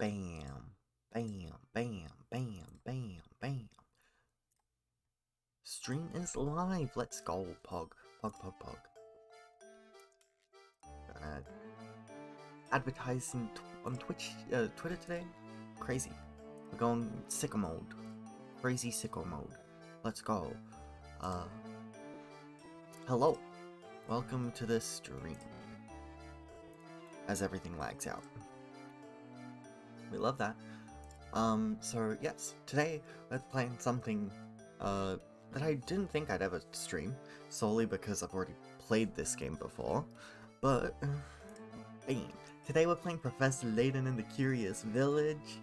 Bam, bam, bam, bam, bam, bam. Stream is live. Let's go, Pog. Pog, Pog, Pog. Gonna advertising on Twitch, Twitter today. Crazy. We're going sicko mode. Crazy sicko mode. Let's go. Hello. Welcome to this stream. As everything lags out. We love that. So yes, today we're playing something, that I didn't think I'd ever stream, solely because I've already played this game before, but, bam. Today we're playing Professor Layton in the Curious Village.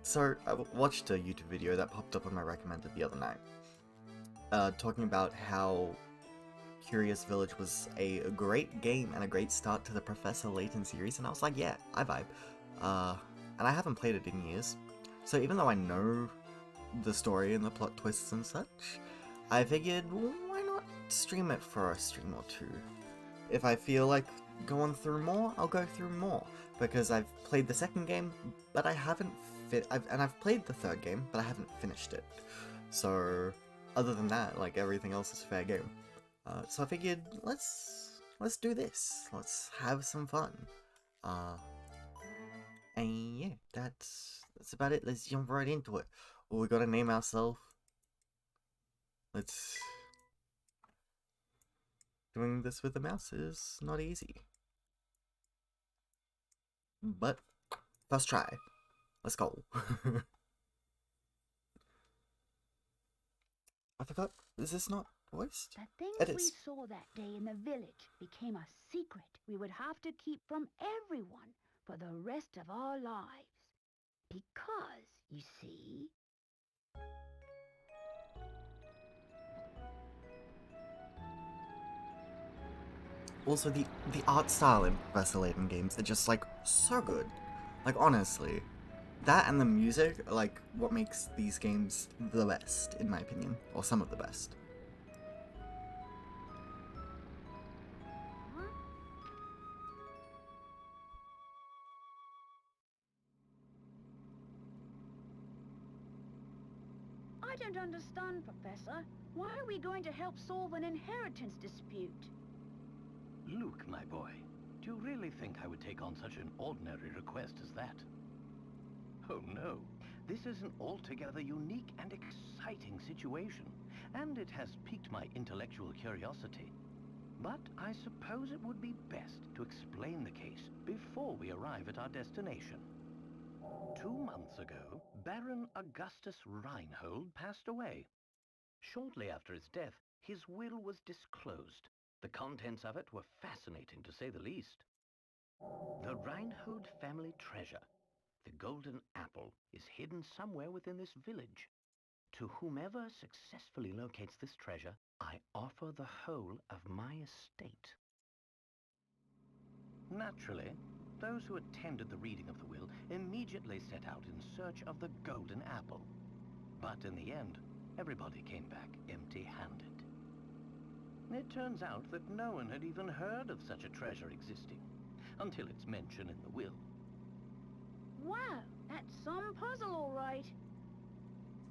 So I watched a YouTube video that popped up on my recommended the other night, talking about how Curious Village was a great game and a great start to the Professor Layton series, and I was like, yeah, I vibe. And I haven't played it in years, so even though I know the story and the plot twists and such, I figured, why not stream it for a stream or two? If I feel like going through more, I'll go through more, because I've played the second game, but I haven't I've played the third game, but I haven't finished it. So, other than that, like, everything else is fair game. So I figured, let's do this. Let's have some fun. And yeah, that's about it. Let's jump right into it. Well, we gotta name ourselves. Let's... Doing this with the mouse is not easy. But, first try. Let's go. I forgot, is this not voiced? The things It we is. saw that day in the village became a secret we would have to keep from everyone for the rest of our lives. Because, you see... Also, the art style in Professor Layton games are just, like, so good. Like, honestly. That and the music are, like, what makes these games the best, in my opinion. Or some of the best. Huh? I don't understand, Professor. Why are we going to help solve an inheritance dispute? Luke, my boy, do you really think I would take on such an ordinary request as that? Oh no, this is an altogether unique and exciting situation, and it has piqued my intellectual curiosity. But I suppose it would be best to explain the case before we arrive at our destination. 2 months ago, Baron Augustus Reinhold passed away. Shortly after his death, his will was disclosed. The contents of it were fascinating, to say the least. The Reinhold family treasure, the golden apple, is hidden somewhere within this village. To whomever successfully locates this treasure, I offer the whole of my estate. Naturally, those who attended the reading of the will immediately set out in search of the golden apple. But in the end, everybody came back empty-handed. It turns out that no one had even heard of such a treasure existing, until its mention in the will. Wow, that's some puzzle, all right.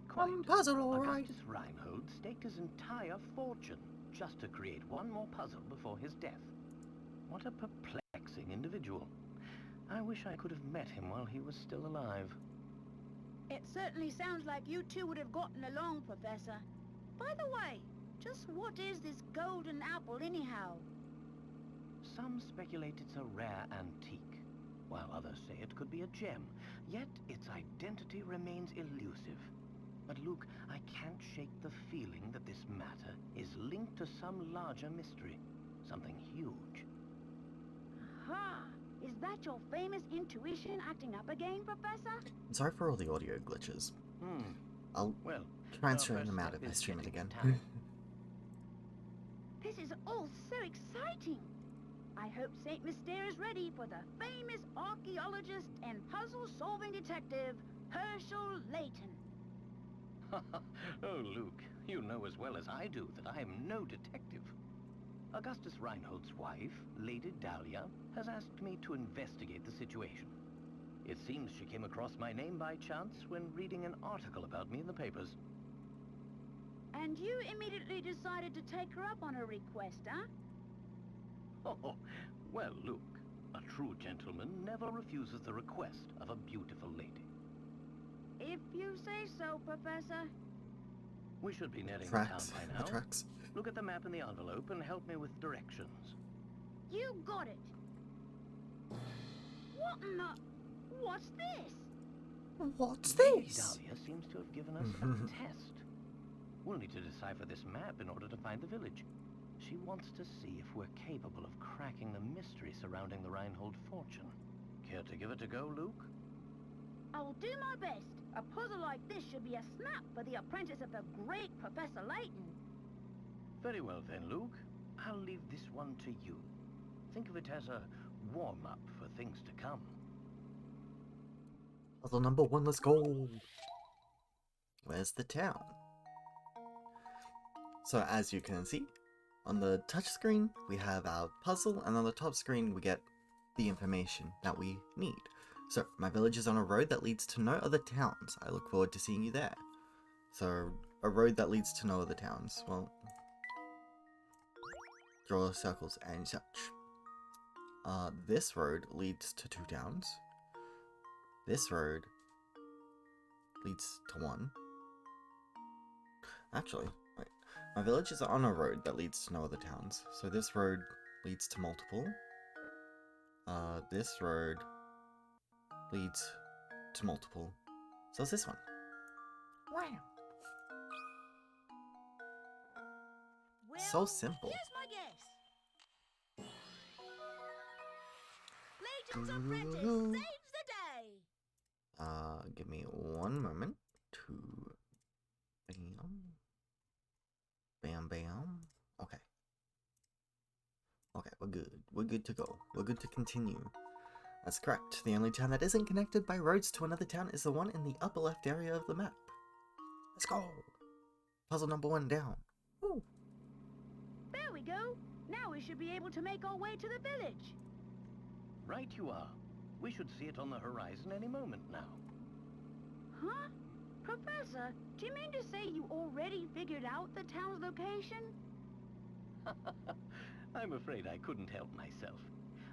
Quite. Puzzle, alright. Augustus Reinhold staked his entire fortune just to create one more puzzle before his death. What a perplexing individual. I wish I could have met him while he was still alive. It certainly sounds like you two would have gotten along, Professor. By the way, just what is this golden apple anyhow? Some speculate it's a rare antique, while others say it could be a gem, yet its identity remains elusive. But Luke, I can't shake the feeling that this matter is linked to some larger mystery, something huge. Aha! Is that your famous intuition acting up again, Professor? Sorry for all the audio glitches. I'll Well, try and our straighten first them out step if I is stream it getting again. to town. This is all so exciting. I hope Saint Mystere is ready for the famous archaeologist and puzzle-solving detective, Herschel Layton. Oh, Luke, you know as well as I do that I am no detective. Augustus Reinhold's wife, Lady Dahlia, has asked me to investigate the situation. It seems she came across my name by chance when reading an article about me in the papers. And you immediately decided to take her up on her request, huh? Oh, well, Luke, a true gentleman never refuses the request of a beautiful lady. If you say so, Professor. We should be nearing the town Tracks. by The now. tracks. Look at the map in the envelope and help me with directions. You got it. What in the... What's this? What's Lady this? Dahlia seems to have given us a test. We'll need to decipher this map in order to find the village. She wants to see if we're capable of cracking the mystery surrounding the Reinhold fortune. Care to give it a go, Luke? I'll do my best. A puzzle like this should be a snap for the apprentice of the great Professor Layton. Very well then, Luke. I'll leave this one to you. Think of it as a warm-up for things to come. Puzzle number 1, let's go. Where's the town? So as you can see, on the touchscreen we have our puzzle, and on the top screen we get the information that we need. So my village is on a road that leads to no other towns. I look forward to seeing you there. So a road that leads to no other towns. Well, draw circles and such. This road leads to 2 towns. This road leads to 1. Actually, wait. My village is on a road that leads to no other towns. So this road leads to multiple. This road leads to multiple. So it's this one. Wow. Well, So simple. Here's my guess. Layton's apprentice saves the day. Give me 1 moment to... Bam. Bam, bam. Okay. Okay, we're good. We're good to go. We're good to continue. That's correct. The only town that isn't connected by roads to another town is the one in the upper left area of the map. Let's go! Puzzle number 1 down. Woo. There we go. Now we should be able to make our way to the village. Right you are. We should see it on the horizon any moment now. Huh? Professor, do you mean to say you already figured out the town's location? I'm afraid I couldn't help myself.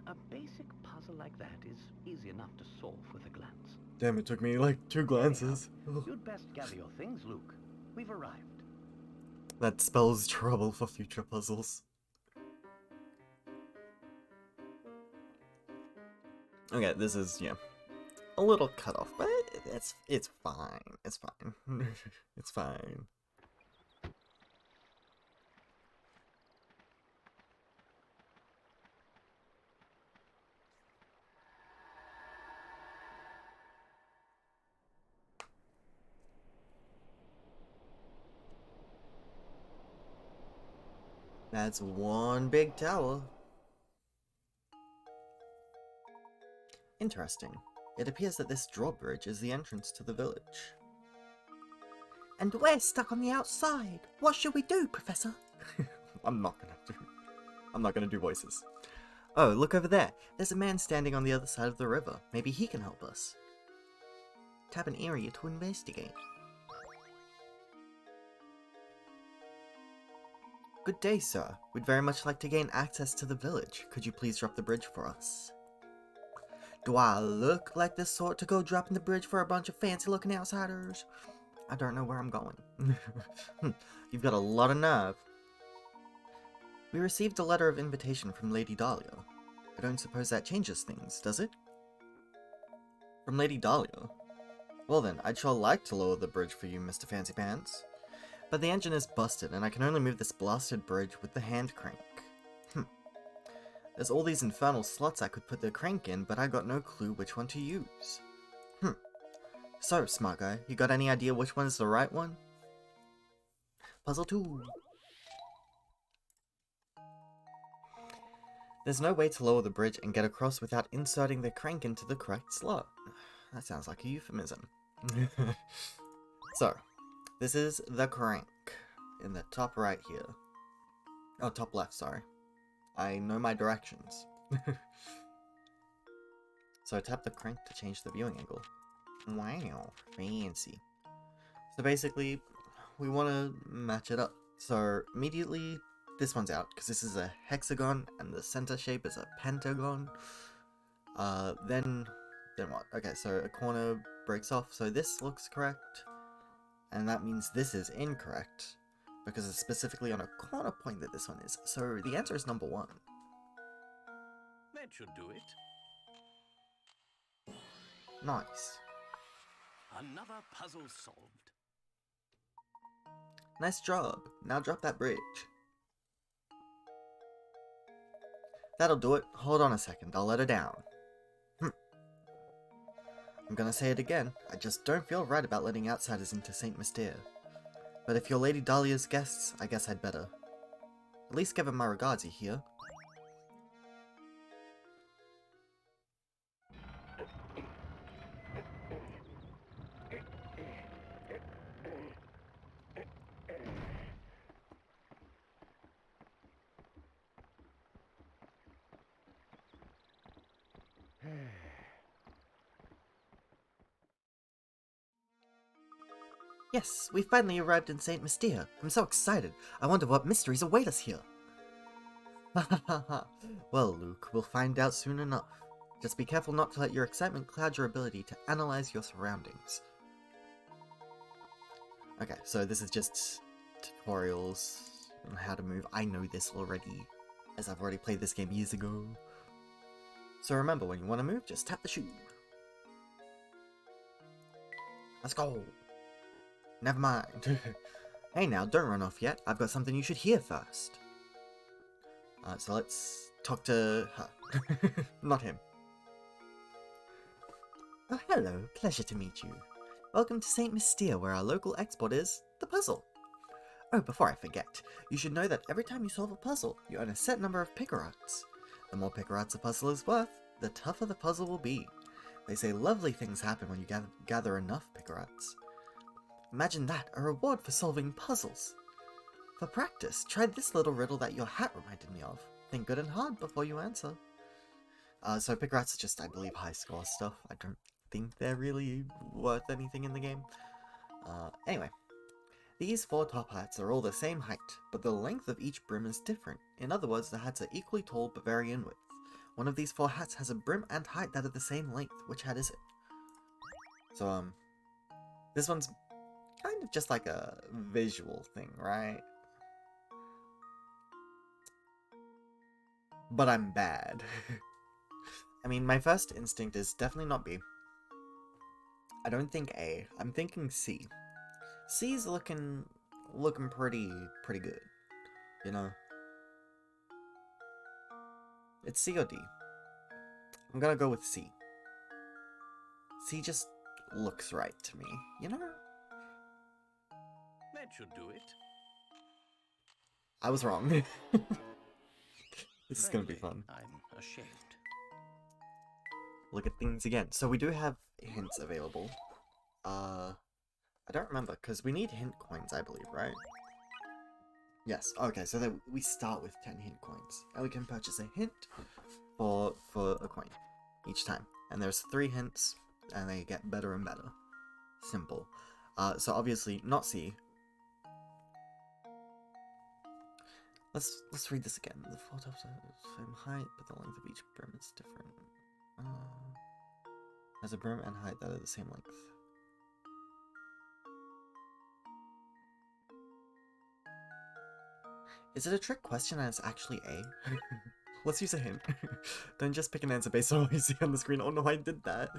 A basic puzzle like that is easy enough to solve with a glance. Damn, it took me like 2 glances. You'd best gather your things, Luke. We've arrived. That spells trouble for future puzzles. Okay, this is, yeah, a little cut off, but it's fine. It's fine. It's fine. That's one big tower. Interesting. It appears that this drawbridge is the entrance to the village. And we're stuck on the outside. What should we do, Professor? I'm not gonna do voices. Oh, look over there. There's a man standing on the other side of the river. Maybe he can help us. Tap an area to investigate. Good day, sir. We'd very much like to gain access to the village. Could you please drop the bridge for us? Do I look like the sort to go dropping the bridge for a bunch of fancy-looking outsiders? I don't know where I'm going. You've got a lot of nerve. We received a letter of invitation from Lady Dahlia. I don't suppose that changes things, does it? From Lady Dahlia? Well then, I'd sure like to lower the bridge for you, Mr. Fancy Pants. But the engine is busted, and I can only move this blasted bridge with the hand crank. There's all these infernal slots I could put the crank in, but I got no clue which one to use. So, smart guy, you got any idea which one is the right one? Puzzle 2. There's no way to lower the bridge and get across without inserting the crank into the correct slot. That sounds like a euphemism. So, this is the crank in the top right here. Oh, top left, sorry. I know my directions. So tap the crank to change the viewing angle. Wow, fancy. So basically, we want to match it up. So immediately, this one's out, because this is a hexagon, and the center shape is a pentagon. Then what? Okay, so a corner breaks off, so this looks correct. And that means this is incorrect, because it's specifically on a corner point that this one is. So the answer is number 1. That should do it. Nice. Another puzzle solved. Nice job. Now drop that bridge. That'll do it. Hold on a second, I'll let her down. I'm gonna say it again, I just don't feel right about letting outsiders into St. Mystere. But if you're Lady Dahlia's guests, I guess I'd better. At least give her my regards, you hear? Yes, we finally arrived in St. Mystere. I'm so excited. I wonder what mysteries await us here. Well, Luke, we'll find out soon enough. Just be careful not to let your excitement cloud your ability to analyze your surroundings. Okay, so this is just tutorials on how to move. I know this already, as I've already played this game years ago. So remember, when you want to move, just tap the shoe. Let's go! Never mind. Hey now, don't run off yet. I've got something you should hear first. So let's talk to her. Not him. Oh, hello. Pleasure to meet you. Welcome to St. Mystere, where our local export is the puzzle. Oh, before I forget, you should know that every time you solve a puzzle, you earn a set number of Picarats. The more Picarats a puzzle is worth, the tougher the puzzle will be. They say lovely things happen when you gather enough Picarats. Imagine that, a reward for solving puzzles. For practice, try this little riddle that your hat reminded me of. Think good and hard before you answer. So Picarats are just, I believe, high score stuff. I don't think they're really worth anything in the game. Anyway. These 4 top hats are all the same height, but the length of each brim is different. In other words, the hats are equally tall but vary in width. One of these 4 hats has a brim and height that are the same length. Which hat is it? So, this one's kind of just like a visual thing, right? But I'm bad. I mean, my first instinct is definitely not B. I don't think A. I'm thinking C. C's looking pretty good, you know? It's C or D. I'm gonna go with C. C just looks right to me, you know? That should do it. I was wrong. This is gonna be fun. I'm ashamed. Look at things again. So we do have hints available. I don't remember, because we need hint coins, I believe, right? Yes, okay, so then we start with 10 hint coins. And we can purchase a hint for a coin each time. And there's 3 hints, and they get better and better. Simple. So obviously, not C. Let's read this again. The 4 tops are the same height, but the length of each brim is different. Has a brim and height that are the same length. Is it a trick question and it's actually A? Let's use a hint. Don't just pick an answer based on what you see on the screen. Oh no, I did that.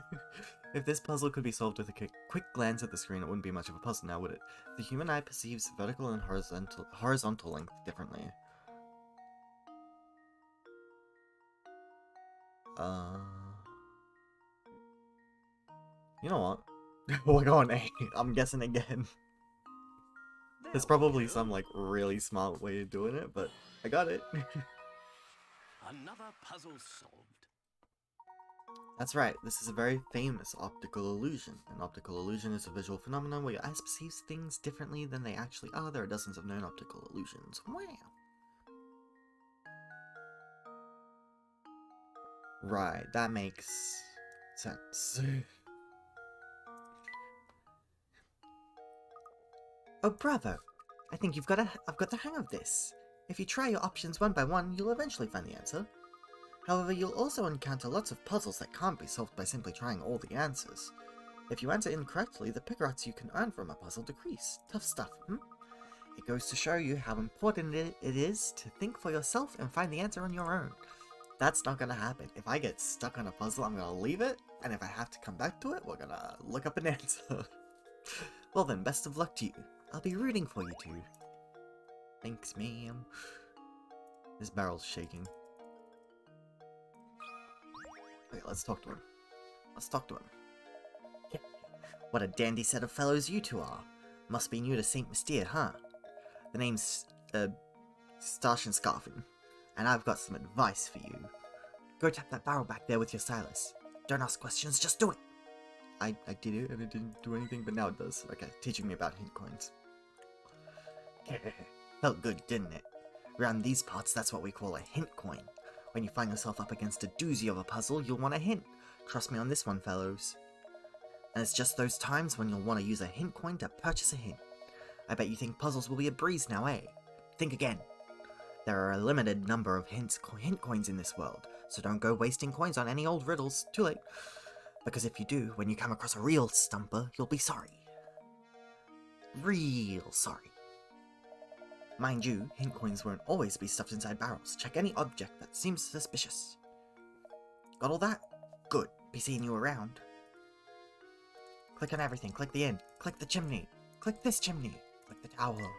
If this puzzle could be solved with a quick glance at the screen, it wouldn't be much of a puzzle now, would it? The human eye perceives vertical and horizontal length differently. You know what? We're going A. I'm guessing again. There's probably some, like, really smart way of doing it, but I got it. Another puzzle solved. That's right, this is a very famous optical illusion. An optical illusion is a visual phenomenon where your eyes perceives things differently than they actually are. There are dozens of known optical illusions. Wow! Right, that makes sense. Oh, bravo! I think I've got the hang of this. If you try your options one by one, you'll eventually find the answer. However, you'll also encounter lots of puzzles that can't be solved by simply trying all the answers. If you answer incorrectly, the Picrots you can earn from a puzzle decrease. Tough stuff, hmm? It goes to show you how important it is to think for yourself and find the answer on your own. That's not gonna happen. If I get stuck on a puzzle, I'm gonna leave it, and if I have to come back to it, we're gonna look up an answer. Well then, best of luck to you. I'll be rooting for you two. Thanks, ma'am. This barrel's shaking. Okay, let's talk to him. Let's talk to him. What a dandy set of fellows you two are. Must be new to St. Mystere, huh? The name's, Starshin Scarfin, and I've got some advice for you. Go tap that barrel back there with your stylus. Don't ask questions, just do it! I did it, and it didn't do anything, but now it does. Okay, teaching me about hint coins. Felt good, didn't it? Around these parts, that's what we call a hint coin. When you find yourself up against a doozy of a puzzle, you'll want a hint. Trust me on this one, fellows. And it's just those times when you'll want to use a hint coin to purchase a hint. I bet you think puzzles will be a breeze now, eh? Think again. There are a limited number of hint coins in this world, so don't go wasting coins on any old riddles. Too late. Because if you do, when you come across a real stumper, you'll be sorry. Real sorry. Mind you, hint coins won't always be stuffed inside barrels. Check any object that seems suspicious. Got all that? Good. Be seeing you around. Click on everything. Click the inn. Click the chimney. Click this chimney. Click the tower.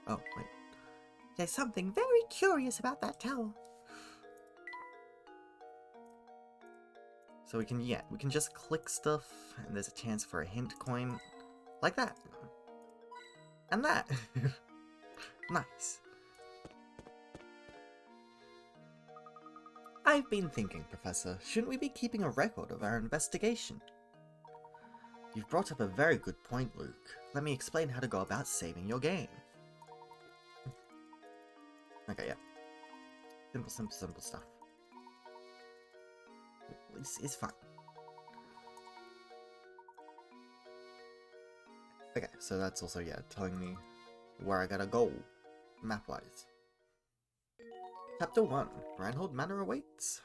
Oh, wait. There's something very curious about that tower. So we can just click stuff, and there's a chance for a hint coin. Like that. And that. Nice. I've been thinking, Professor, shouldn't we be keeping a record of our investigation? You've brought up a very good point, Luke. Let me explain how to go about saving your game. Okay, yeah. Simple stuff. It's fine. Okay, so that's also, yeah, telling me where I gotta go, map-wise. Chapter 1, Reinhold Manor awaits.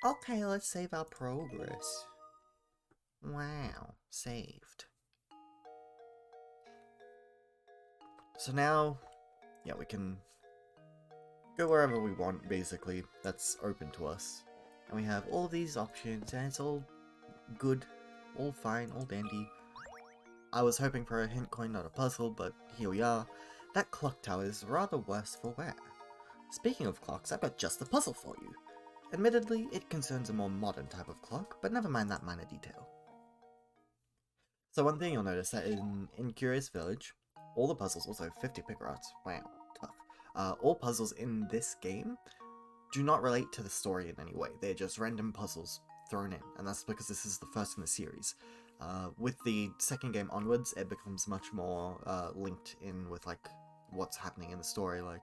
Okay, let's save our progress. Wow, saved. So now, yeah, we can go wherever we want, basically. That's open to us. And we have all of these options, and it's all good, all fine, all dandy. I was hoping for a hint coin, not a puzzle, but here we are. That clock tower is rather worse for wear. Speaking of clocks, I've got just the puzzle for you. Admittedly, it concerns a more modern type of clock, but never mind that minor detail. So one thing you'll notice that in Curious Village, all the puzzles, also 50 Picrots, wow, tough. All puzzles in this game do not relate to the story in any way. They're just random puzzles thrown in, and that's because this is the first in the series. With the second game onwards, it becomes much more linked in with like what's happening in the story, like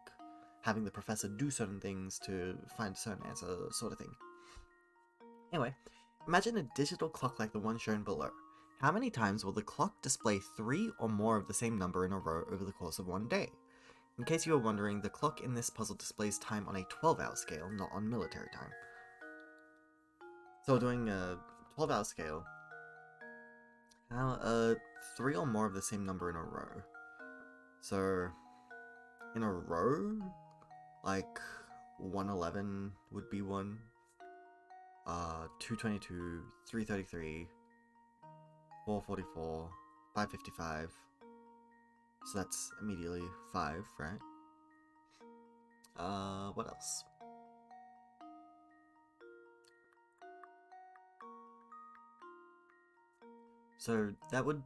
having the professor do certain things to find a certain answer, sort of thing. Anyway, imagine a digital clock like the one shown below. How many times will the clock display 3 or more of the same number in a row over the course of one day? In case you were wondering, the clock in this puzzle displays time on a 12-hour scale, not on military time. So we're doing a 12-hour scale. How, 3 or more of the same number in a row. So, in a row, like 111 would be one. 222, 333, 444, 555. So that's immediately 5, right? What else? So that would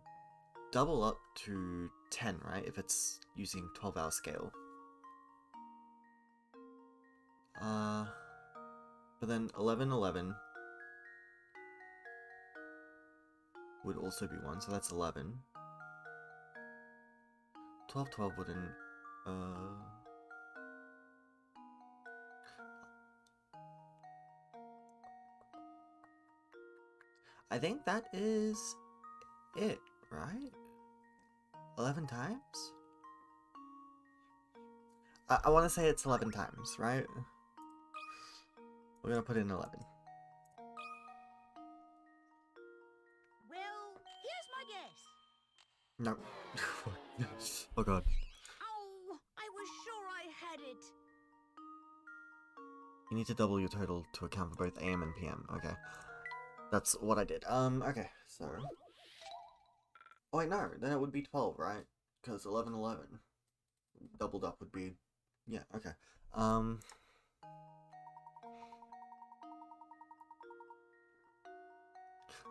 double up to 10, right? If it's using 12-hour scale. But then 1111 would also be 1, so that's 11. 1212 wouldn't, I think that is it, right? 11 times? I want to say it's 11 times, right? We're gonna put in 11. Well, here's my guess. No. Oh god. Oh, I was sure I had it. You need to double your total to account for both AM and PM. Okay. That's what I did. Okay, so... Oh wait, no, then it would be 12, right? Because 11, 11. Doubled up would be... Yeah, okay.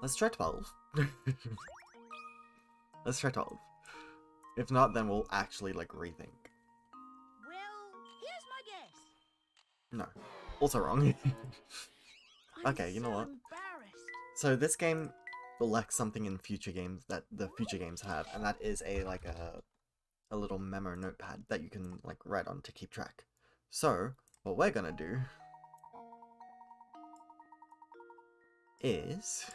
Let's try 12. Let's try 12. If not, then we'll actually, like, rethink. Well, here's my guess. No. Also wrong. I'm Okay, you know so what? embarrassed. So this game lacks something in future games that the future games have, and that is a little memo notepad that you can like write on to keep track. So what we're gonna do is,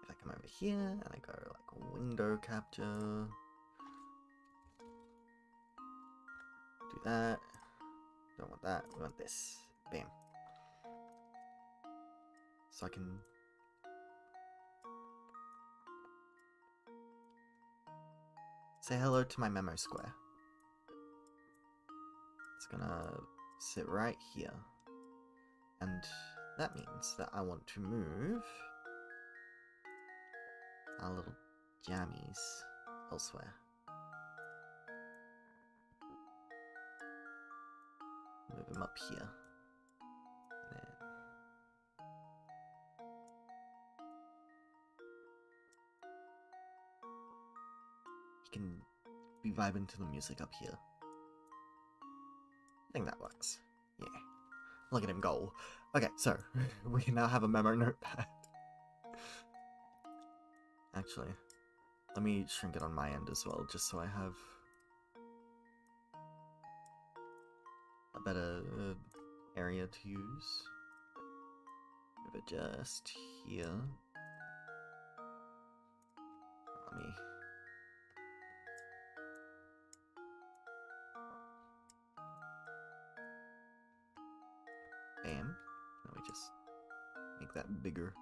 if I come over here and I go like window capture, do that. Don't want that. We want this. Bam. So I can. Say hello to my memo square. It's gonna sit right here. And that means that I want to move our little jammies elsewhere. Move them up here. Then. You can be vibing to the music up here. I think that works. Yeah. Look at him go. Okay, so we now have a memo notepad. Actually, let me shrink it on my end as well, just so I have a better area to use. Move it just here. Let me. Bam. Let me just make that bigger.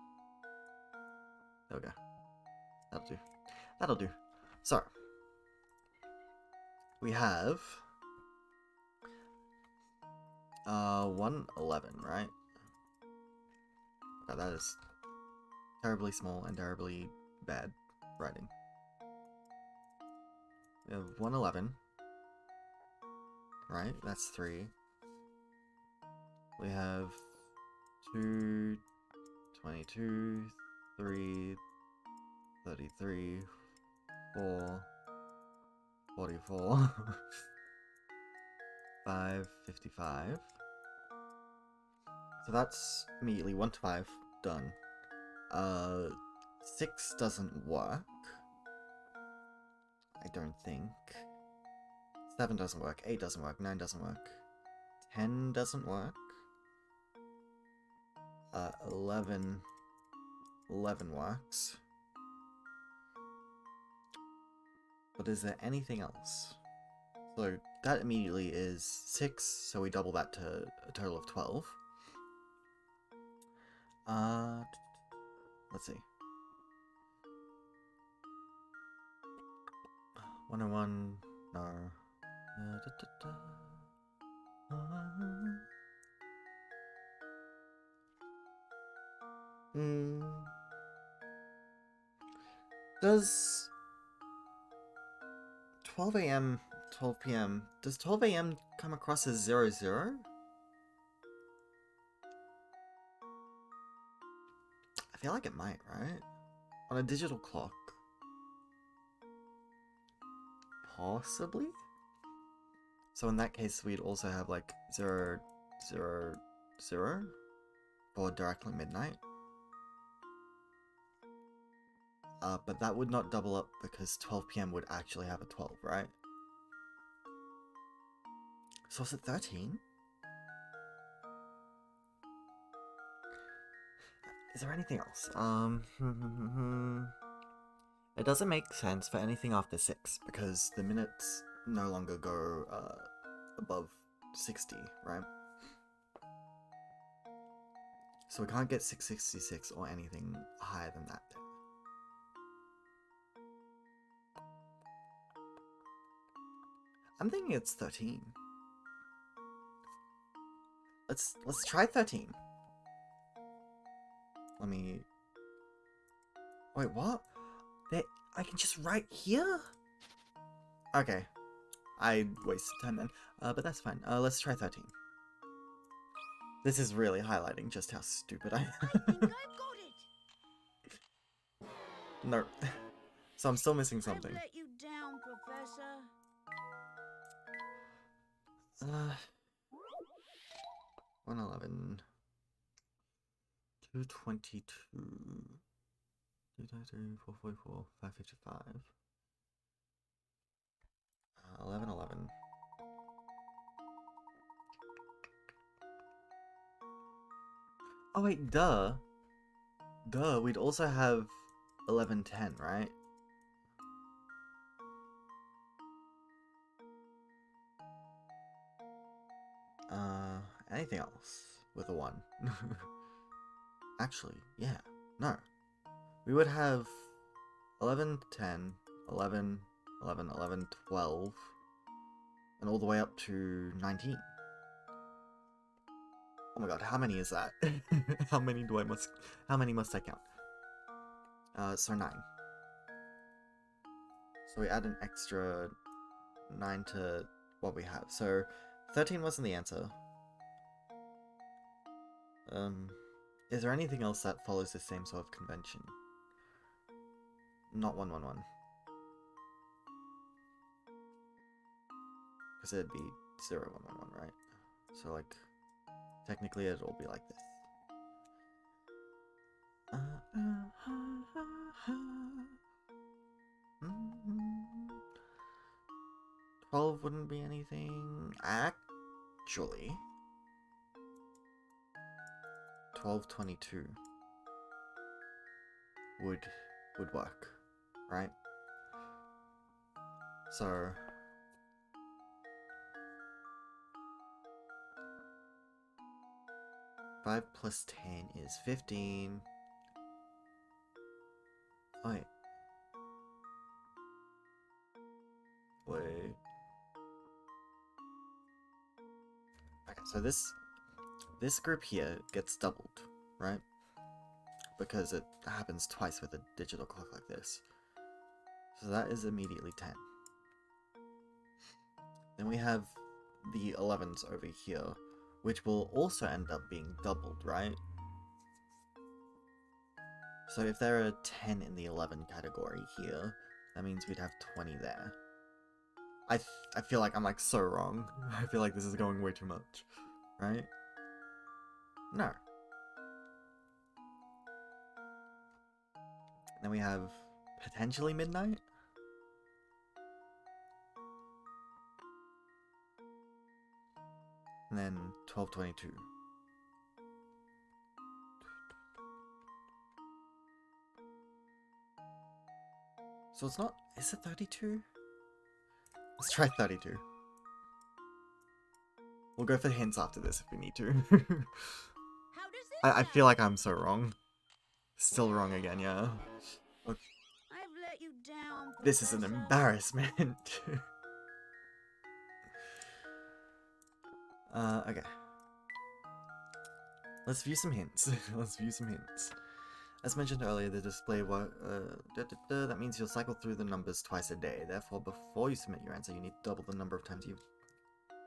There we go. That'll do. That'll do. So, we have 111, right? Oh, that is terribly small and terribly bad writing. We have 111, right? That's 3. We have 2, 22, 3, 33, 4, 44, 5, 55. So that's immediately 1 to 5 done. 6 doesn't work. I don't think. 7 doesn't work, 8 doesn't work, 9 doesn't work. 10 doesn't work. 11 works. But is there anything else? So that immediately is 6, so we double that to a total of 12. Let's see. 101, no. Does 12 a.m., 12 p.m., does 12 a.m. come across as 00? I feel like it might, right? On a digital clock. Possibly? So in that case, we'd also have like 0, 0, 0 for directly midnight. But that would not double up because 12 p.m. would actually have a 12, right? So is it 13? is there anything else? It doesn't make sense for anything after 6, because the minutes no longer go, above 60, right? So we can't get 666 or anything higher than that. I'm thinking it's 13. Let's try 13. Let me... Wait, what? I can just write here? Okay. I wasted time then. But that's fine. Let's try 13. This is really highlighting just how stupid I am. I think I've got it. No. So I'm still missing something. I've let you down, Professor. 111. 222. 223, 444, 555. 1111. Oh wait, duh. Duh, we'd also have 1110, right? Anything else with a 1? Actually, yeah. No. We would have 11, 10, 11, 11, 11, 12, and all the way up to 19. Oh my god, how many is that? How many must I count? So 9. So we add an extra 9 to what we have. So 13 wasn't the answer. Is there anything else that follows the same sort of convention? Not 111. Because it'd be 0111, right? So like, technically it'll be like this. 12 wouldn't be anything. Actually, 1222 would work, right? So 5 plus 10 is 15. Wait. Okay, so this group here gets doubled, right? Because it happens twice with a digital clock like this. So that is immediately 10. Then we have the 11s over here, which will also end up being doubled, right? So if there are 10 in the 11 category here, that means we'd have 20 there. I feel like I'm like so wrong. I feel like this is going way too much, right? No. Then we have potentially midnight. And then 1222. So it's not, is it 32? Let's try 32. We'll go for hints after this if we need to. How does this I feel like I'm so wrong. Still wrong again, yeah. I've let you down, This is an Professor. embarrassment. Okay. Let's view some hints. Let's view some hints. As mentioned earlier, the display that means you'll cycle through the numbers twice a day. Therefore, before you submit your answer, you need to double the number of times you've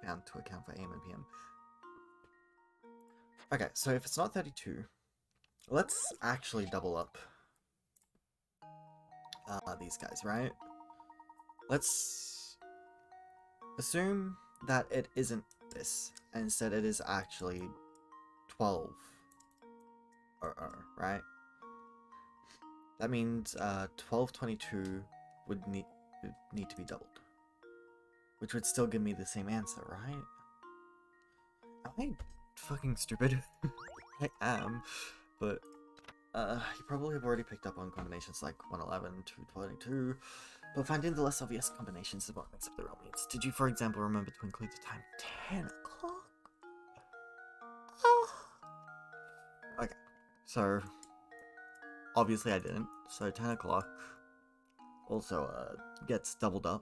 found to account for AM and PM. Okay, so if it's not 32, let's actually double up these guys, right? Let's assume that it isn't this, and instead it is actually 12 right? That means 1222 would need to be doubled, which would still give me the same answer, right? Am I fucking stupid? I am, but You probably have already picked up on combinations like 111, 222, but finding the less obvious combinations is what makes up the real means. Did you, for example, remember to include the time 10 o'clock? Oh. Okay, so obviously I didn't, so 10 o'clock also gets doubled up.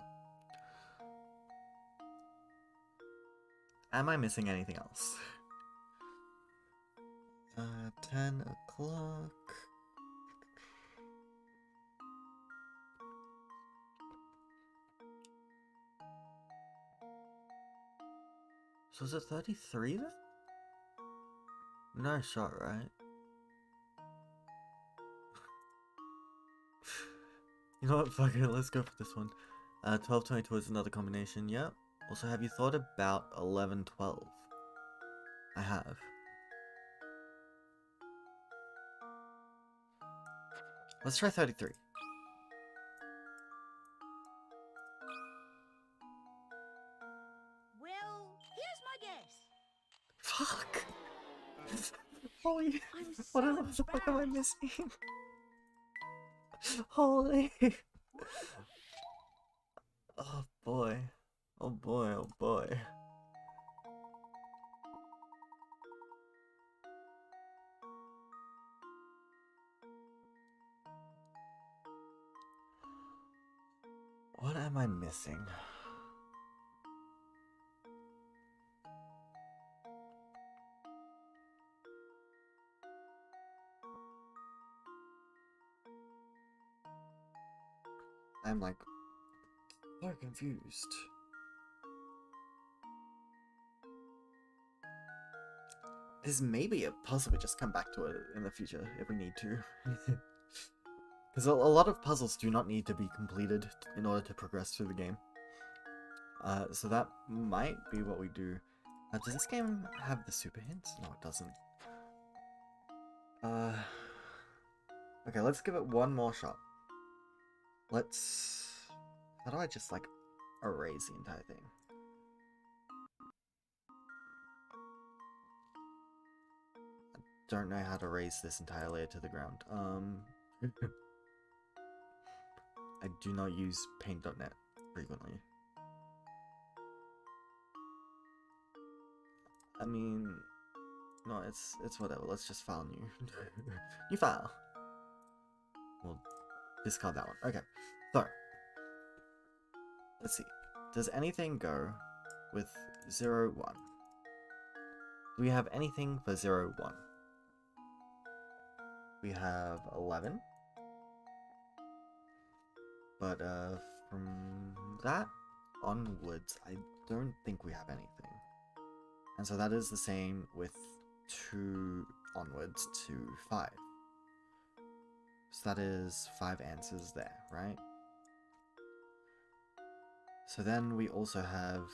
Am I missing anything else? 10 o'clock. So is it 33 then? No shot, right? You know what, fuck it, let's go for this one. 1222 is another combination, yep. Also, have you thought about 1112? I have. Let's try 33. Well, here's my guess. Fuck! Holy... I'm so What the fuck am I embarrassed. missing? Holy... Oh boy. Oh boy, oh boy. What am I missing? I'm like so confused. This may be a puzzle we just come back to it in the future if we need to. Because a lot of puzzles do not need to be completed in order to progress through the game. So that might be what we do. Does this game have the super hints? No, it doesn't. Okay, let's give it one more shot. Let's... How do I just, like, erase the entire thing? I don't know how to raise this entire layer to the ground. I do not use paint.net frequently. I mean... No, it's whatever. Let's just file new. New file. We'll discard that one. Okay. So. Let's see. Does anything go with 0, 1? Do we have anything for 0, 1? We have 11. But from that onwards, I don't think we have anything. And so that is the same with 2 onwards to 5. So that is 5 answers there, right? So then we also have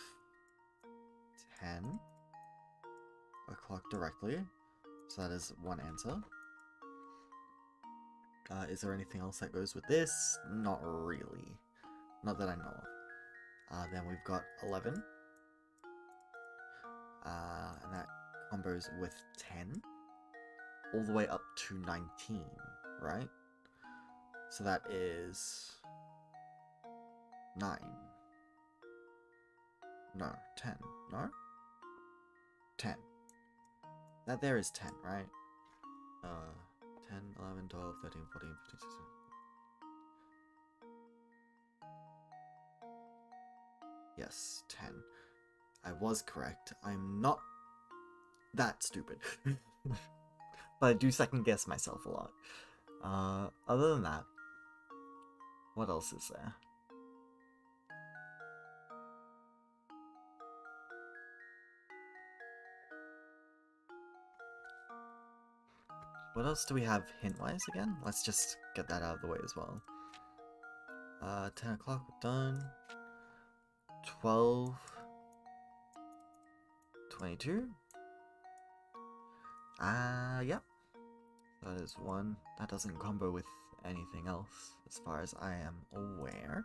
10 o'clock directly. So that is 1 answer. Is there anything else that goes with this? Not really. Not that I know of. Then we've got 11. And that combos with 10. All the way up to 19, right? So that is 9. No, 10. No? 10. That there is 10, right? 10, 11, 12, 13, 14, 15, 16. Yes, 10. I was correct. I'm not that stupid. But I do second guess myself a lot. Other than that, what else is there? What else do we have hint-wise again? Let's just get that out of the way as well. 10 o'clock, we're done. 12. 22. Yep. That is 1. That doesn't combo with anything else, as far as I am aware.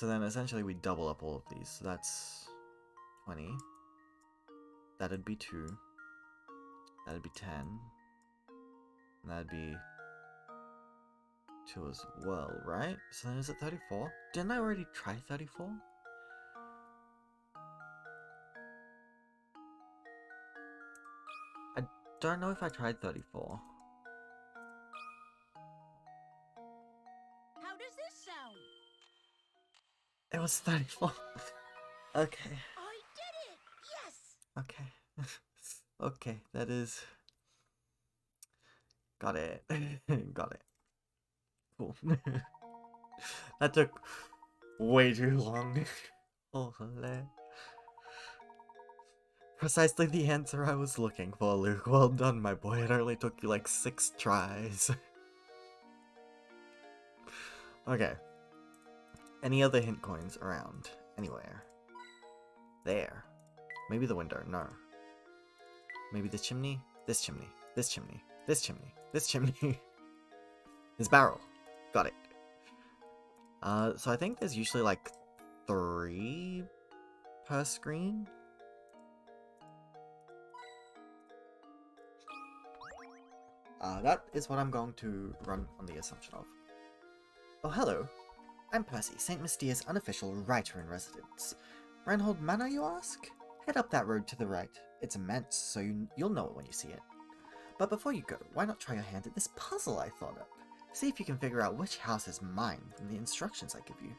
So then essentially we double up all of these. So that's 20. That'd be 2. That'd be 10. And that'd be 2 as well, right? So then is it 34? Didn't I already try 34? I don't know if I tried 34. How does this sound? It was 34. Okay. I did it! Yes! Okay. Okay, that is... Got it. Got it. Cool. That took way too long. Holy. Precisely the answer I was looking for, Luke. Well done, my boy. It only took you like 6 tries. Okay. Any other hint coins around? Anywhere? There. Maybe the window. No. Maybe the chimney? This chimney. This chimney. This chimney. This chimney. His barrel. Got it. So I think there's usually like 3 per screen. That is what I'm going to run on the assumption of. Oh, hello. I'm Percy, St. Mystia's unofficial writer-in-residence. Reinhold Manor, you ask? Head up that road to the right. It's immense, so you'll know it when you see it. But before you go, why not try your hand at this puzzle I thought up? See if you can figure out which house is mine from the instructions I give you.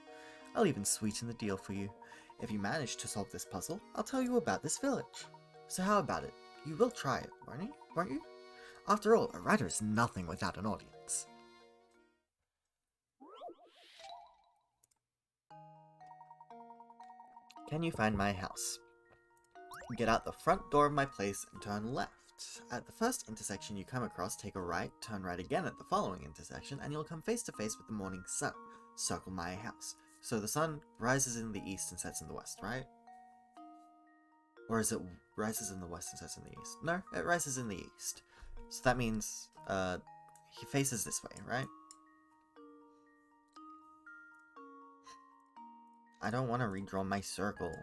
I'll even sweeten the deal for you. If you manage to solve this puzzle, I'll tell you about this village. So how about it? You will try it, won't you? After all, a writer is nothing without an audience. Can you find my house? Get out the front door of my place and turn left. At the first intersection you come across, take a right, turn right again at the following intersection, and you'll come face to face with the morning sun. Circle my house. So the sun rises in the east and sets in the west, right? Or is it rises in the west and sets in the east? No, it rises in the east. So that means, he faces this way, right? I don't want to redraw my circle.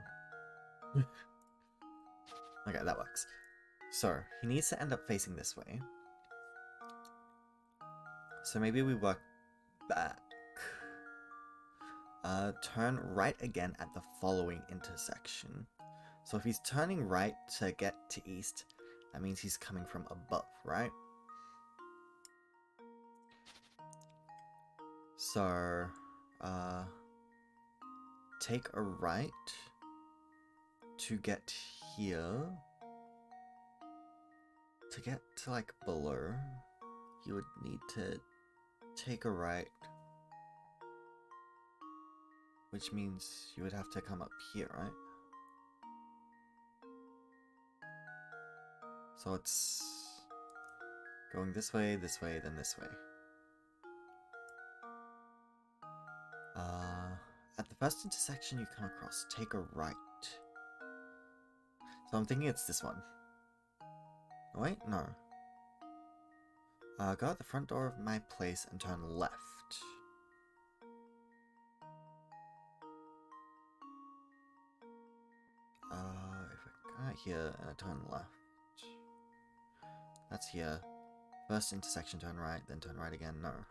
Okay, that works. So, he needs to end up facing this way. So maybe we work back. Turn right again at the following intersection. So if he's turning right to get to east, that means he's coming from above, right? So, take a right to get here. To get to, like, below, you would need to take a right. Which means you would have to come up here, right? So it's going this way, then this way. At the first intersection you come across, take a right. So I'm thinking it's this one. Oh, wait, no. Go out the front door of my place and turn left. If I go out here and I turn left. That's here. First intersection, turn right, then turn right again. No.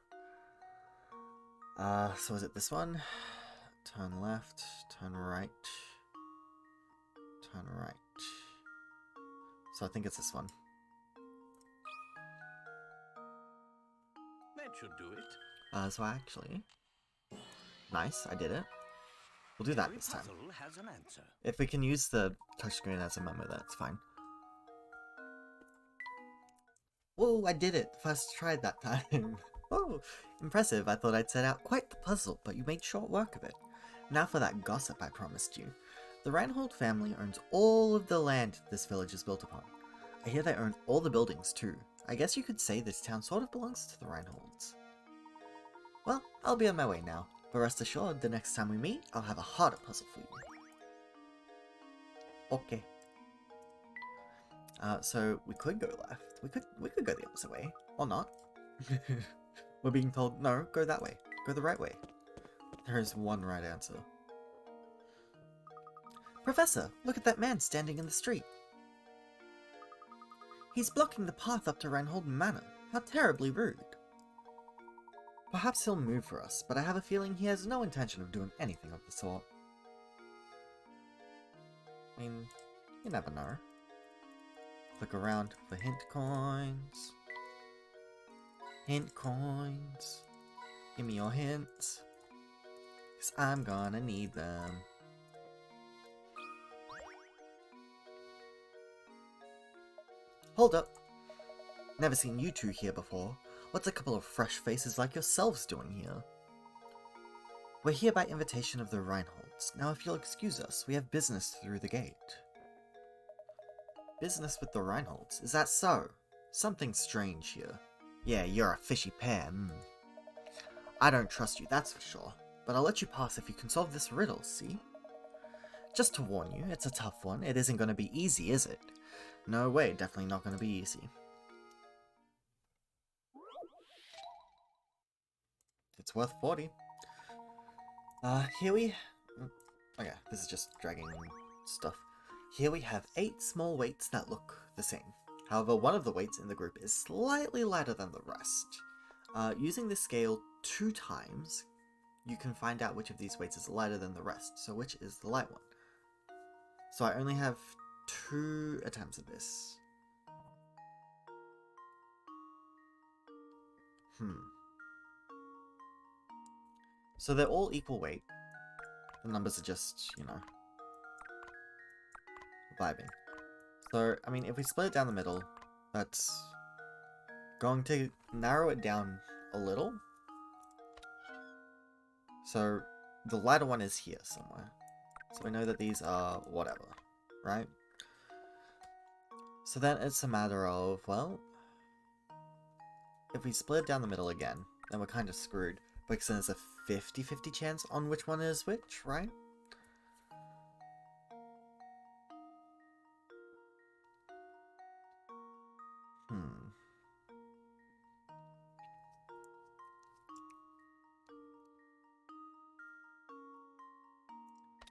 So is it this one? Turn left, turn right, turn right. So I think it's this one. That should do it. So actually... Nice, I did it. We'll do that Every this time. puzzle has an answer. If we can use the touchscreen as a memo, that's fine. Whoa, I did it! First try that time. Oh, impressive. I thought I'd set out quite the puzzle, but you made short work of it. Now for that gossip I promised you. The Reinhold family owns all of the land this village is built upon. I hear they own all the buildings too. I guess you could say this town sort of belongs to the Reinholds. Well, I'll be on my way now, but rest assured the next time we meet, I'll have a harder puzzle for you. Okay. So we could go left. We could go the opposite way, or not. We're being told, no, go that way. Go the right way. There is one right answer. Professor, look at that man standing in the street. He's blocking the path up to Reinhold Manor. How terribly rude. Perhaps he'll move for us, but I have a feeling he has no intention of doing anything of the sort. I mean, you never know. Click around for hint coins. Hint coins. Give me your hints. 'Cause I'm gonna need them. Hold up. Never seen you two here before. What's a couple of fresh faces like yourselves doing here? We're here by invitation of the Reinholds. Now if you'll excuse us, we have business through the gate. Business with the Reinholds? Is that so? Something strange here. Yeah, you're a fishy pair, I don't trust you, that's for sure. But I'll let you pass if you can solve this riddle, see? Just to warn you, it's a tough one. It isn't going to be easy, is it? No way, definitely not going to be easy. It's worth 40. Here we... Okay, this is just dragging stuff. Here we have 8 small weights that look the same. However, one of the weights in the group is slightly lighter than the rest. Using this scale 2 times, you can find out which of these weights is lighter than the rest, so which is the light one. So I only have 2 attempts at this. So they're all equal weight. The numbers are just, you know, vibing. So, I mean, if we split it down the middle, that's going to narrow it down a little. So, the lighter one is here somewhere. So we know that these are whatever, right? So then it's a matter of, well, if we split it down the middle again, then we're kind of screwed. Because then there's a 50-50 chance on which one is which, right?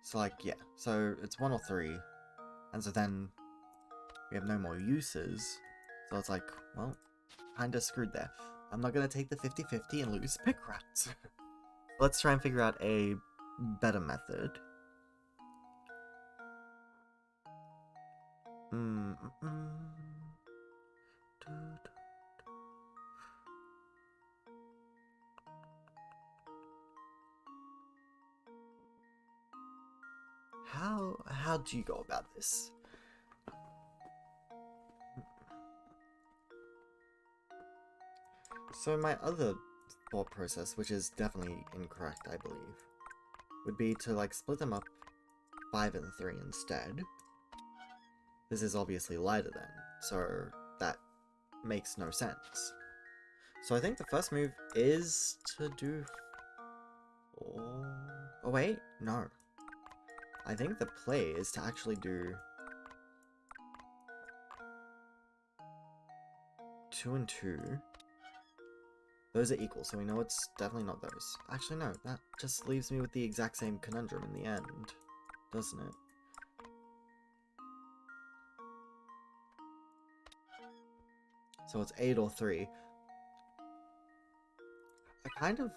So like, yeah, so it's 1 or 3, and so then we have no more uses, so it's like, well, kinda screwed there. I'm not gonna take the 50-50 and lose pick rats. Let's try and figure out a better method. How do you go about this? So my other thought process, which is definitely incorrect, I believe, would be to like split them up 5 and 3 instead. This is obviously lighter then, so that makes no sense. So I think the first move is to do... Oh wait, no. I think the play is to actually do 2 and 2. Those are equal, so we know it's definitely not those. Actually, no, that just leaves me with the exact same conundrum in the end, doesn't it? So it's 8 or 3. I kind of,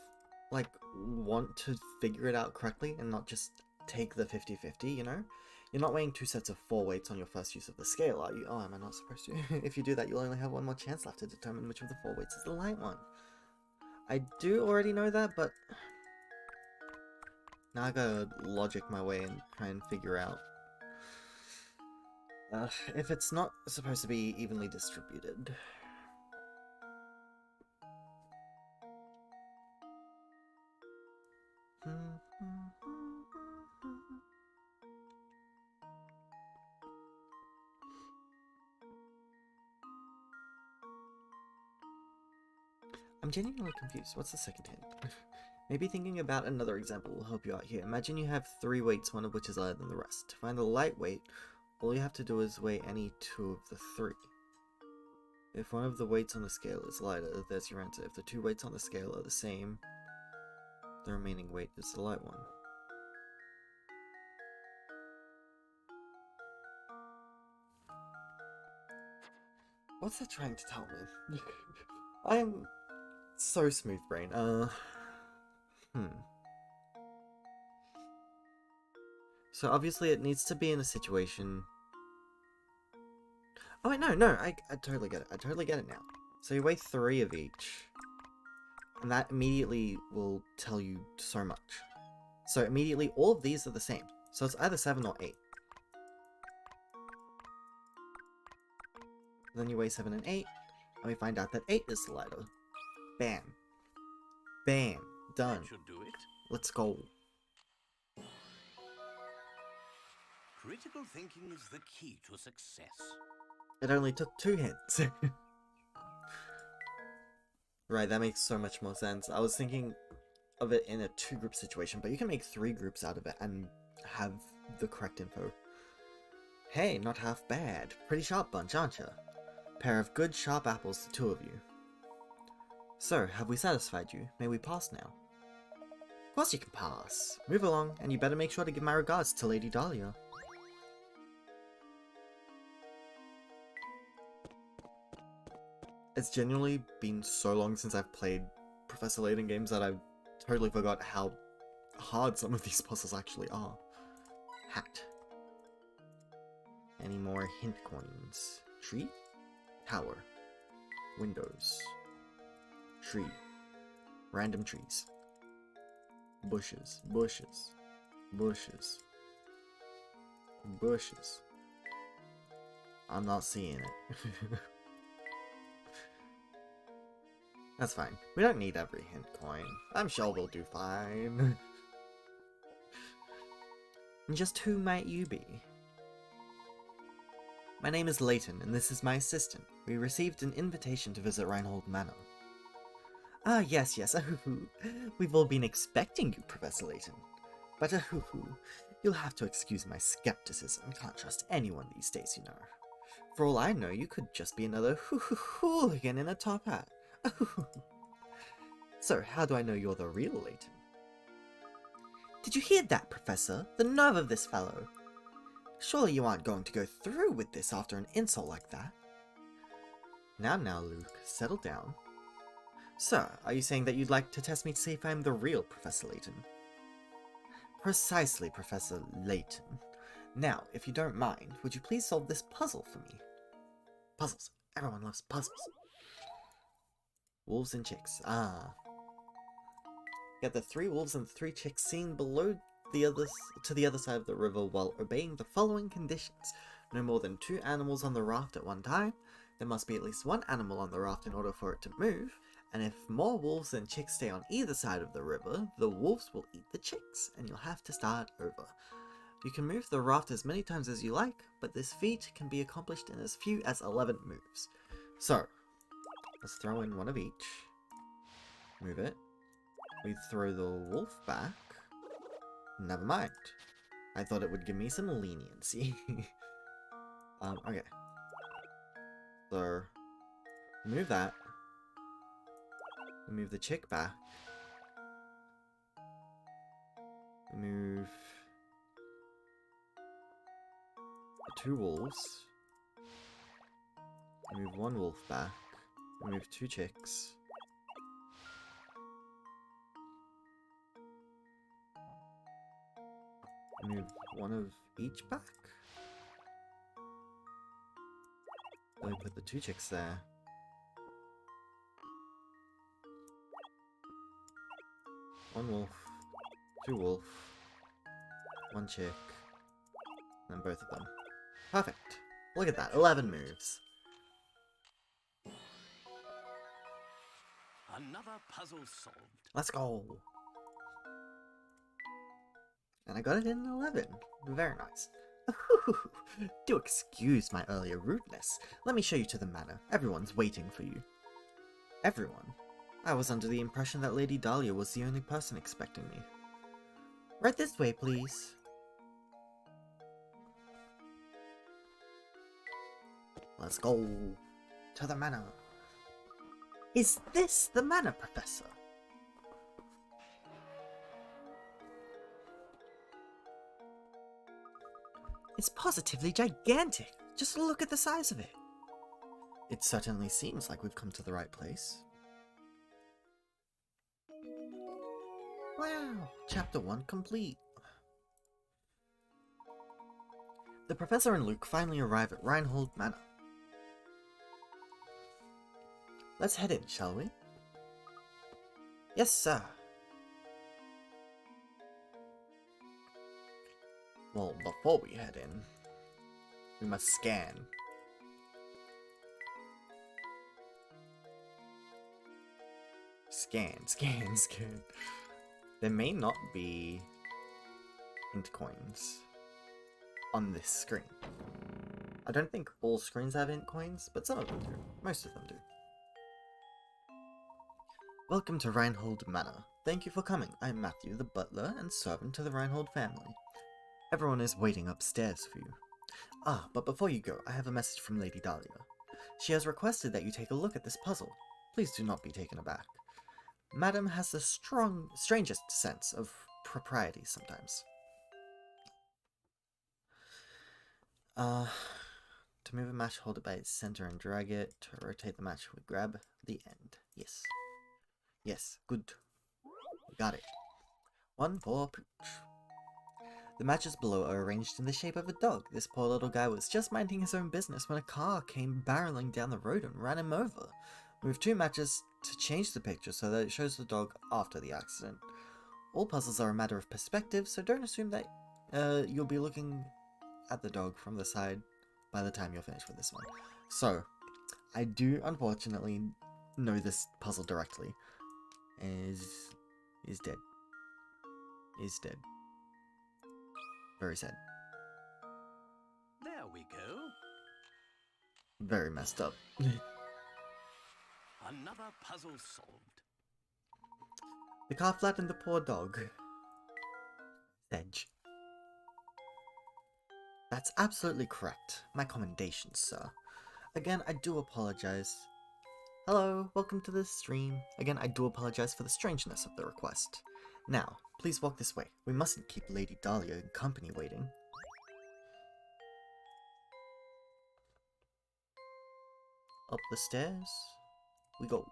like, want to figure it out correctly and not just take the 50-50, you know? You're not weighing 2 sets of 4 weights on your first use of the scale, are you? Oh, am I not supposed to? If you do that, you'll only have 1 more chance left to determine which of the 4 weights is the light one. I do already know that, but now I gotta logic my way and try and figure out if it's not supposed to be evenly distributed. I'm genuinely confused. What's the second hint? Maybe thinking about another example will help you out here. Imagine you have 3 weights, one of which is lighter than the rest. To find the light weight, all you have to do is weigh any 2 of the 3. If one of the weights on the scale is lighter, there's your answer. If the 2 weights on the scale are the same, the remaining weight is the light one. What's that trying to tell me? I am so smooth brain. So obviously it needs to be in a situation... Oh wait, no, I totally get it. I totally get it now. So you weigh 3 of each. And that immediately will tell you so much. So immediately all of these are the same. So it's either 7 or 8. Then you weigh 7 and 8, and we find out that 8 is the lighter. Bam. Bam. Done. That should do it. Let's go. Critical thinking is the key to success. It only took 2 hits. Right, that makes so much more sense. I was thinking of it in a 2-group situation, but you can make 3 groups out of it and have the correct info. Hey, not half bad. Pretty sharp bunch, aren't you? Pair of good, sharp apples, the 2 of you. So, have we satisfied you? May we pass now? Of course you can pass. Move along, and you better make sure to give my regards to Lady Dahlia. It's genuinely been so long since I've played Professor Layton games that I've totally forgot how hard some of these puzzles actually are. Hat. Any more hint coins? Tree? Tower. Windows. Tree. Random trees. Bushes. Bushes. Bushes. Bushes. I'm not seeing it. That's fine. We don't need every hint coin. I'm sure we'll do fine. And just who might you be? My name is Layton, and this is my assistant. We received an invitation to visit Reinhold Manor. Ah, yes. We've all been expecting you, Professor Layton. But you'll have to excuse my skepticism. Can't trust anyone these days, you know. For all I know, you could just be another hooligan in a top hat. So, how do I know you're the real Layton? Did you hear that, Professor? The nerve of this fellow! Surely you aren't going to go through with this after an insult like that? Now, Luke, settle down. Sir, are you saying that you'd like to test me to see if I'm the real Professor Layton? Precisely, Professor Layton. Now, if you don't mind, would you please solve this puzzle for me? Puzzles. Everyone loves puzzles. Wolves and chicks. Ah. Get the 3 wolves and 3 chicks seen below to the other side of the river while obeying the following conditions. No more than 2 animals on the raft at one time. There must be at least 1 animal on the raft in order for it to move. And if more wolves than chicks stay on either side of the river, the wolves will eat the chicks, and you'll have to start over. You can move the raft as many times as you like, but this feat can be accomplished in as few as 11 moves. So, let's throw in 1 of each. Move it. We throw the wolf back. Never mind. I thought it would give me some leniency. Okay. So, move that. Move the chick back. Move the 2 wolves. Move 1 wolf back. Move 2 chicks. Move 1 of each back. Then we put the 2 chicks there. One wolf, 2 wolf, 1 chick, and then both of them. Perfect. Look at that, 11 moves. Another puzzle solved. Let's go. And I got it in 11. Very nice. Do excuse my earlier rudeness. Let me show you to the manor. Everyone's waiting for you. Everyone? I was under the impression that Lady Dahlia was the only person expecting me. Right this way, please. Let's go to the manor. Is this the manor, Professor? It's positively gigantic. Just look at the size of it. It certainly seems like we've come to the right place. Wow! Chapter 1 complete! The Professor and Luke finally arrive at Reinhold Manor. Let's head in, shall we? Yes, sir. Well, before we head in, we must scan. Scan. There may not be int coins on this screen. I don't think all screens have int coins, but some of them do. Most of them do. Welcome to Reinhold Manor. Thank you for coming. I'm Matthew, the butler and servant to the Reinhold family. Everyone is waiting upstairs for you. Ah, but before you go, I have a message from Lady Dahlia. She has requested that you take a look at this puzzle. Please do not be taken aback. Madam has the strangest sense of propriety sometimes. To move a match, hold it by its center and drag it. To rotate the match, we grab the end. Yes. Yes, good. We got it. One for Pooch. The matches below are arranged in the shape of a dog. This poor little guy was just minding his own business when a car came barreling down the road and ran him over. Move 2 matches to change the picture so that it shows the dog after the accident. All puzzles are a matter of perspective, so don't assume that you'll be looking at the dog from the side by the time you're finished with this one. So, I do unfortunately know this puzzle directly. Is dead. Is dead. Very sad. There we go. Very messed up. Another puzzle solved. The car flattened the poor dog. Edge. That's absolutely correct. My commendations, sir. Again, I do apologize. Hello, welcome to the stream. Again, I do apologize for the strangeness of the request. Now, please walk this way. We mustn't keep Lady Dahlia and company waiting. Up the stairs we go.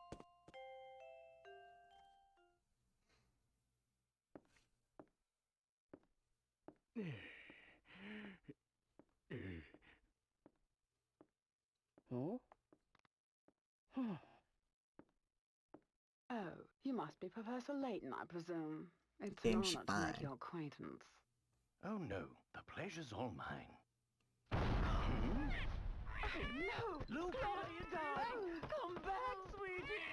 Oh? Oh, you must be Professor Layton, I presume. It's an Damn, honor she to fine. make your acquaintance. Oh no, the pleasure's all mine. Oh, no! Luke! Darling, come back, sweetie!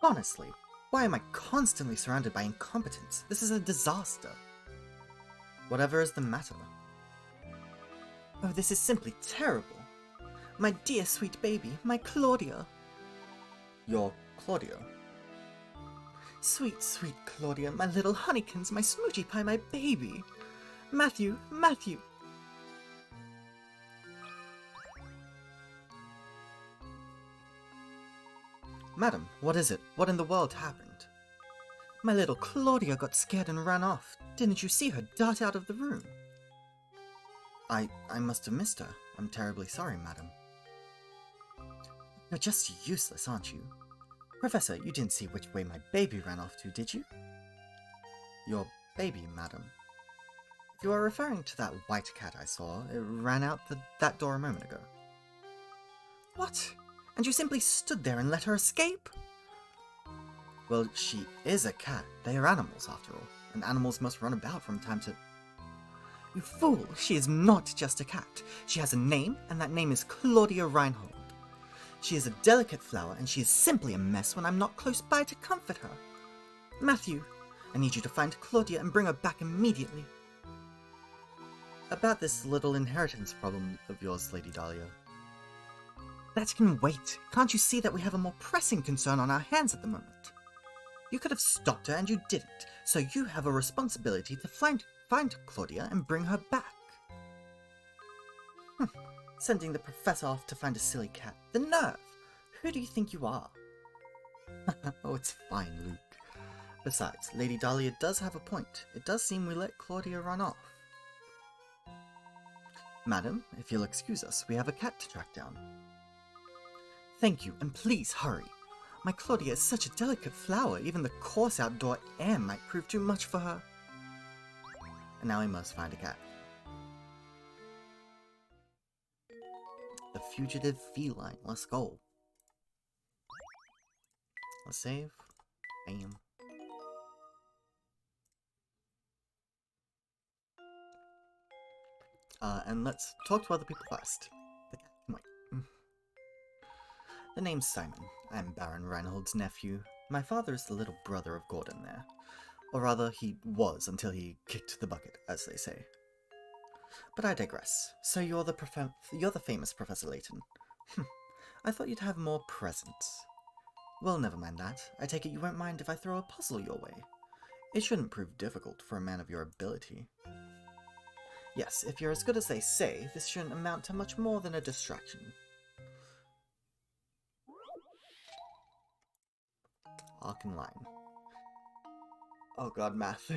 Honestly, why am I constantly surrounded by incompetence? This is a disaster. Whatever is the matter? Oh, this is simply terrible. My dear sweet baby, my Claudia. Your Claudia? Sweet, sweet Claudia, my little honeykins, my smoochie pie, my baby. Matthew, Matthew. Madam, what is it? What in the world happened? My little Claudia got scared and ran off. Didn't you see her dart out of the room? I must have missed her. I'm terribly sorry, madam. You're just useless, aren't you? Professor, you didn't see which way my baby ran off to, did you? Your baby, madam. If you are referring to that white cat I saw, it ran out that door a moment ago. What? And you simply stood there and let her escape? Well, she is a cat. They are animals, after all, and animals must run about from time to... You fool! She is not just a cat. She has a name, and that name is Claudia Reinhold. She is a delicate flower, and she is simply a mess when I'm not close by to comfort her. Matthew, I need you to find Claudia and bring her back immediately. About this little inheritance problem of yours, Lady Dahlia. That can wait. Can't you see that we have a more pressing concern on our hands at the moment? You could have stopped her and you didn't, so you have a responsibility to find Claudia and bring her back. Sending the professor off to find a silly cat. The nerve! Who do you think you are? Oh, it's fine, Luke. Besides, Lady Dahlia does have a point. It does seem we let Claudia run off. Madam, if you'll excuse us, we have a cat to track down. Thank you, and please hurry. My Claudia is such a delicate flower, even the coarse outdoor air might prove too much for her. And now we must find a cat. The fugitive feline, let's go. Let's save. Bam. And let's talk to other people first. The cat can wait. The name's Simon. I'm Baron Reinhold's nephew. My father is the little brother of Gordon there. Or rather, he was until he kicked the bucket, as they say. But I digress. So you're the famous Professor Layton. I thought you'd have more presence. Well, never mind that. I take it you won't mind if I throw a puzzle your way. It shouldn't prove difficult for a man of your ability. Yes, if you're as good as they say, this shouldn't amount to much more than a distraction. Arcane line. Oh god, math.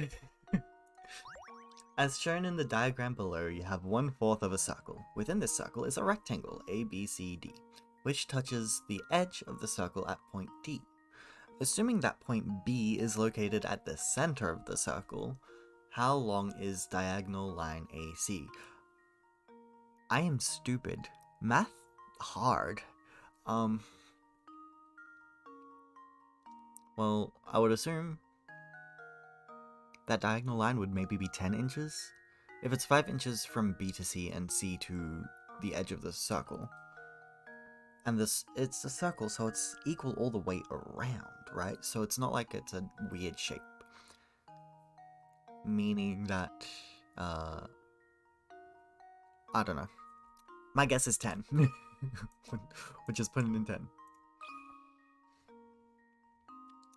As shown in the diagram below, you have 1/4 of a circle. Within this circle is a rectangle, ABCD, which touches the edge of the circle at point D. Assuming that point B is located at the center of the circle, how long is diagonal line AC? I am stupid. Math? Hard. Well, I would assume that diagonal line would maybe be 10 inches? If it's 5 inches from B to C and C to the edge of the circle. And it's a circle, so it's equal all the way around, right? So it's not like it's a weird shape. Meaning that, I don't know. My guess is 10. We're just putting in 10.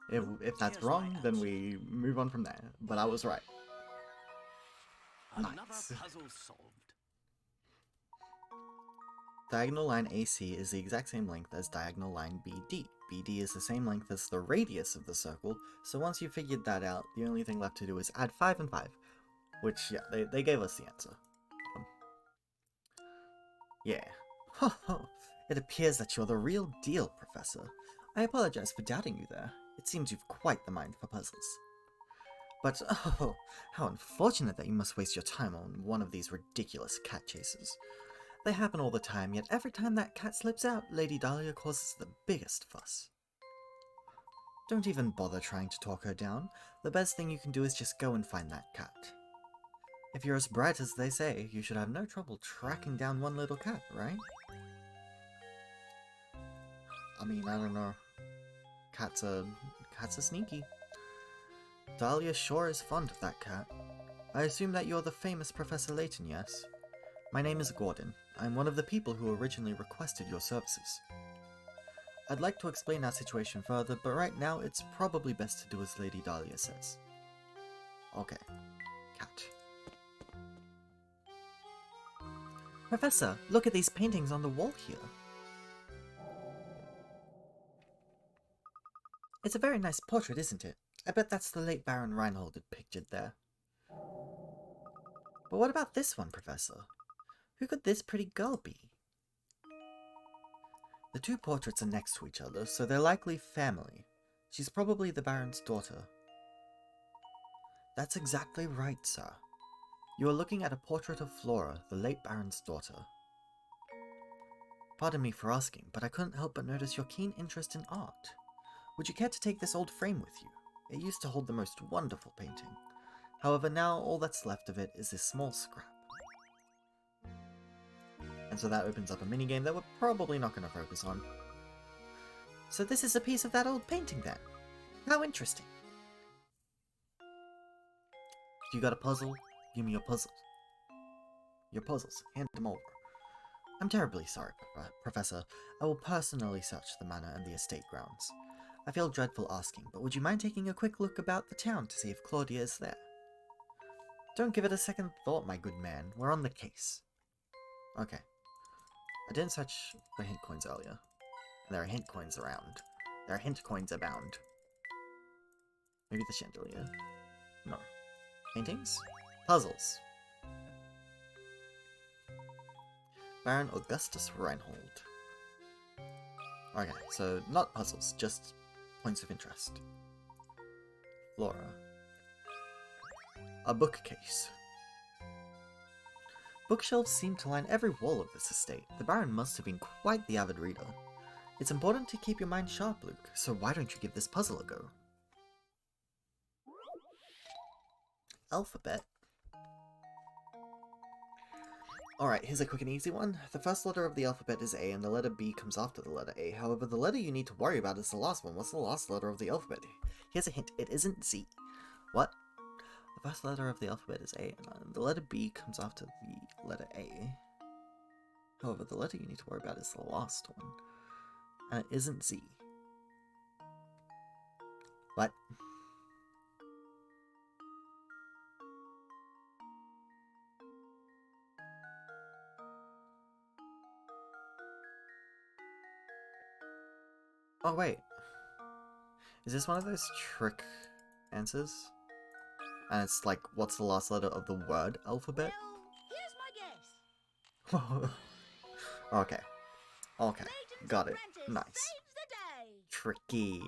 If that's wrong, then we move on from there. But I was right. Another Nice. puzzle solved. Diagonal line AC is the exact same length as diagonal line BD. BD is the same length as the radius of the circle, so once you've figured that out, the only thing left to do is add 5 and 5. Which, yeah, they gave us the answer. Yeah. It appears that you're the real deal, Professor. I apologize for doubting you there. It seems you've quite the mind for puzzles. But, oh, how unfortunate that you must waste your time on one of these ridiculous cat chases. They happen all the time, yet every time that cat slips out, Lady Dahlia causes the biggest fuss. Don't even bother trying to talk her down. The best thing you can do is just go and find that cat. If you're as bright as they say, you should have no trouble tracking down one little cat, right? I mean, I don't know. Cats are sneaky. Dahlia sure is fond of that cat. I assume that you're the famous Professor Layton, yes? My name is Gordon. I'm one of the people who originally requested your services. I'd like to explain our situation further, but right now it's probably best to do as Lady Dahlia says. Okay. Cat. Professor, look at these paintings on the wall here. It's a very nice portrait, isn't it? I bet that's the late Baron Reinhold had pictured there. But what about this one, Professor? Who could this pretty girl be? The two portraits are next to each other, so they're likely family. She's probably the Baron's daughter. That's exactly right, sir. You are looking at a portrait of Flora, the late Baron's daughter. Pardon me for asking, but I couldn't help but notice your keen interest in art. Would you care to take this old frame with you? It used to hold the most wonderful painting. However, now all that's left of it is this small scrap. And so that opens up a minigame that we're probably not going to focus on. So this is a piece of that old painting then? How interesting. You got a puzzle? Give me your puzzles. Your puzzles. Hand them over. I'm terribly sorry, Professor. I will personally search the manor and the estate grounds. I feel dreadful asking, but would you mind taking a quick look about the town to see if Claudia is there? Don't give it a second thought, my good man. We're on the case. Okay. I didn't search for hint coins earlier. There are hint coins around. There are hint coins abound. Maybe the chandelier? No. Paintings? Puzzles. Baron Augustus Reinhold. Okay, so not puzzles, just points of interest. Flora. A bookcase. Bookshelves seem to line every wall of this estate. The Baron must have been quite the avid reader. It's important to keep your mind sharp, Luke, so why don't you give this puzzle a go? Alphabet. Alright, here's a quick and easy one. The first letter of the alphabet is A and the letter B comes after the letter A. However, the letter you need to worry about is the last one. What's the last letter of the alphabet? Here's a hint, it isn't Z. What? The first letter of the alphabet is A and the letter B comes after the letter A. However, the letter you need to worry about is the last one. And it isn't Z. What? Oh wait, is this one of those trick answers? And it's like, what's the last letter of the word alphabet? Well, here's my guess. Okay, okay, Layton's got it, apprentice nice. saves the day. Tricky.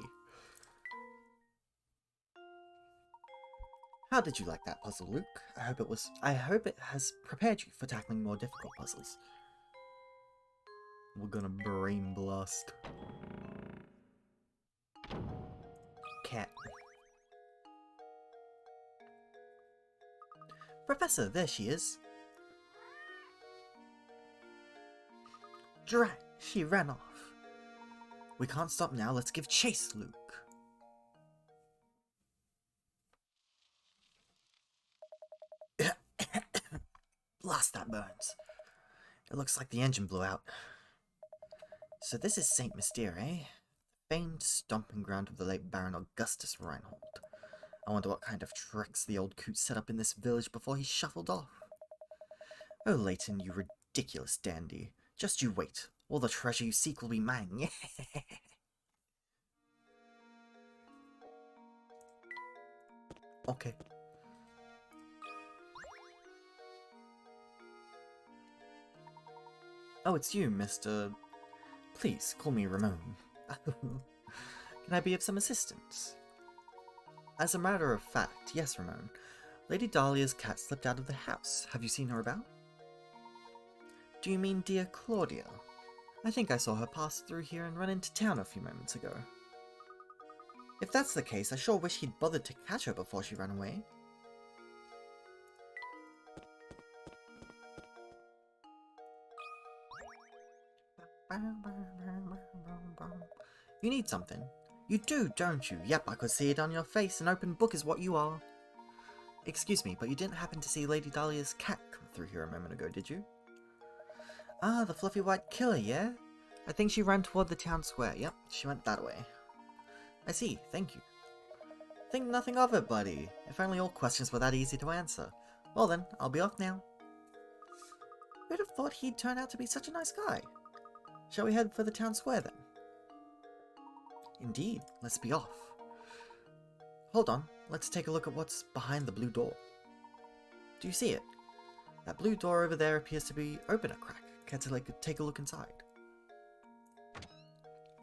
How did you like that puzzle, Luke? I hope it has prepared you for tackling more difficult puzzles. We're gonna brain blast. Cat. Professor, there she is. Drat, she ran off. We can't stop now, let's give chase, Luke. Blast, that burns. It looks like the engine blew out. So this is St. Mystere, eh? Famed stomping ground of the late Baron Augustus Reinhold. I wonder what kind of tricks the old coot set up in this village before he shuffled off. Oh, Layton, you ridiculous dandy. Just you wait. All the treasure you seek will be mine. Okay. Oh, it's you, Mr. Please, call me Ramon. Can I be of some assistance? As a matter of fact, yes, Ramon. Lady Dahlia's cat slipped out of the house. Have you seen her about? Do you mean dear Claudia? I think I saw her pass through here and run into town a few moments ago. If that's the case, I sure wish he'd bothered to catch her before she ran away. You need something. You do, don't you? Yep, I could see it on your face. An open book is what you are. Excuse me, but you didn't happen to see Lady Dahlia's cat come through here a moment ago, did you? Ah, the fluffy white killer, yeah? I think she ran toward the town square. Yep, she went that way. I see, thank you. Think nothing of it, buddy. If only all questions were that easy to answer. Well then, I'll be off now. Who'd have thought he'd turn out to be such a nice guy? Shall we head for the town square then? Indeed, let's be off. Hold on, let's take a look at what's behind the blue door. Do you see it? That blue door over there appears to be open a crack. Care to take a look inside?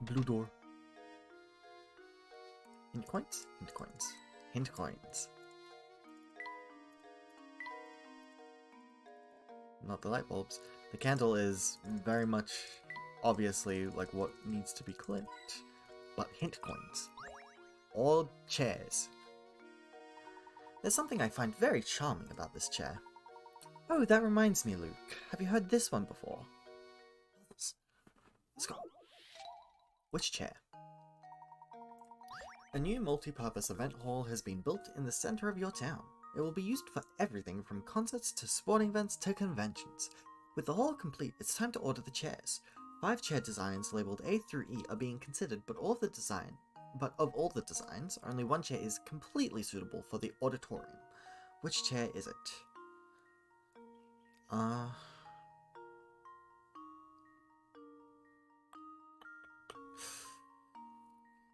Blue door. Hint coins? Hint coins. Hint coins. Not the light bulbs. The candle is very much obviously like what needs to be clicked. But hint coins. Or chairs. There's something I find very charming about this chair. Oh, that reminds me, Luke. Have you heard this one before? Let's go. Which chair? A new multi-purpose event hall has been built in the center of your town. It will be used for everything from concerts to sporting events to conventions. With the hall complete, it's time to order the chairs. 5 chair designs labeled A through E are being considered, but of all the designs, only one chair is completely suitable for the auditorium. Which chair is it?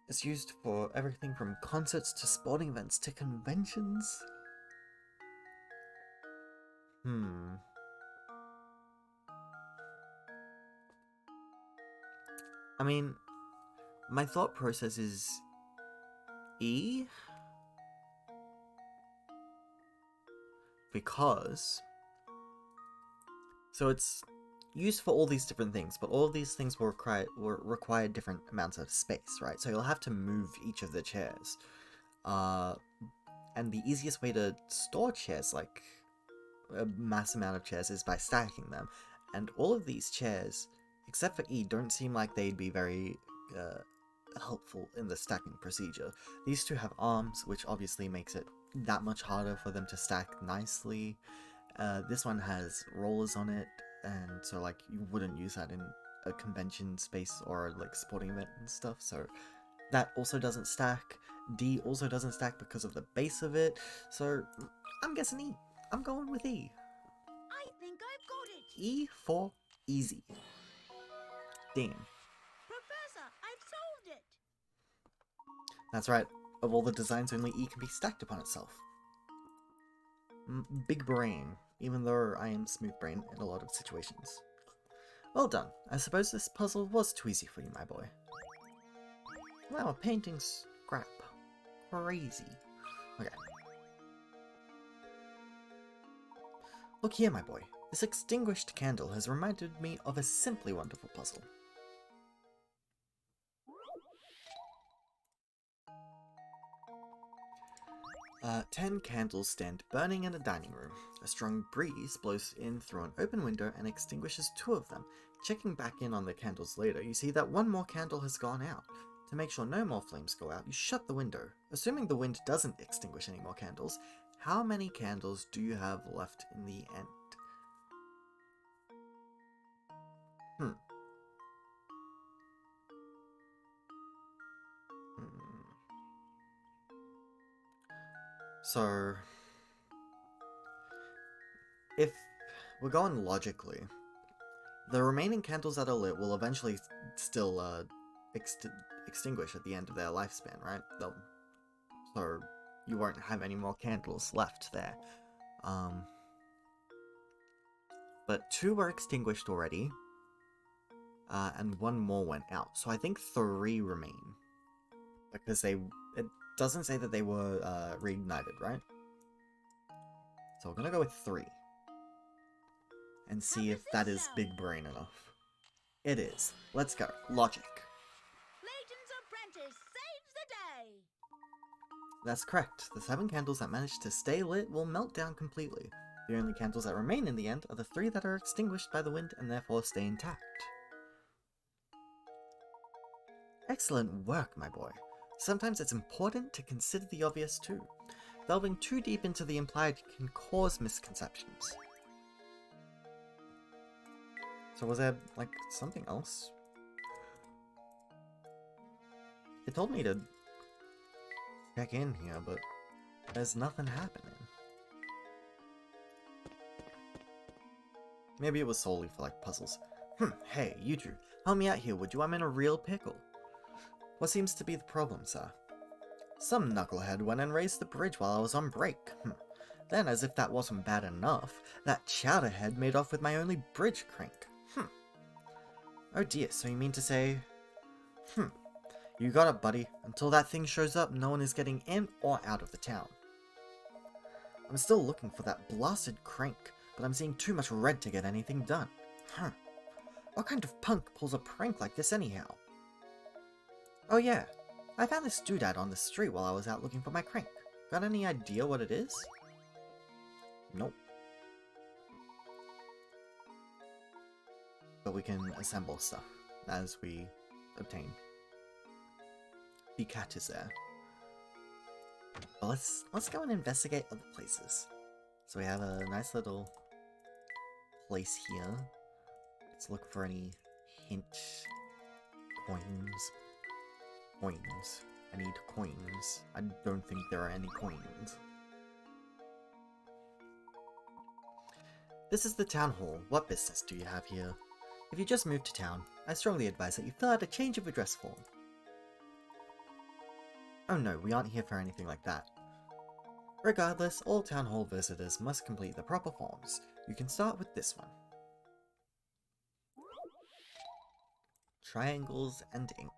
It's used for everything from concerts to sporting events to conventions. I mean, my thought process is E, because so it's used for all these different things, but all of these things will require different amounts of space, right? So you'll have to move each of the chairs. And the easiest way to store chairs, like a mass amount of chairs, is by stacking them. And all of these chairs, except for E, don't seem like they'd be very helpful in the stacking procedure. These two have arms, which obviously makes it that much harder for them to stack nicely. This one has rollers on it, and so like you wouldn't use that in a convention space or like sporting event and stuff, so that also doesn't stack. D also doesn't stack because of the base of it, so I'm guessing E. I'm going with E. I think I've got it! E for easy. Dean. Professor, I've solved it! That's right. Of all the designs, only E can be stacked upon itself. Big brain, even though I am smooth brain in a lot of situations. Well done. I suppose this puzzle was too easy for you, my boy. Wow, a painting scrap. Crazy. Okay. Look here, my boy. This extinguished candle has reminded me of a simply wonderful puzzle. 10 candles stand burning in a dining room. A strong breeze blows in through an open window and extinguishes 2 of them. Checking back in on the candles later, you see that 1 more candle has gone out. To make sure no more flames go out, you shut the window. Assuming the wind doesn't extinguish any more candles, how many candles do you have left in the end? So, if we're going logically, the remaining candles that are lit will eventually still extinguish at the end of their lifespan, right? So you won't have any more candles left there. But 2 were extinguished already, and 1 more went out. So I think 3 remain, because it doesn't say that they were reignited, right? So we're gonna go with 3. And see if that is big brain enough. It is. Let's go. Logic. Layton's apprentice saves the day! That's correct. The 7 candles that manage to stay lit will melt down completely. The only candles that remain in the end are the 3 that are extinguished by the wind and therefore stay intact. Excellent work, my boy. Sometimes it's important to consider the obvious too. Delving too deep into the implied can cause misconceptions. So was there, like, something else? It told me to check in here, but there's nothing happening. Maybe it was solely for, like, puzzles. Hey, you two, help me out here, would you? I'm in a real pickle. What seems to be the problem, sir? Some knucklehead went and raised the bridge while I was on break. Then, as if that wasn't bad enough, that chowderhead made off with my only bridge crank. Oh dear, so you mean to say... You got it, buddy. Until that thing shows up, no one is getting in or out of the town. I'm still looking for that blasted crank, but I'm seeing too much red to get anything done. What kind of punk pulls a prank like this anyhow? Oh yeah, I found this doodad on the street while I was out looking for my crank. Got any idea what it is? Nope. But we can assemble stuff as we obtain. The cat is there. But let's go and investigate other places. So we have a nice little place here. Let's look for any hint coins. Coins. I need coins. I don't think there are any coins. This is the town hall. What business do you have here? If you just moved to town, I strongly advise that you fill out a change of address form. Oh no, we aren't here for anything like that. Regardless, all town hall visitors must complete the proper forms. You can start with this one. Triangles and ink.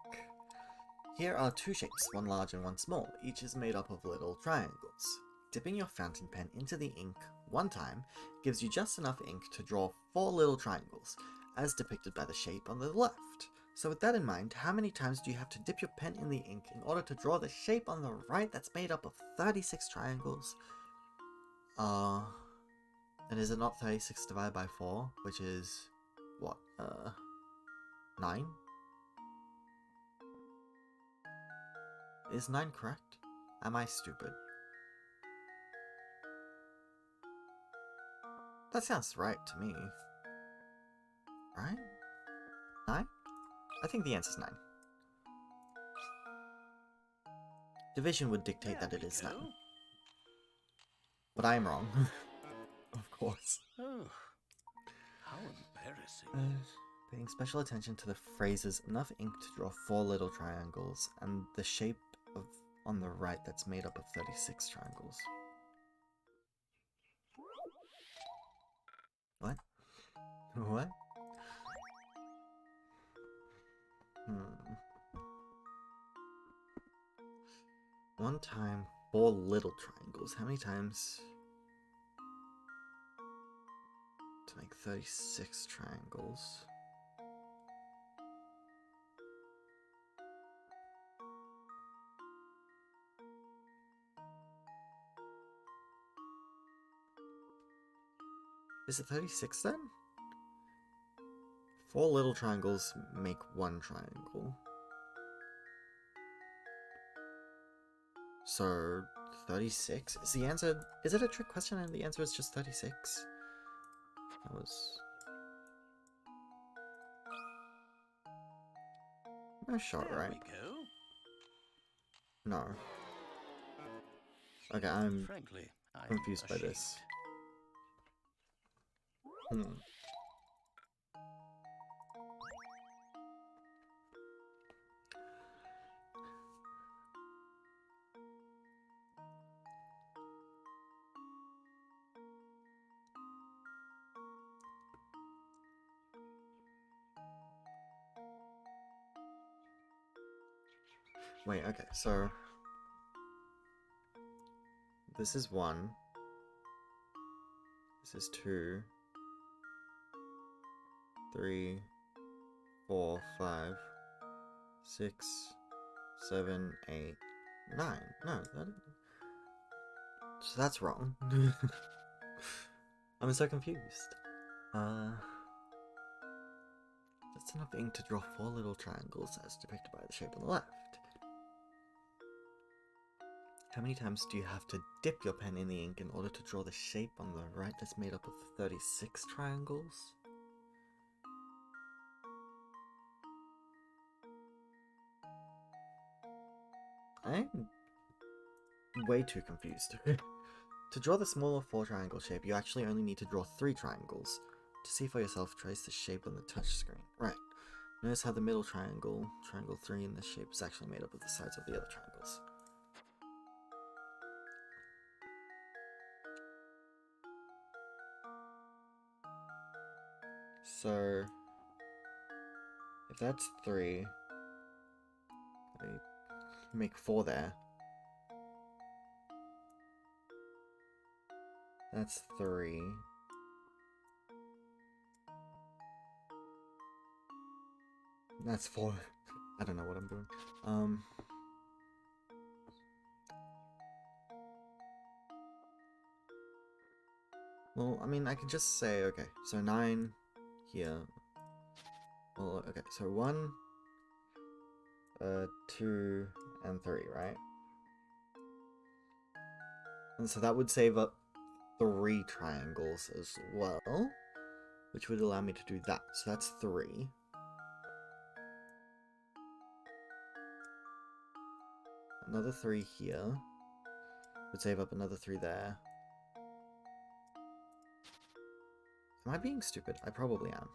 Here are two shapes, one large and one small. Each is made up of little triangles. Dipping your fountain pen into the ink one time gives you just enough ink to draw 4 little triangles, as depicted by the shape on the left. So with that in mind, how many times do you have to dip your pen in the ink in order to draw the shape on the right that's made up of 36 triangles? And is it not 36 divided by 4, which is, what, 9? Is 9 correct? Am I stupid? That sounds right to me. Right? 9? I think the answer's 9. Division would dictate that it is 9. But I am wrong. Of course. Oh, how embarrassing. Paying special attention to the phrases enough ink to draw 4 little triangles and the shape of on the right that's made up of 36 triangles. What? What? One time, 4 little triangles. How many times to make 36 triangles? Is it 36 then? 4 little triangles make 1 triangle. So, 36? Is the answer... Is it a trick question and the answer is just 36? That was... No shot, There right? we go. No. Okay, I'm Frankly, I'm confused by ashamed. this. Wait, okay, so... This is 1. This is 2. 3, 4, 5, 6, 7, 8, 9. No, that... So that's wrong. I'm so confused. That's enough ink to draw 4 little triangles as depicted by the shape on the left. How many times do you have to dip your pen in the ink in order to draw the shape on the right that's made up of 36 triangles? I'm way too confused. To draw the smaller 4 triangle shape, you actually only need to draw 3 triangles. To see for yourself, trace the shape on the touchscreen. Right. Notice how the middle triangle, triangle 3 in this shape, is actually made up of the sides of the other triangles. So, if that's 3, I make 4 there. That's 3. That's 4. I don't know what I'm doing. Well, I mean, I could just say, okay, so 9 here. Well, okay, so 1, 2, and 3, right? And so that would save up 3 triangles as well, which would allow me to do that. So that's 3. Another 3 here would save up another 3 there. Am I being stupid? I probably am.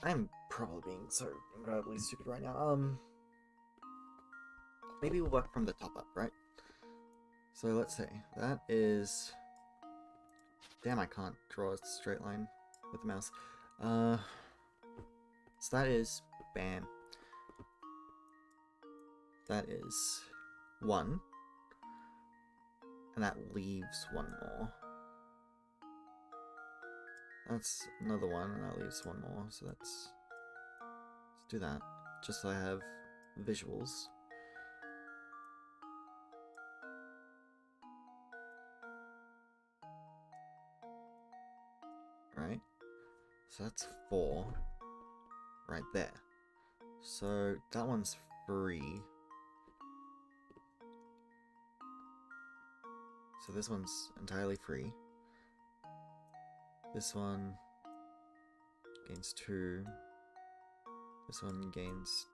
I'm probably being so incredibly stupid right now. Maybe we'll work from the top up, right? So let's say that is... Damn, I can't draw a straight line with the mouse. So that is, bam. That is 1. And that leaves 1 more. That's another 1, and that leaves 1 more. So let's do that. Just so I have visuals. Right? So that's 4. Right there. So that one's free. So this one's entirely free. This one gains 2. This one gains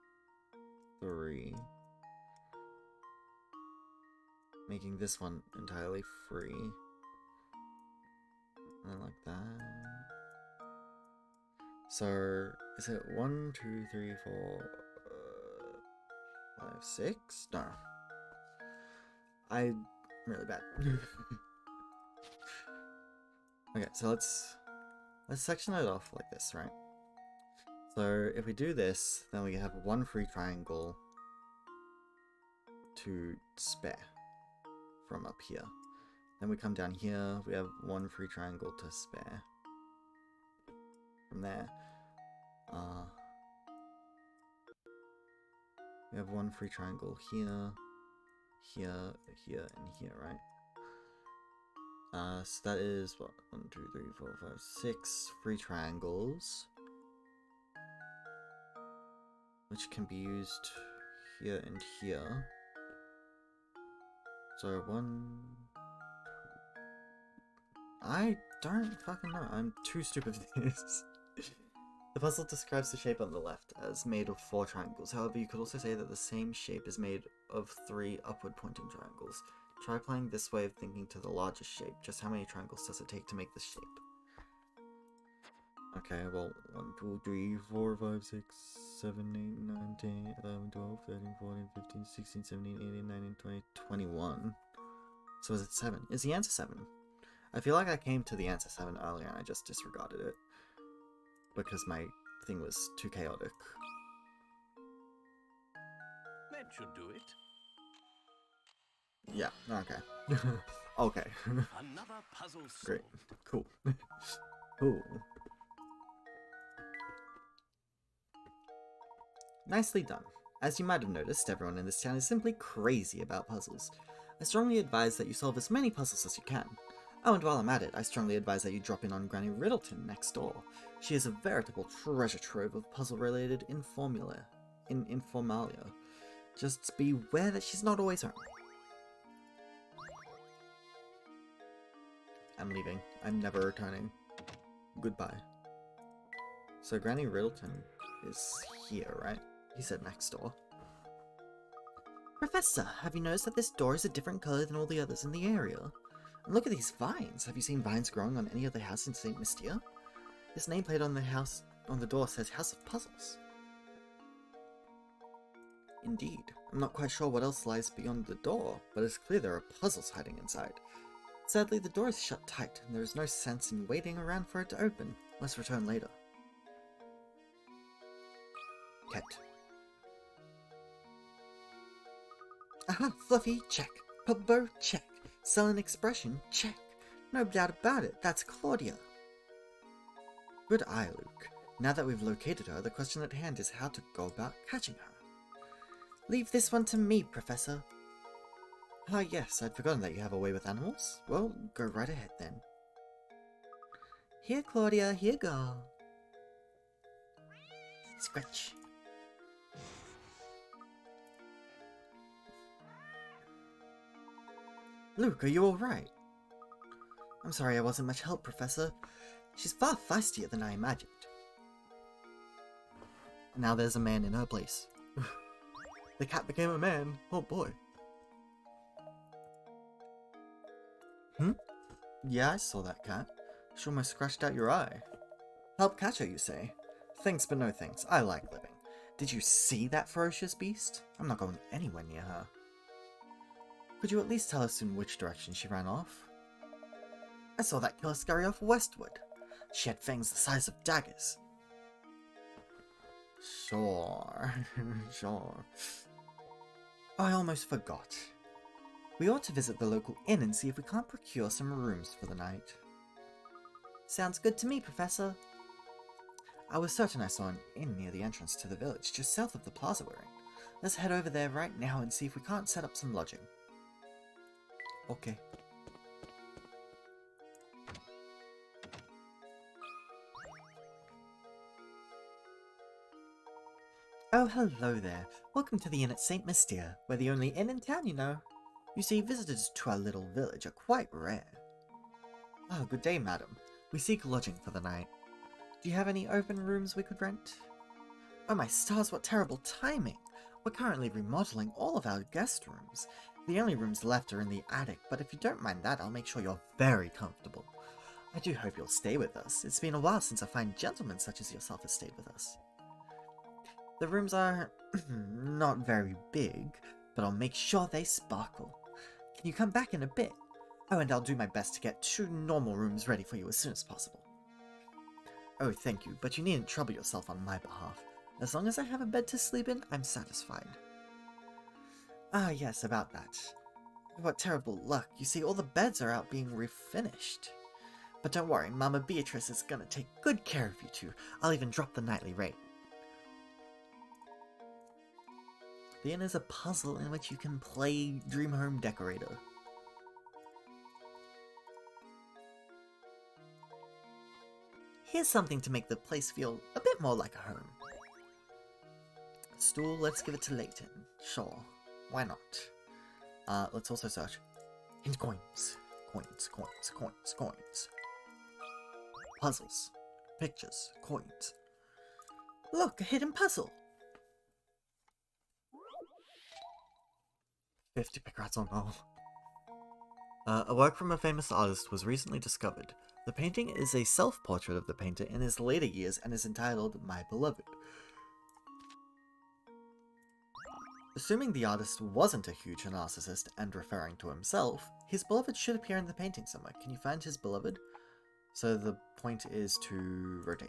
3. Making this one entirely free. And then like that. So, is it 1, 2, 3, 4, 5, 6? No. I'm really bad. Okay, so let's section it off like this, right? So if we do this, then we have 1 free triangle to spare from up here. Then we come down here, we have 1 free triangle to spare from there. We have 1 free triangle here, here, here, and here, right? So that is, what, 1, 2, 3, 4, 5, 6 free triangles, which can be used here and here. So 1... I don't fucking know, I'm too stupid for this. The puzzle describes the shape on the left as made of 4 triangles, however you could also say that the same shape is made of 3 upward pointing triangles. Try applying this way of thinking to the largest shape. Just how many triangles does it take to make this shape? Okay, well, 1, 2, 3, 4, 5, 6, 7, 8, 9, 10, 11, 12, 13, 14, 15, 16, 17, 18, 19, 20, 21. So is it 7? Is the answer 7? I feel like I came to the answer 7 earlier and I just disregarded it. Because my thing was too chaotic. That should do it. Yeah, okay. Okay. Another puzzle solved. Great. Cool. Cool. Nicely done. As you might have noticed, everyone in this town is simply crazy about puzzles. I strongly advise that you solve as many puzzles as you can. Oh, and while I'm at it, I strongly advise that you drop in on Granny Riddleton next door. She is a veritable treasure trove of puzzle-related informalia. Just beware that she's not always home. I'm leaving. I'm never returning. Goodbye. So Granny Riddleton is here, right? He said next door. Professor, have you noticed that this door is a different color than all the others in the area? And look at these vines. Have you seen vines growing on any other house in St. Mystia? This nameplate on the door says House of Puzzles. Indeed. I'm not quite sure what else lies beyond the door, but it's clear there are puzzles hiding inside. Sadly, the door is shut tight, and there is no sense in waiting around for it to open. Let's return later. Ket. Aha, Fluffy, check. Pubbo, check. Sullen expression, check. No doubt about it, that's Claudia. Good eye, Luke. Now that we've located her, the question at hand is how to go about catching her. Leave this one to me, Professor. Ah yes, I'd forgotten that you have a way with animals. Well, go right ahead then. Here, Claudia, here go. Scratch. Luke, are you alright? I'm sorry I wasn't much help, Professor. She's far feistier than I imagined. And now there's a man in her place. The cat became a man. Oh boy. Yeah, I saw that cat. She almost scratched out your eye. Help catch her, you say? Thanks, but no thanks. I like living. Did you see that ferocious beast? I'm not going anywhere near her. Could you at least tell us in which direction she ran off? I saw that killer scurry off westward. She had fangs the size of daggers. Sure, sure. I almost forgot. We ought to visit the local inn and see if we can't procure some rooms for the night. Sounds good to me, Professor. I was certain I saw an inn near the entrance to the village, just south of the plaza we're in. Let's head over there right now and see if we can't set up some lodging. Okay. Oh, hello there. Welcome to the inn at St. Mystere. We're the only inn in town, you know. You see, visitors to our little village are quite rare. Oh, good day, madam. We seek lodging for the night. Do you have any open rooms we could rent? Oh my stars, what terrible timing! We're currently remodeling all of our guest rooms. The only rooms left are in the attic, but if you don't mind that, I'll make sure you're very comfortable. I do hope you'll stay with us. It's been a while since a fine gentleman such as yourself has stayed with us. The rooms are not very big, but I'll make sure they sparkle. Can you come back in a bit? Oh, and I'll do my best to get 2 normal rooms ready for you as soon as possible. Oh, thank you, but you needn't trouble yourself on my behalf. As long as I have a bed to sleep in, I'm satisfied. Ah, yes, about that. What terrible luck. You see, all the beds are out being refinished. But don't worry, Mama Beatrice is gonna take good care of you two. I'll even drop the nightly rate. The inn is a puzzle in which you can play Dream Home Decorator. Here's something to make the place feel a bit more like a home. Stool, let's give it to Layton. Sure, why not? Let's also search. Hint coins. Coins, coins, coins, coins. Puzzles. Pictures. Coins. Look, a hidden puzzle! 50 picarats, oh no. A work from a famous artist was recently discovered. The painting is a self-portrait of the painter in his later years and is entitled My Beloved. Assuming the artist wasn't a huge narcissist and referring to himself, his beloved should appear in the painting somewhere. Can you find his beloved? So the point is to rotate.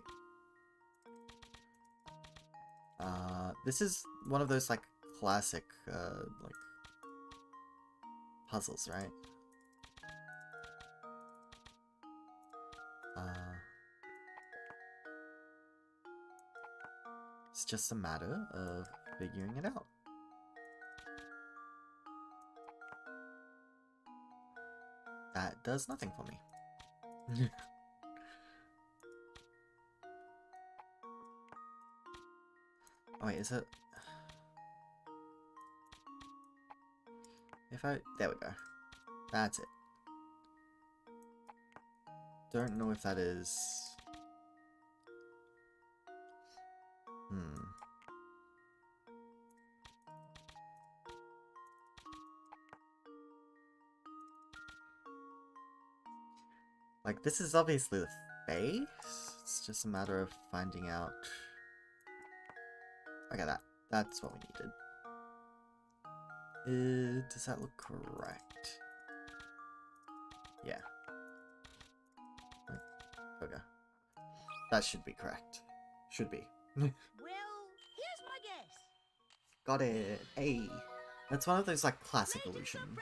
This is one of those like classic like puzzles, right? It's just a matter of figuring it out. That does nothing for me. Oh wait, is it? If I... There we go. That's it. Don't know if that is... Like, this is obviously the face. It's just a matter of finding out... Okay, that's what we needed. Does that look correct? Yeah. Wait, okay. That should be correct. Should be. Well, here's my guess. Got it. Hey. That's one of those, like, classic illusions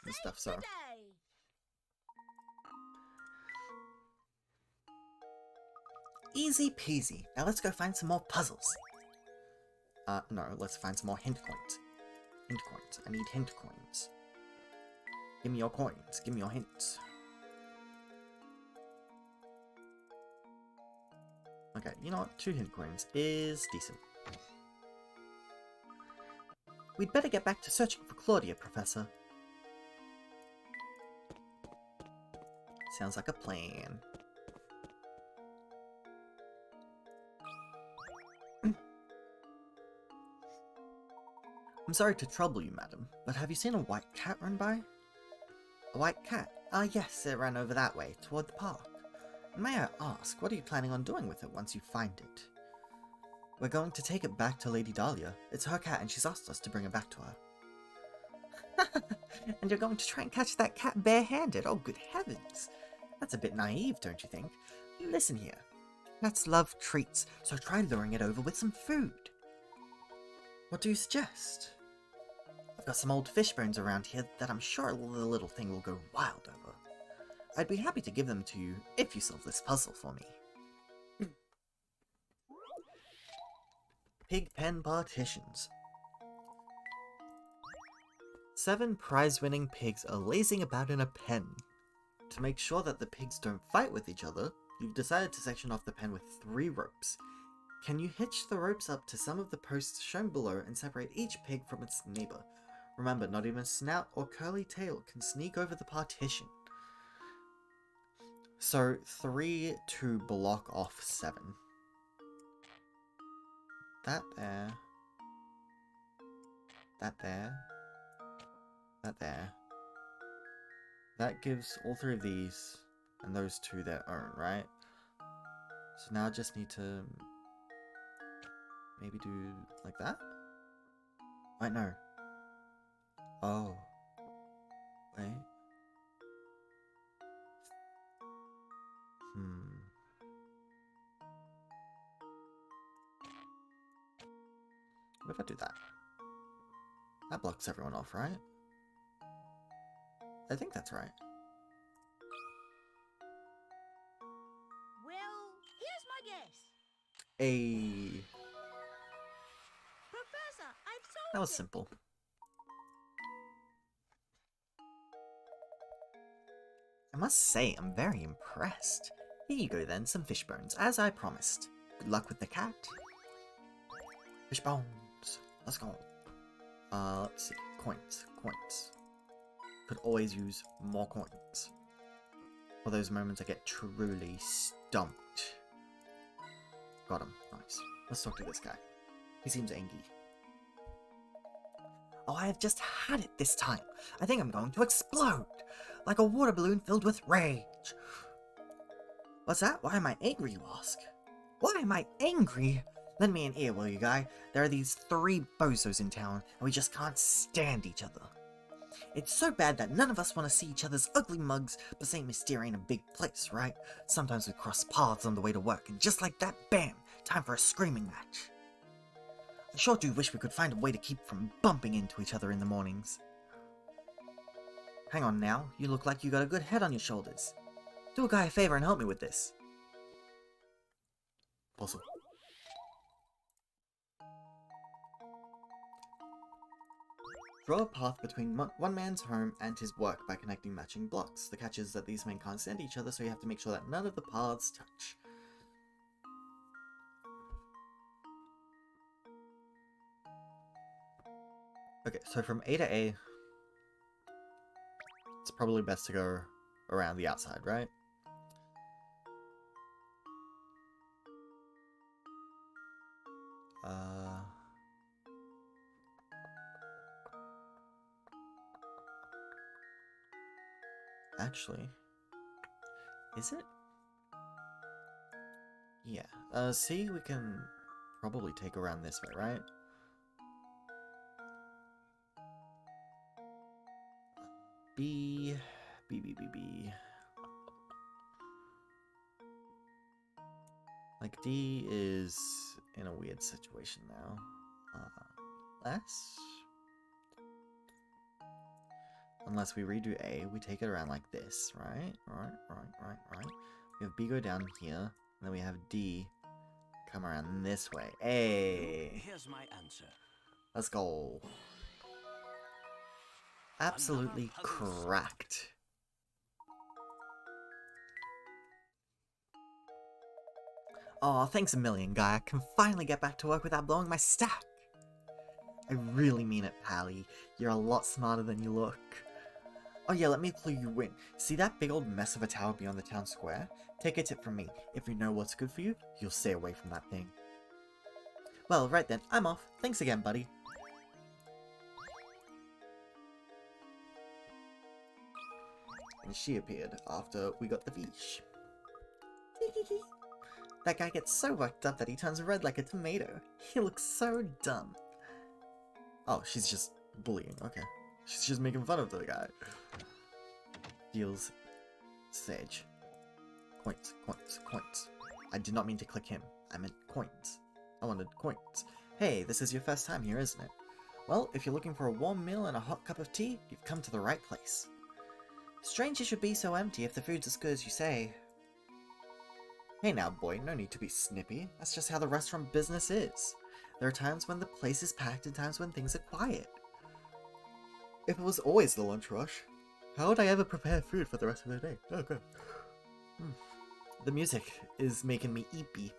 and stuff, so... Easy peasy. Now let's go find some more puzzles. No, let's find some more hint coins. Hint coins. I need hint coins. Give me your coins. Give me your hints. Okay, you know what? 2 hint coins is decent. We'd better get back to searching for Claudia, Professor. Sounds like a plan. I'm sorry to trouble you, madam, but have you seen a white cat run by? A white cat? Ah, yes, it ran over that way, toward the park. And may I ask, what are you planning on doing with it once you find it? We're going to take it back to Lady Dahlia. It's her cat and she's asked us to bring it back to her. And you're going to try and catch that cat barehanded? Oh, good heavens. That's a bit naive, don't you think? Listen here. Cats love treats, so try luring it over with some food. What do you suggest? I've got some old fish bones around here that I'm sure the little thing will go wild over. I'd be happy to give them to you if you solve this puzzle for me. Pig pen partitions. 7 prize-winning pigs are lazing about in a pen. To make sure that the pigs don't fight with each other, you've decided to section off the pen with 3 ropes. Can you hitch the ropes up to some of the posts shown below and separate each pig from its neighbor? Remember, not even a snout or curly tail can sneak over the partition. So, 3 to block off 7. That there. That there. That there. That gives all 3 of these and those 2 their own, right? So now I just need to maybe do like that? Wait, no. Oh. Wait. What if I do that? That blocks everyone off, right? I think that's right. Well, here's my guess. Professor, I've solved That was it. simple. I must say, I'm very impressed. Here you go then, some fish bones, as I promised. Good luck with the cat. Fish bones. Let's go. Let's see. Coins. Could always use more coins. For those moments I get truly stumped. Got him. Nice. Let's talk to this guy. He seems angry. Oh, I have just had it this time. I think I'm going to explode. Like a water balloon filled with rage. What's that? Why am I angry, you ask? Why am I angry? Lend me an ear, will you, guy? There are these 3 bozos in town, and we just can't stand each other. It's so bad that none of us want to see each other's ugly mugs, but St. Mystere ain't a big place, right? Sometimes we cross paths on the way to work, and just like that, bam! Time for a screaming match. I sure do wish we could find a way to keep from bumping into each other in the mornings. Hang on now, you look like you got a good head on your shoulders. Do a guy a favor and help me with this. Puzzle. Draw a path between one man's home and his work by connecting matching blocks. The catch is that these men can't stand each other, so you have to make sure that none of the paths touch. Okay, so from A to A, it's probably best to go around the outside, right? Actually, is it? Yeah. C we can probably take around this way, right? B. Like, D is in a weird situation now. Less? Unless we redo A, we take it around like this, right? Right. We have B go down here, and then we have D come around this way. Hey! Here's my answer. Let's go. Absolutely cracked. Aw, thanks a million, guy. I can finally get back to work without blowing my stack. I really mean it, Pally. You're a lot smarter than you look. Oh yeah, let me clue you in. See that big old mess of a tower beyond the town square? Take a tip from me. If you know what's good for you, you'll stay away from that thing. Well, right then, I'm off. Thanks again, buddy. And she appeared after we got the fish. That guy gets so worked up that he turns red like a tomato. He looks so dumb. Oh, she's just bullying. Okay. She's just making fun of the guy. Deals Sage. Coins. I did not mean to click him. I meant coins. I wanted coins. Hey, this is your first time here, isn't it? Well, if you're looking for a warm meal and a hot cup of tea, you've come to the right place. Strange it should be so empty if the food's as good as you say. Hey now, boy, no need to be snippy. That's just how the restaurant business is. There are times when the place is packed and times when things are quiet. If it was always the lunch rush, how would I ever prepare food for the rest of the day? Oh, good. The music is making me eepy.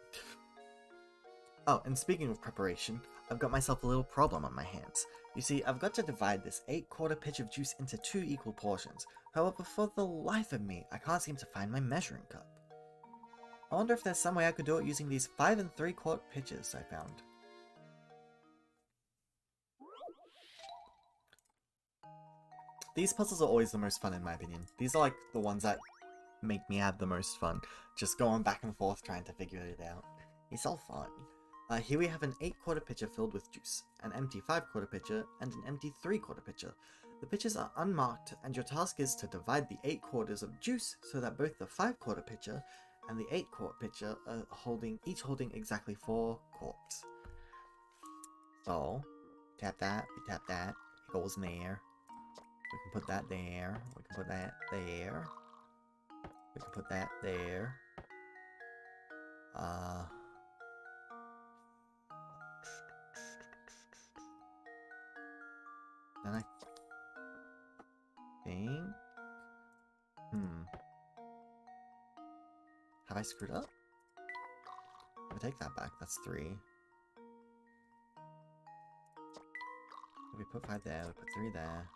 Oh, and speaking of preparation, I've got myself a little problem on my hands. You see, I've got to divide this 8/4 pitch of juice into 2 equal portions. However, for the life of me, I can't seem to find my measuring cup. I wonder if there's some way I could do it using these 5 3/4 pitches I found. These puzzles are always the most fun in my opinion. These are like the ones that make me have the most fun. Just going back and forth trying to figure it out. It's all fun. Here we have an 8/4 pitcher filled with juice, an empty 5/4 pitcher, and an empty 3/4 pitcher. The pitchers are unmarked, and your task is to divide the 8/4 of juice so that both the 5/4 pitcher and the 8/4 pitcher are each holding exactly 4 quarts. So, tap that, we tap that, it goes in there. We can put that there, we can put that there. We can put that there. Then I think... Have I screwed up? If I take that back, that's 3. We put 5 there, we put 3 there.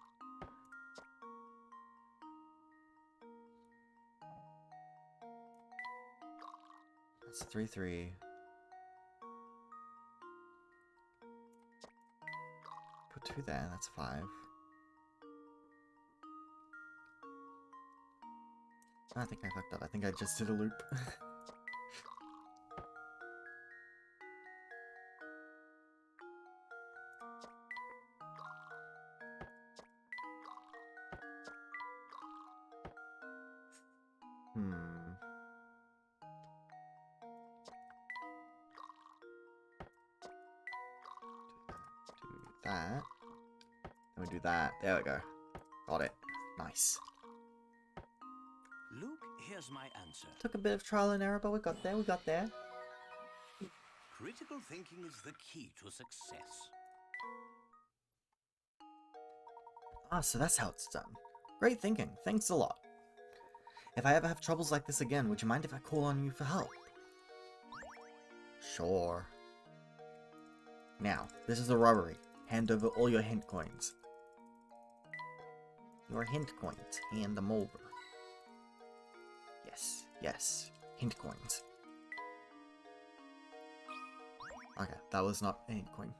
That's 3, 3. Put 2 there, that's 5. I think I fucked up. I think I just did a loop. Do that. Then we do that. There we go. Got it. Nice. Luke, here's my answer. Took a bit of trial and error, but we got there. We got there. Critical thinking is the key to success. Ah, so that's how it's done. Great thinking. Thanks a lot. If I ever have troubles like this again, would you mind if I call on you for help? Sure. Now, this is a robbery. Hand over all your hint coins. Your hint coins. Hand them over. Yes, yes. Hint coins. Okay, that was not a hint coin.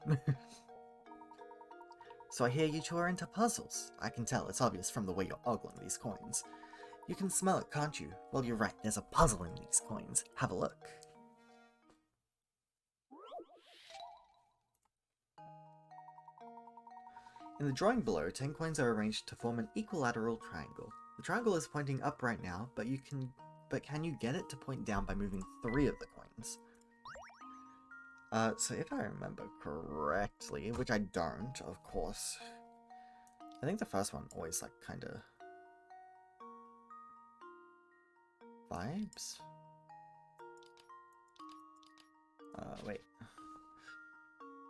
So I hear you two are into puzzles. I can tell, it's obvious from the way you're ogling these coins. You can smell it, can't you? Well, you're right, there's a puzzle in these coins. Have a look. In the drawing below, 10 coins are arranged to form an equilateral triangle. The triangle is pointing up right now, but can you get it to point down by moving 3 of the coins? So if I remember correctly, which I don't, of course, I think the first one always, like, kinda vibes? Wait.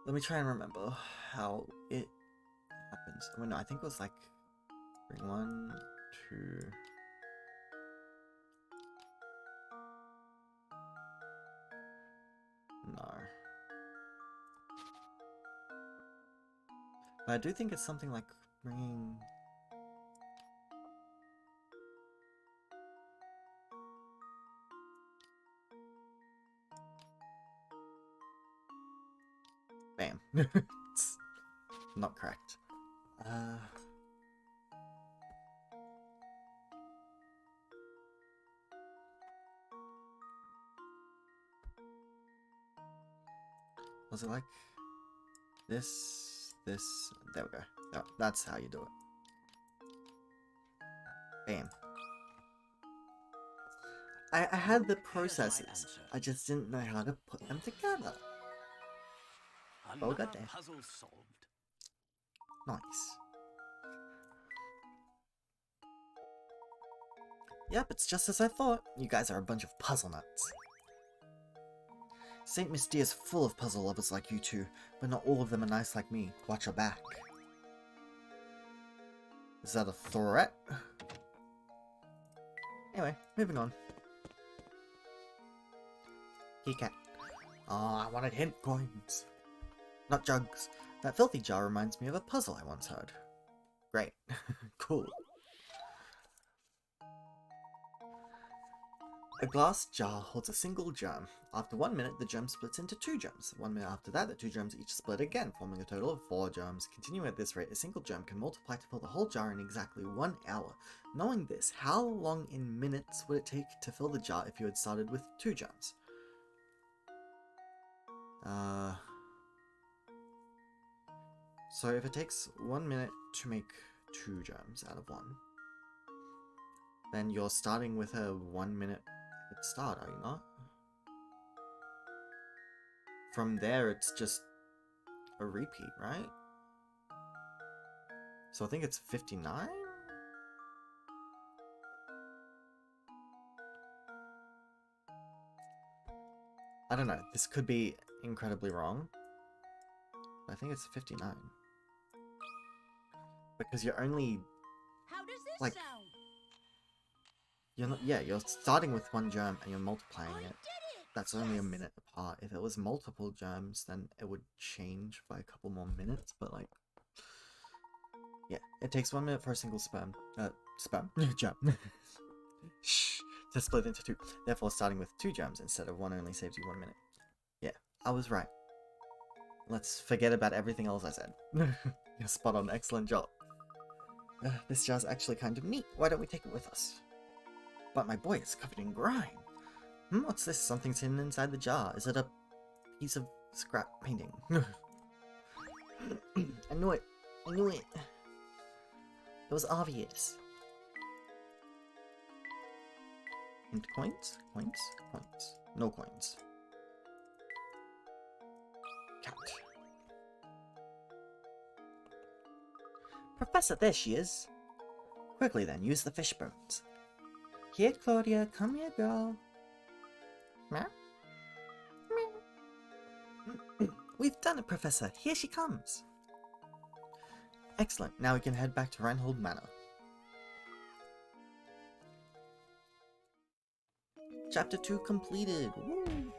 Let me try and remember how it happens. Oh, no, I think it was, like, 1, 2... No. But I do think it's something like bringing... Bam. It's not correct. Was it like this, there we go. No, that's how you do it. Bam. I had the Here's my processes. answer. I just didn't know how to put them together. Oh, we got Another there. puzzle solved. Nice. Yep, it's just as I thought. You guys are a bunch of puzzle nuts. St. Mystere's full of puzzle lovers like you two, but not all of them are nice like me. Watch your back. Is that a threat? Anyway, moving on. Keycat. Oh, I wanted hint coins. Not jugs. That filthy jar reminds me of a puzzle I once heard. Great. Cool. A glass jar holds a single germ. After 1 minute, the germ splits into 2 germs. 1 minute after that, the 2 germs each split again, forming a total of 4 germs. Continuing at this rate, a single germ can multiply to fill the whole jar in exactly 1 hour. Knowing this, how long in minutes would it take to fill the jar if you had started with 2 germs? So if it takes 1 minute to make 2 germs out of 1, then you're starting with a 1 minute head start, are you not? From there, it's just a repeat, right? So I think it's 59? I don't know, this could be incredibly wrong. I think it's 59. Because you're only, How does this like, sound? you're not, yeah, you're starting with 1 germ and you're multiplying I it. did it! That's only a Yes! minute apart. If it was multiple germs, then it would change by a couple more minutes, but like, yeah, it takes 1 minute for a single germ, shh, to split into 2. Therefore, starting with 2 germs instead of 1 only saves you 1 minute. Yeah, I was right. Let's forget about everything else I said. You're spot on, excellent job. This jar's actually kind of neat. Why don't we take it with us? But my boy, it's covered in grime. What's this? Something's hidden inside the jar. Is it a piece of scrap painting? I knew it. I knew it. It was obvious. And coins? Coins? Coins. No coins. Cat. Professor, there she is. Quickly then, use the fish bones. Here, Claudia, come here, girl. Meow. Meow. We've done it, Professor. Here she comes. Excellent. Now we can head back to Reinhold Manor. Chapter 2 completed. Woo!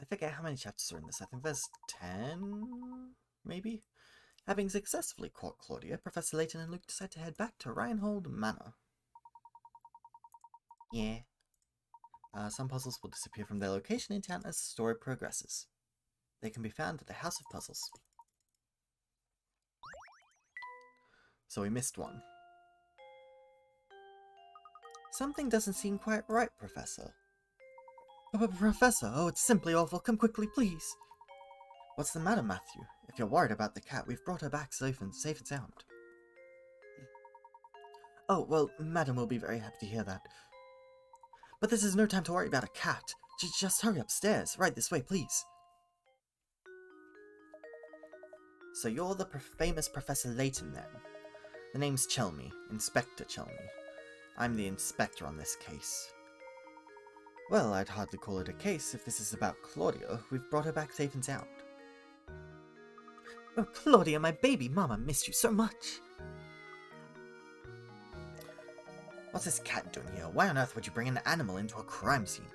I forget how many chapters are in this. I think there's 10, maybe? Having successfully caught Claudia, Professor Layton and Luke decide to head back to Reinhold Manor. Yeah. Some puzzles will disappear from their location in town as the story progresses. They can be found at the House of Puzzles. So we missed one. Something doesn't seem quite right, Professor. Professor, oh, it's simply awful. Come quickly, please. What's the matter, Matthew? If you're worried about the cat, we've brought her back safe and sound. Oh, well, Madam will be very happy to hear that. But this is no time to worry about a cat. Just hurry upstairs. Right this way, please. So you're the famous Professor Layton, then? The name's Chelmy, Inspector Chelmy. I'm the inspector on this case. Well, I'd hardly call it a case if this is about Claudia. We've brought her back safe and sound. Oh, Claudia, my baby, Mama missed you so much. What's this cat doing here? Why on earth would you bring an animal into a crime scene?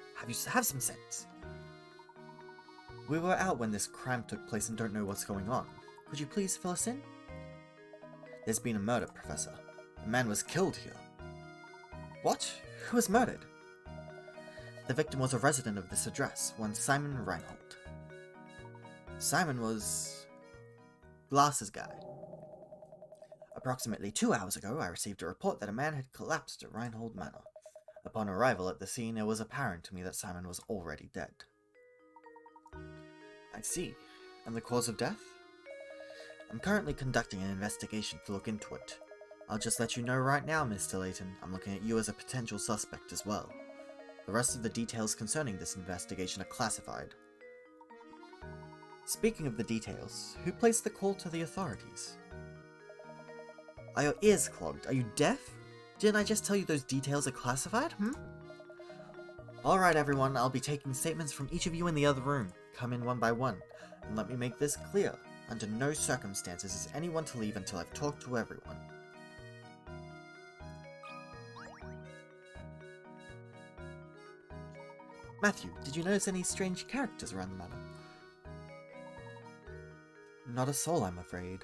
Have some sense. We were out when this crime took place and don't know what's going on. Could you please fill us in? There's been a murder, Professor. A man was killed here. What? Who was murdered? The victim was a resident of this address, one Simon Reinhold. Simon was... Glasses guy. Approximately 2 hours ago, I received a report that a man had collapsed at Reinhold Manor. Upon arrival at the scene, it was apparent to me that Simon was already dead. I see. And the cause of death? I'm currently conducting an investigation to look into it. I'll just let you know right now, Mr. Layton, I'm looking at you as a potential suspect as well. The rest of the details concerning this investigation are classified. Speaking of the details, who placed the call to the authorities? Are your ears clogged? Are you deaf? Didn't I just tell you those details are classified, Alright everyone, I'll be taking statements from each of you in the other room. Come in one by one, and let me make this clear. Under no circumstances is anyone to leave until I've talked to everyone. Matthew, did you notice any strange characters around the manor? Not a soul, I'm afraid.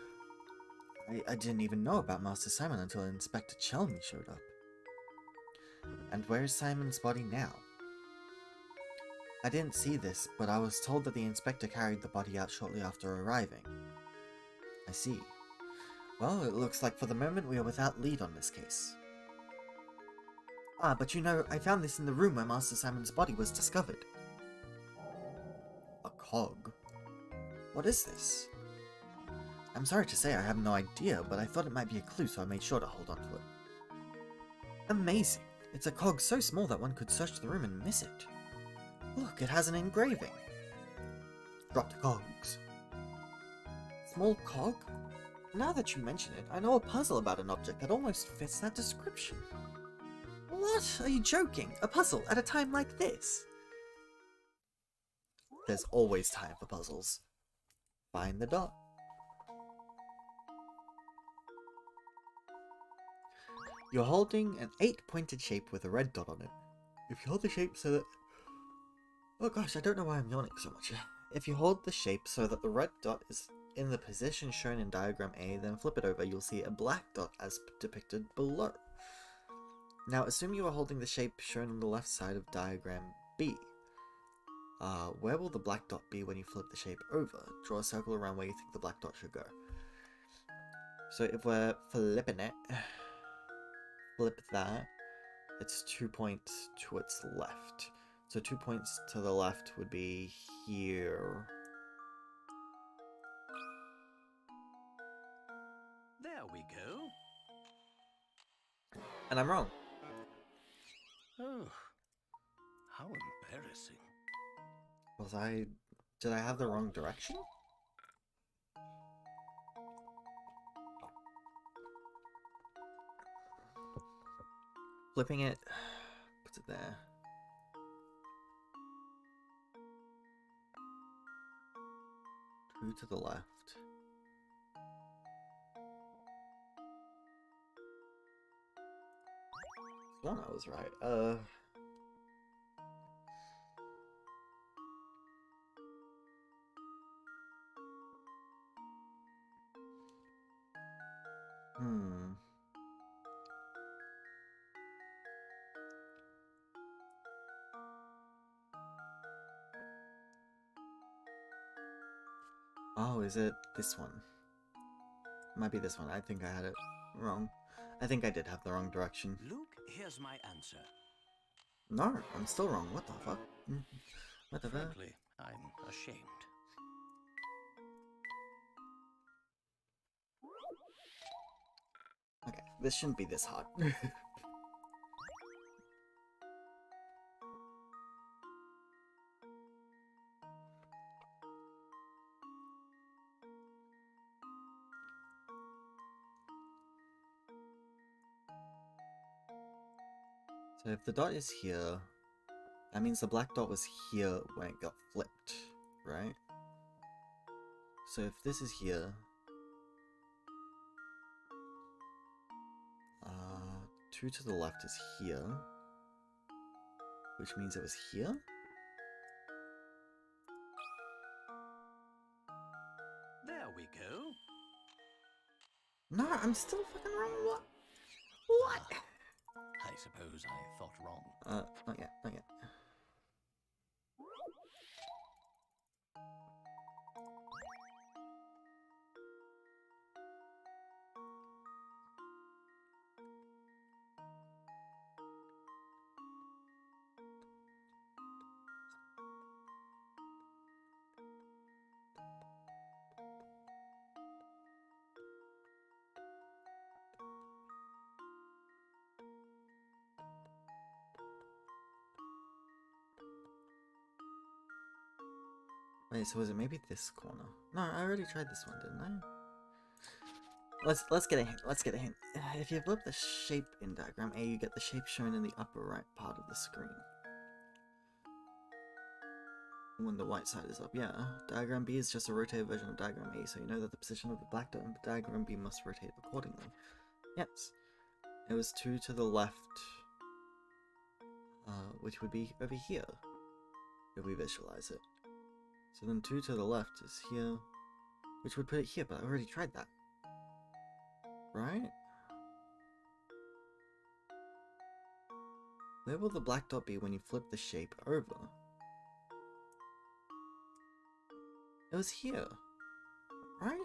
I didn't even know about Master Simon until Inspector Chelmy showed up. And where's Simon's body now? I didn't see this, but I was told that the inspector carried the body out shortly after arriving. I see. Well, it looks like for the moment we are without lead on this case. Ah, but you know, I found this in the room where Master Simon's body was discovered. A cog? What is this? I'm sorry to say I have no idea, but I thought it might be a clue, so I made sure to hold on to it. Amazing! It's a cog so small that one could search the room and miss it. Look, it has an engraving. Dropped cogs. Small cog? Now that you mention it, I know a puzzle about an object that almost fits that description. What? Are you joking? A puzzle at a time like this? There's always time for puzzles. Find the dot. You're holding an 8-pointed shape with a red dot on it. If you hold the shape so that... Oh gosh, I don't know why I'm yawning so much. If you hold the shape so that the red dot is in the position shown in diagram A, then flip it over, you'll see a black dot as depicted below. Now assume you are holding the shape shown on the left side of diagram B. Where will the black dot be when you flip the shape over? Draw a circle around where you think the black dot should go. So if we're flipping it, flip that, it's 2 points to its left. So 2 points to the left would be here. There we go. And I'm wrong. Oh, how embarrassing. Did I have the wrong direction? Flipping it, puts it there. Two to the left. Sworn I was right. Oh, is it this one? Might be this one. I think I had it wrong. I think I did have the wrong direction. Luke, here's my answer. No, I'm still wrong. What the fuck? What the fuck? Frankly, I'm ashamed. Okay, this shouldn't be this hard. So if the dot is here, that means the black dot was here when it got flipped, right? So if this is here, 2 to the left is here, which means it was here? There we go. No, I'm still fucking wrong. What? What? I suppose I thought wrong. Not yet, not yet. Wait, so is it maybe this corner? No, I already tried this one, didn't I? Let's get a hint. Let's get a hint. If you flip the shape in diagram A, you get the shape shown in the upper right part of the screen. When the white side is up, yeah. Diagram B is just a rotated version of diagram A, so you know that the position of the black dot in diagram B must rotate accordingly. Yes. It was 2 to the left, which would be over here, if we visualize it. So then 2 to the left is here, which would put it here, but I already tried that. Right? Where will the black dot be when you flip the shape over? It was here, right?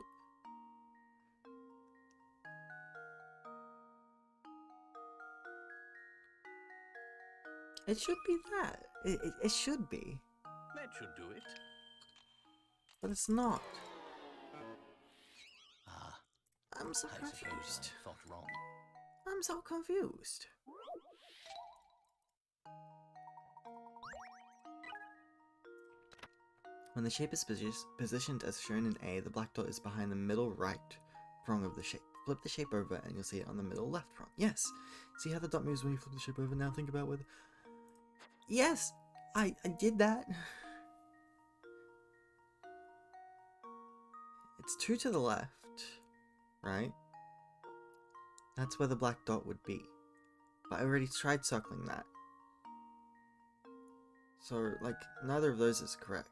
It should be that. It should be. That should do it. But it's not. Ah, I'm so I suppose confused. I thought wrong. I'm so confused. When the shape is positioned as shown in A, the black dot is behind the middle right prong of the shape. Flip the shape over and you'll see it on the middle left prong. Yes! See how the dot moves when you flip the shape over? Now think about whether... Yes! I did that! It's 2 to the left, right? That's where the black dot would be. But I already tried circling that. So, like, neither of those is correct.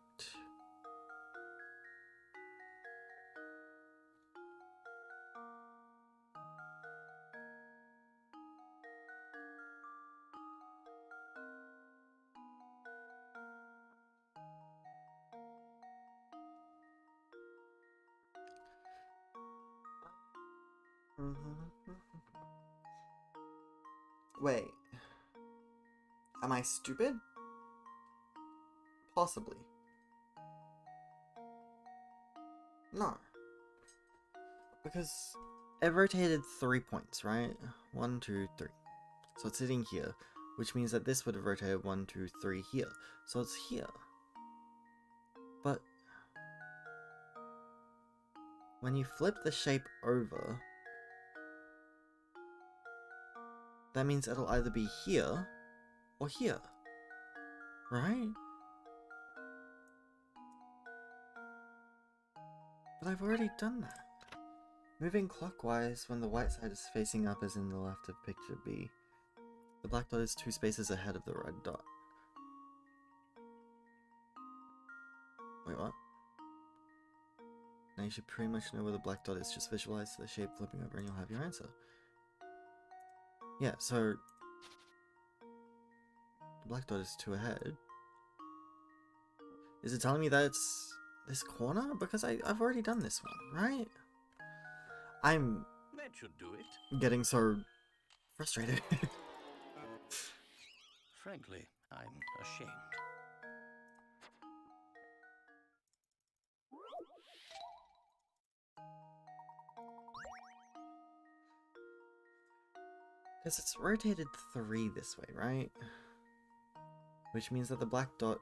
Wait. Am I stupid? Possibly. No. Because it rotated 3 points, right? 1, 2, 3. So it's sitting here, which means that this would have rotated 1, 2, 3 here. So it's here. But when you flip the shape over, that means it'll either be here or here, right? But I've already done that. Moving clockwise when the white side is facing up as in the left of picture B. The black dot is 2 spaces ahead of the red dot. Wait, what? Now you should pretty much know where the black dot is. Just visualize the shape flipping over and you'll have your answer. Yeah, so the black dot is 2 ahead. Is it telling me that it's this corner? Because I've already done this one, right? I'm That should do it. getting so frustrated. Frankly, I'm ashamed. Because it's rotated 3 this way, right? Which means that the black dot,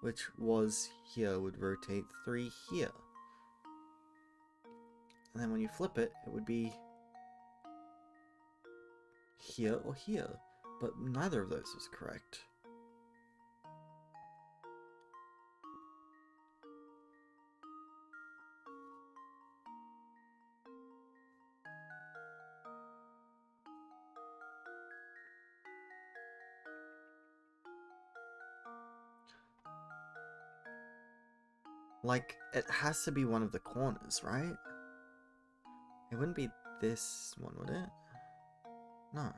which was here, would rotate 3 here. And then when you flip it, it would be here or here. But neither of those was correct. Like, it has to be one of the corners, right? It wouldn't be this one, would it? No.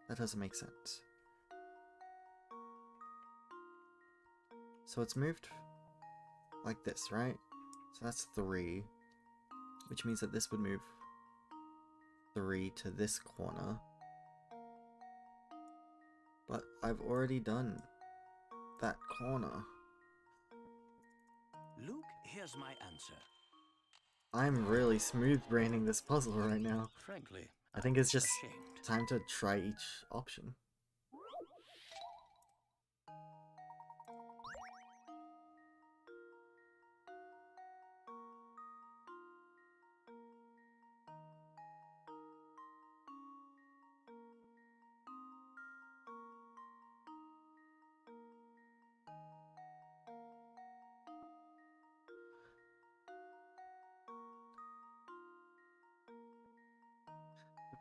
That doesn't make sense. So it's moved like this, right? So that's 3. Which means that this would move 3 to this corner. But I've already done that corner. Luke, here's my answer. I'm really smooth braining this puzzle right now. Frankly, I think it's just ashamed. time to try each option.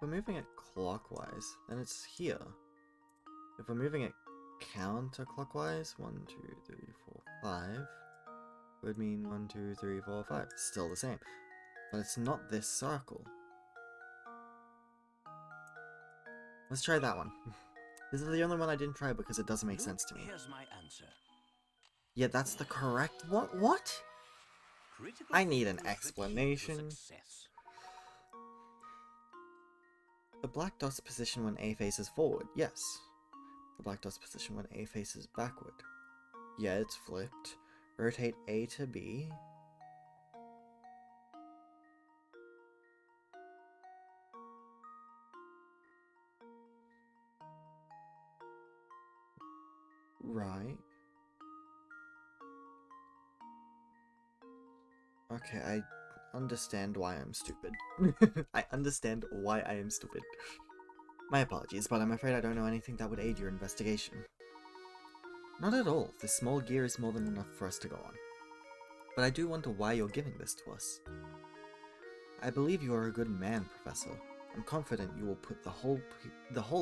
we're moving it clockwise, then it's here. If we're moving it counterclockwise, 1, 2, 3, 4, 5, would mean 1, 2, 3, 4, 5. Still the same. But it's not this circle. Let's try that one. This is the only one I didn't try because it doesn't make sense to me. Here's my answer. Yeah, that's the correct one. What? Critical I need an thinking is the key to explanation. success. The black dot's position when A faces forward. Yes. The black dot's position when A faces backward. Yeah, it's flipped. Rotate A to B. Right. Okay, I understand why I'm stupid. I understand why I am stupid. My apologies, but I'm afraid I don't know anything that would aid your investigation. Not at all. This small gear is more than enough for us to go on. But I do wonder why you're giving this to us. I believe you are a good man, Professor. I'm confident you will put the whole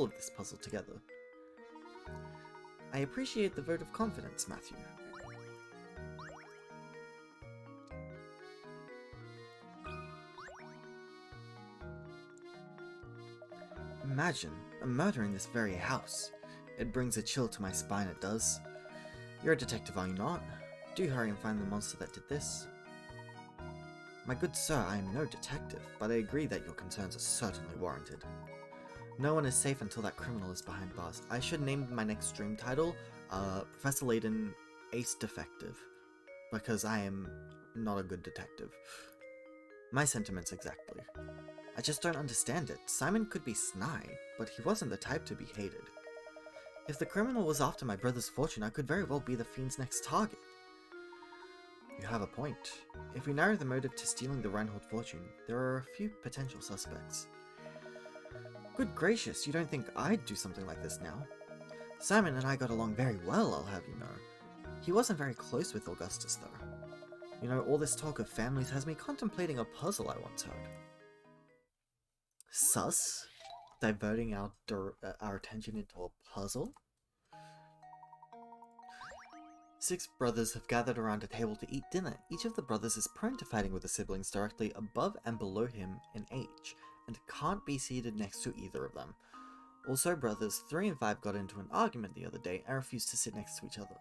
of this puzzle together. I appreciate the vote of confidence, Matthew. Imagine a murder in this very house. It brings a chill to my spine, it does. You're a detective, are you not? Do hurry and find the monster that did this. My good sir, I am no detective, but I agree that your concerns are certainly warranted. No one is safe until that criminal is behind bars. I should name my next stream title, Professor Layton, Ace Defective, because I am not a good detective. My sentiments exactly. I just don't understand it. Simon could be snide, but he wasn't the type to be hated. If the criminal was after my brother's fortune, I could very well be the fiend's next target. You have a point. If we narrow the motive to stealing the Reinhold fortune, there are a few potential suspects. Good gracious, you don't think I'd do something like this now? Simon and I got along very well, I'll have you know. He wasn't very close with Augustus, though. You know, all this talk of families has me contemplating a puzzle I once heard. Sus? Diverting our attention into a puzzle? 6 brothers have gathered around a table to eat dinner. Each of the brothers is prone to fighting with the siblings directly above and below him in age, and can't be seated next to either of them. Also, brothers 3 and 5 got into an argument the other day and refused to sit next to each other.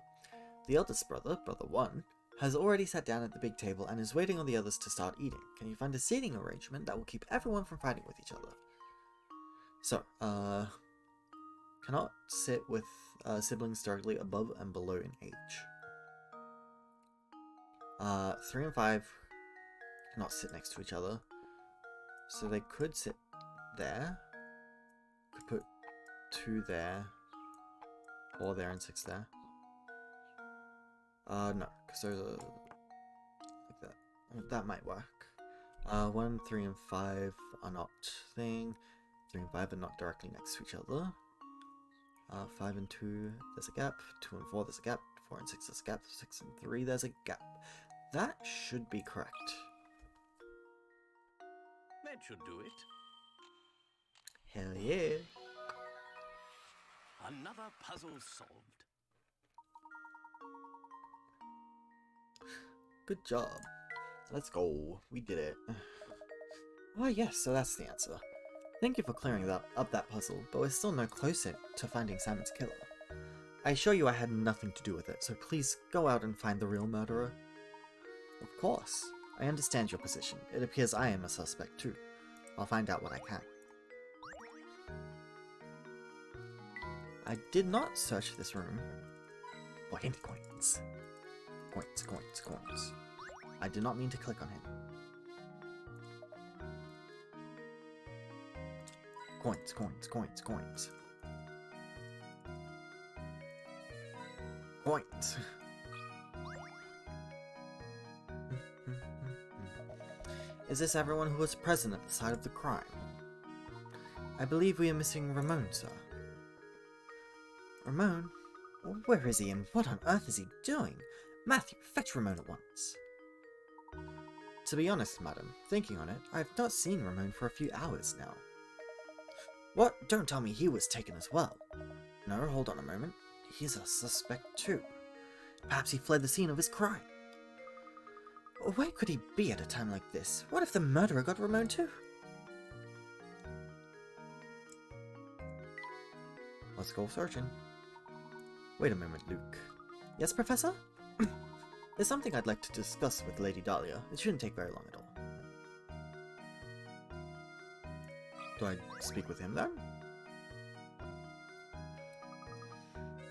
The eldest brother, brother 1, has already sat down at the big table and is waiting on the others to start eating. Can you find a seating arrangement that will keep everyone from fighting with each other? So, cannot sit with siblings directly above and below in age. 3 and 5 cannot sit next to each other. So they could sit there. Could put 2 there. 4 there and 6 there. No, because those are like that. That might work. 1, 3, and 5 are not thing. 3 and 5 are not directly next to each other. 5 and 2, there's a gap. 2 and 4, there's a gap. 4 and 6, there's a gap. 6 and 3, there's a gap. That should be correct. That should do it. Hell yeah. Another puzzle solved. Good job. Let's go. We did it. Ah, yes, so that's the answer. Thank you for clearing up that puzzle, but we're still no closer to finding Simon's killer. I assure you I had nothing to do with it, so please go out and find the real murderer. Of course. I understand your position. It appears I am a suspect too. I'll find out what I can. I did not search this room for any coins. Coins, coins, coins. I did not mean to click on him. Coins, coins, coins, coins. Coins. Is this everyone who was present at the site of the crime? I believe we are missing Ramon, sir. Ramon? Where is he and what on earth is he doing? Matthew, fetch Ramon at once. To be honest, madam, thinking on it, I have not seen Ramon for a few hours now. What? Don't tell me he was taken as well. No, hold on a moment. He's a suspect too. Perhaps he fled the scene of his crime. Where could he be at a time like this? What if the murderer got Ramon too? Let's go searching. Wait a moment, Luke. Yes, Professor? There's something I'd like to discuss with Lady Dahlia. It shouldn't take very long at all. Do I speak with him then?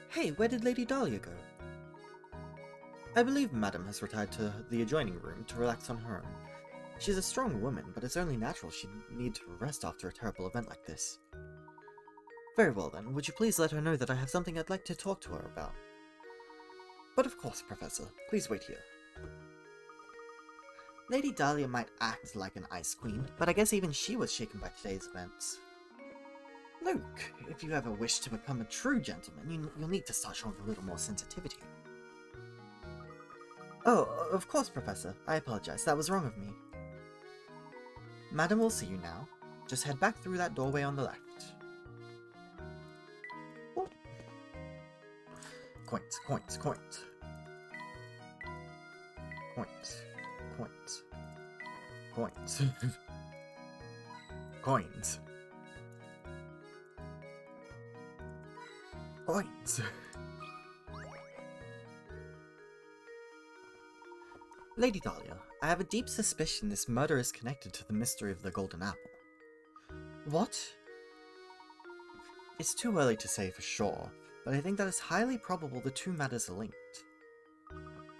Hey, where did Lady Dahlia go? I believe Madam has retired to the adjoining room to relax on her own. She's a strong woman, but it's only natural she'd need to rest after a terrible event like this. Very well then, would you please let her know that I have something I'd like to talk to her about? But of course, Professor. Please wait here. Lady Dahlia might act like an ice queen, but I guess even she was shaken by today's events. Luke, if you ever wish to become a true gentleman, you'll need to start showing a little more sensitivity. Oh, of course, Professor. I apologize. That was wrong of me. Madam will see you now. Just head back through that doorway on the left. Oh. Coins, coins, coins. Coins, coins, coins. Coins. Coins. Lady Dahlia, I have a deep suspicion this murder is connected to the mystery of the Golden Apple. What? It's too early to say for sure, but I think that it's highly probable the two matters are linked.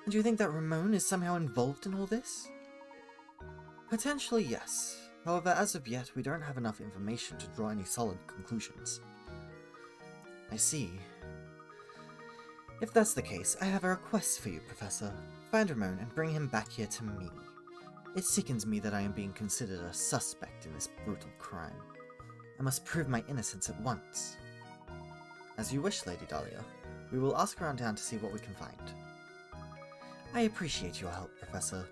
And do you think that Ramon is somehow involved in all this? Potentially, yes. However, as of yet, we don't have enough information to draw any solid conclusions. I see. If that's the case, I have a request for you, Professor. Find Ramon and bring him back here to me. It sickens me that I am being considered a suspect in this brutal crime. I must prove my innocence at once. As you wish, Lady Dahlia. We will ask around town to see what we can find. I appreciate your help, Professor.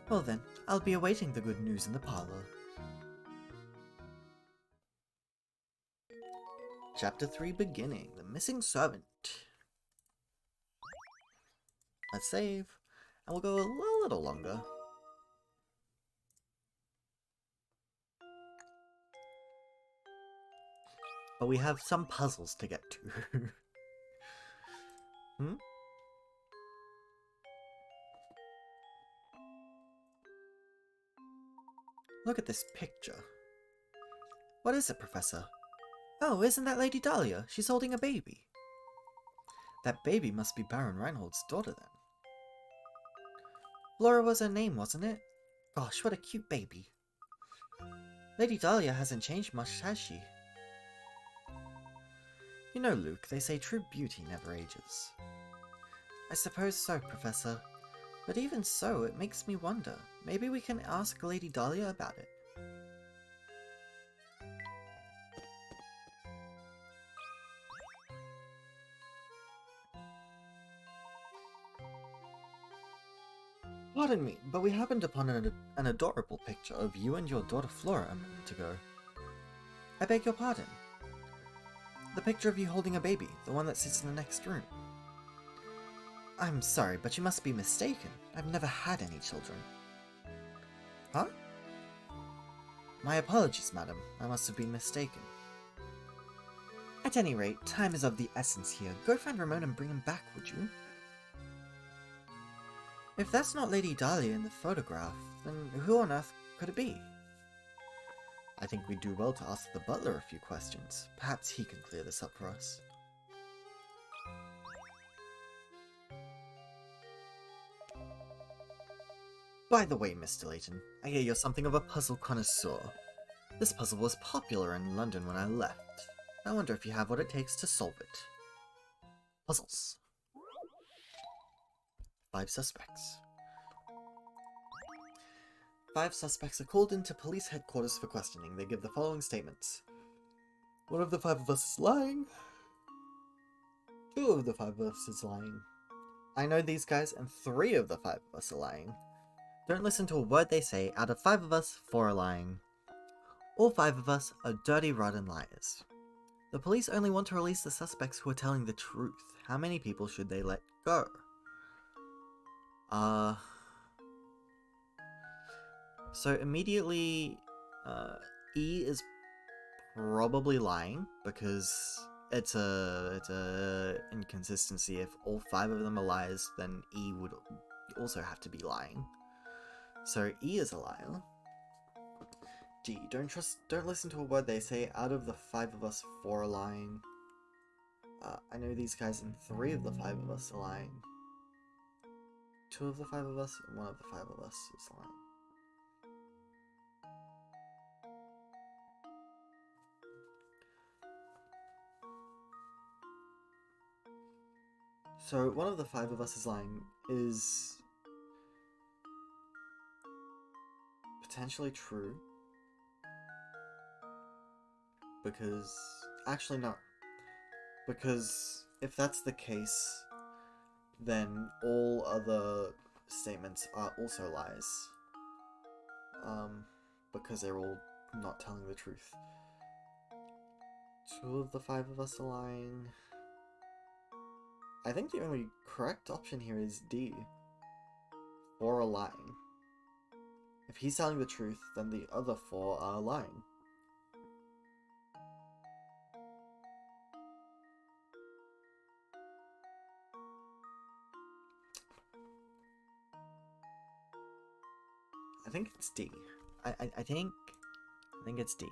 Well then, I'll be awaiting the good news in the parlor. Chapter 3 beginning. The Missing Servant. Let's save, and we'll go a little longer. But we have some puzzles to get to. Look at this picture. What is it, Professor? Oh, isn't that Lady Dahlia? She's holding a baby. That baby must be Baron Reinhold's daughter then. Flora was her name, wasn't it? Gosh, what a cute baby. Lady Dahlia hasn't changed much, has she? You know, Luke, they say true beauty never ages. I suppose so, Professor. But even so, it makes me wonder. Maybe we can ask Lady Dahlia about it. Pardon me, but we happened upon an adorable picture of you and your daughter Flora a moment ago. I beg your pardon. The picture of you holding a baby, the one that sits in the next room. I'm sorry, but you must be mistaken. I've never had any children. Huh? My apologies, madam. I must have been mistaken. At any rate, time is of the essence here. Go find Ramon and bring him back, would you? If that's not Lady Dahlia in the photograph, then who on earth could it be? I think we'd do well to ask the butler a few questions. Perhaps he can clear this up for us. By the way, Mr. Layton, I hear you're something of a puzzle connoisseur. This puzzle was popular in London when I left. I wonder if you have what it takes to solve it. Puzzles. 5 suspects. 5 suspects are called into police headquarters for questioning. They give the following statements. 1 of the 5 of us is lying. 2 of the 5 of us is lying. I know these guys, and 3 of the 5 of us are lying. Don't listen to a word they say. Out of 5 of us, 4 are lying. All 5 of us are dirty, rotten liars. The police only want to release the suspects who are telling the truth. How many people should they let go? So immediately, E is probably lying because it's a inconsistency. If all 5 of them are liars, then E would also have to be lying. So E is a liar. D, don't listen to a word they say. Out of the 5 of us, 4 are lying. I know these guys, and 3 of the 5 of us are lying. 2 of the 5 of us, and 1 of the 5 of us is lying. So, 1 of the 5 of us is lying is potentially true. Because, actually no. Because if that's the case, then all other statements are also lies. Because they're all not telling the truth. 2 of the 5 of us are lying. I think the only correct option here is D. 4 are lying. If he's telling the truth, then the other 4 are lying. I think it's D. I think it's D.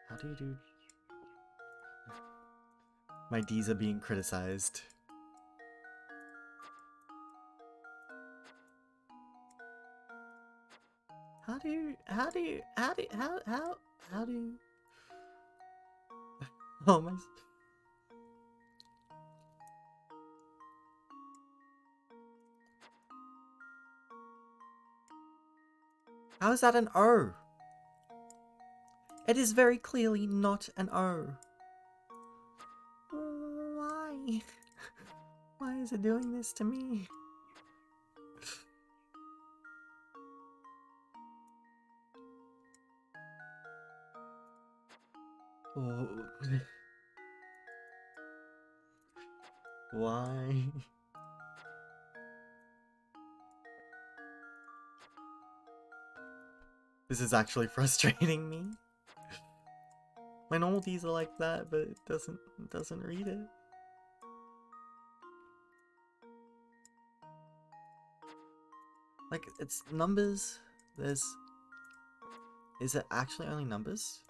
How do you do? My D's are being criticized. How do you oh my. How is that an O? It is very clearly not an O. Why? Why is it doing this to me? Oh. Why? This is actually frustrating me. My normal D's are like that, but it doesn't read it. Like, it's numbers. Is it actually only numbers?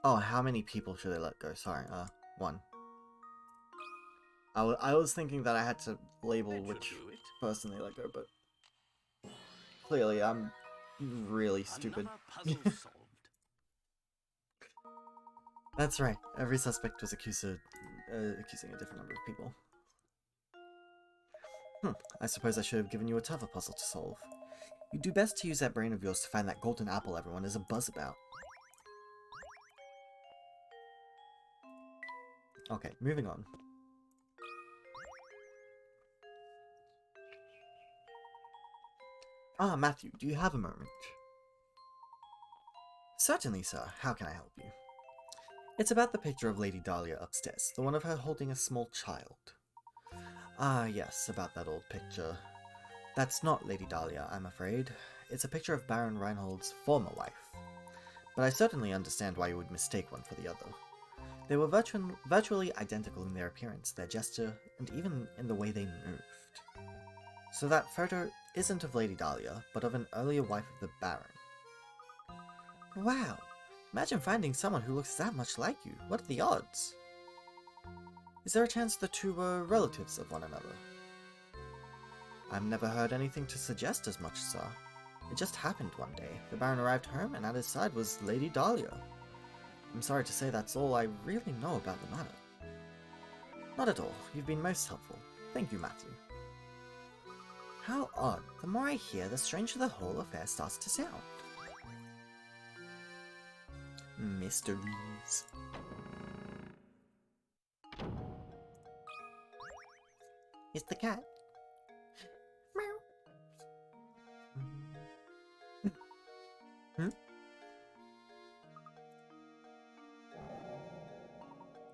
Oh, how many people should I let go? Sorry, 1. I was thinking that I had to label which person they let go, but clearly I'm really stupid. That's right. Every suspect was accusing a different number of people. I suppose I should have given you a tougher puzzle to solve. You'd do best to use that brain of yours to find that golden apple everyone is a buzz about. Okay, moving on. Ah, Matthew, do you have a moment? Certainly, sir. How can I help you? It's about the picture of Lady Dahlia upstairs, the one of her holding a small child. Ah, yes, about that old picture. That's not Lady Dahlia, I'm afraid. It's a picture of Baron Reinhold's former wife. But I certainly understand why you would mistake one for the other. They were virtually identical in their appearance, their gesture, and even in the way they moved. So that photo isn't of Lady Dahlia, but of an earlier wife of the Baron. Wow! Imagine finding someone who looks that much like you. What are the odds? Is there a chance the two were relatives of one another? I've never heard anything to suggest as much, sir. It just happened one day. The Baron arrived home, and at his side was Lady Dahlia. I'm sorry to say that's all I really know about the matter. Not at all. You've been most helpful. Thank you, Matthew. How odd. The more I hear, the stranger the whole affair starts to sound. Mysteries. It's the cat. Meow. Hmm?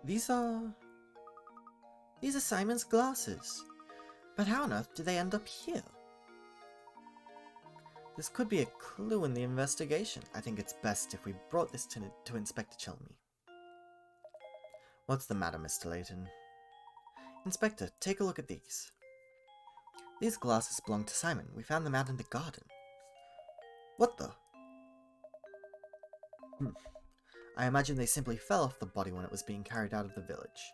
These are Simon's glasses. But how on earth did they end up here? This could be a clue in the investigation. I think it's best if we brought this to Inspector Chelmy. What's the matter, Mr. Layton? Inspector, take a look at these. These glasses belong to Simon. We found them out in the garden. What the? I imagine they simply fell off the body when it was being carried out of the village.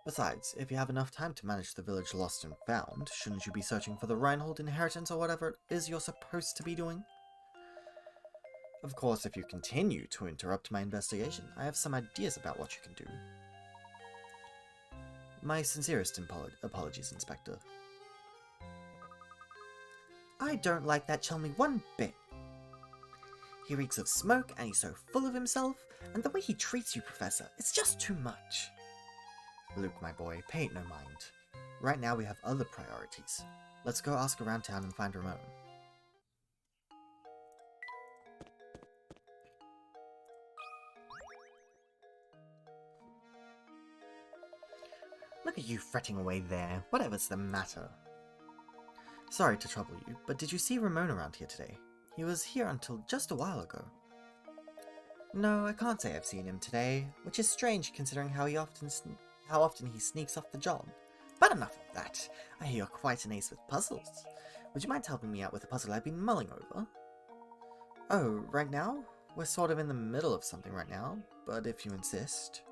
Besides, if you have enough time to manage the village lost and found, shouldn't you be searching for the Reinhold inheritance or whatever it is you're supposed to be doing? Of course, if you continue to interrupt my investigation, I have some ideas about what you can do. My sincerest apologies, Inspector. I don't like that Chelmy one bit. He reeks of smoke, and he's so full of himself, and the way he treats you, Professor, it's just too much. Luke, my boy, pay it no mind. Right now we have other priorities. Let's go ask around town and find Ramon. Look at you fretting away there. Whatever's the matter? Sorry to trouble you, but did you see Ramon around here today? He was here until just a while ago. No, I can't say I've seen him today, which is strange considering how often he sneaks off the job. But enough of that. I hear you're quite an ace with puzzles. Would you mind helping me out with a puzzle I've been mulling over? Oh, right now? We're sort of in the middle of something right now, but if you insist.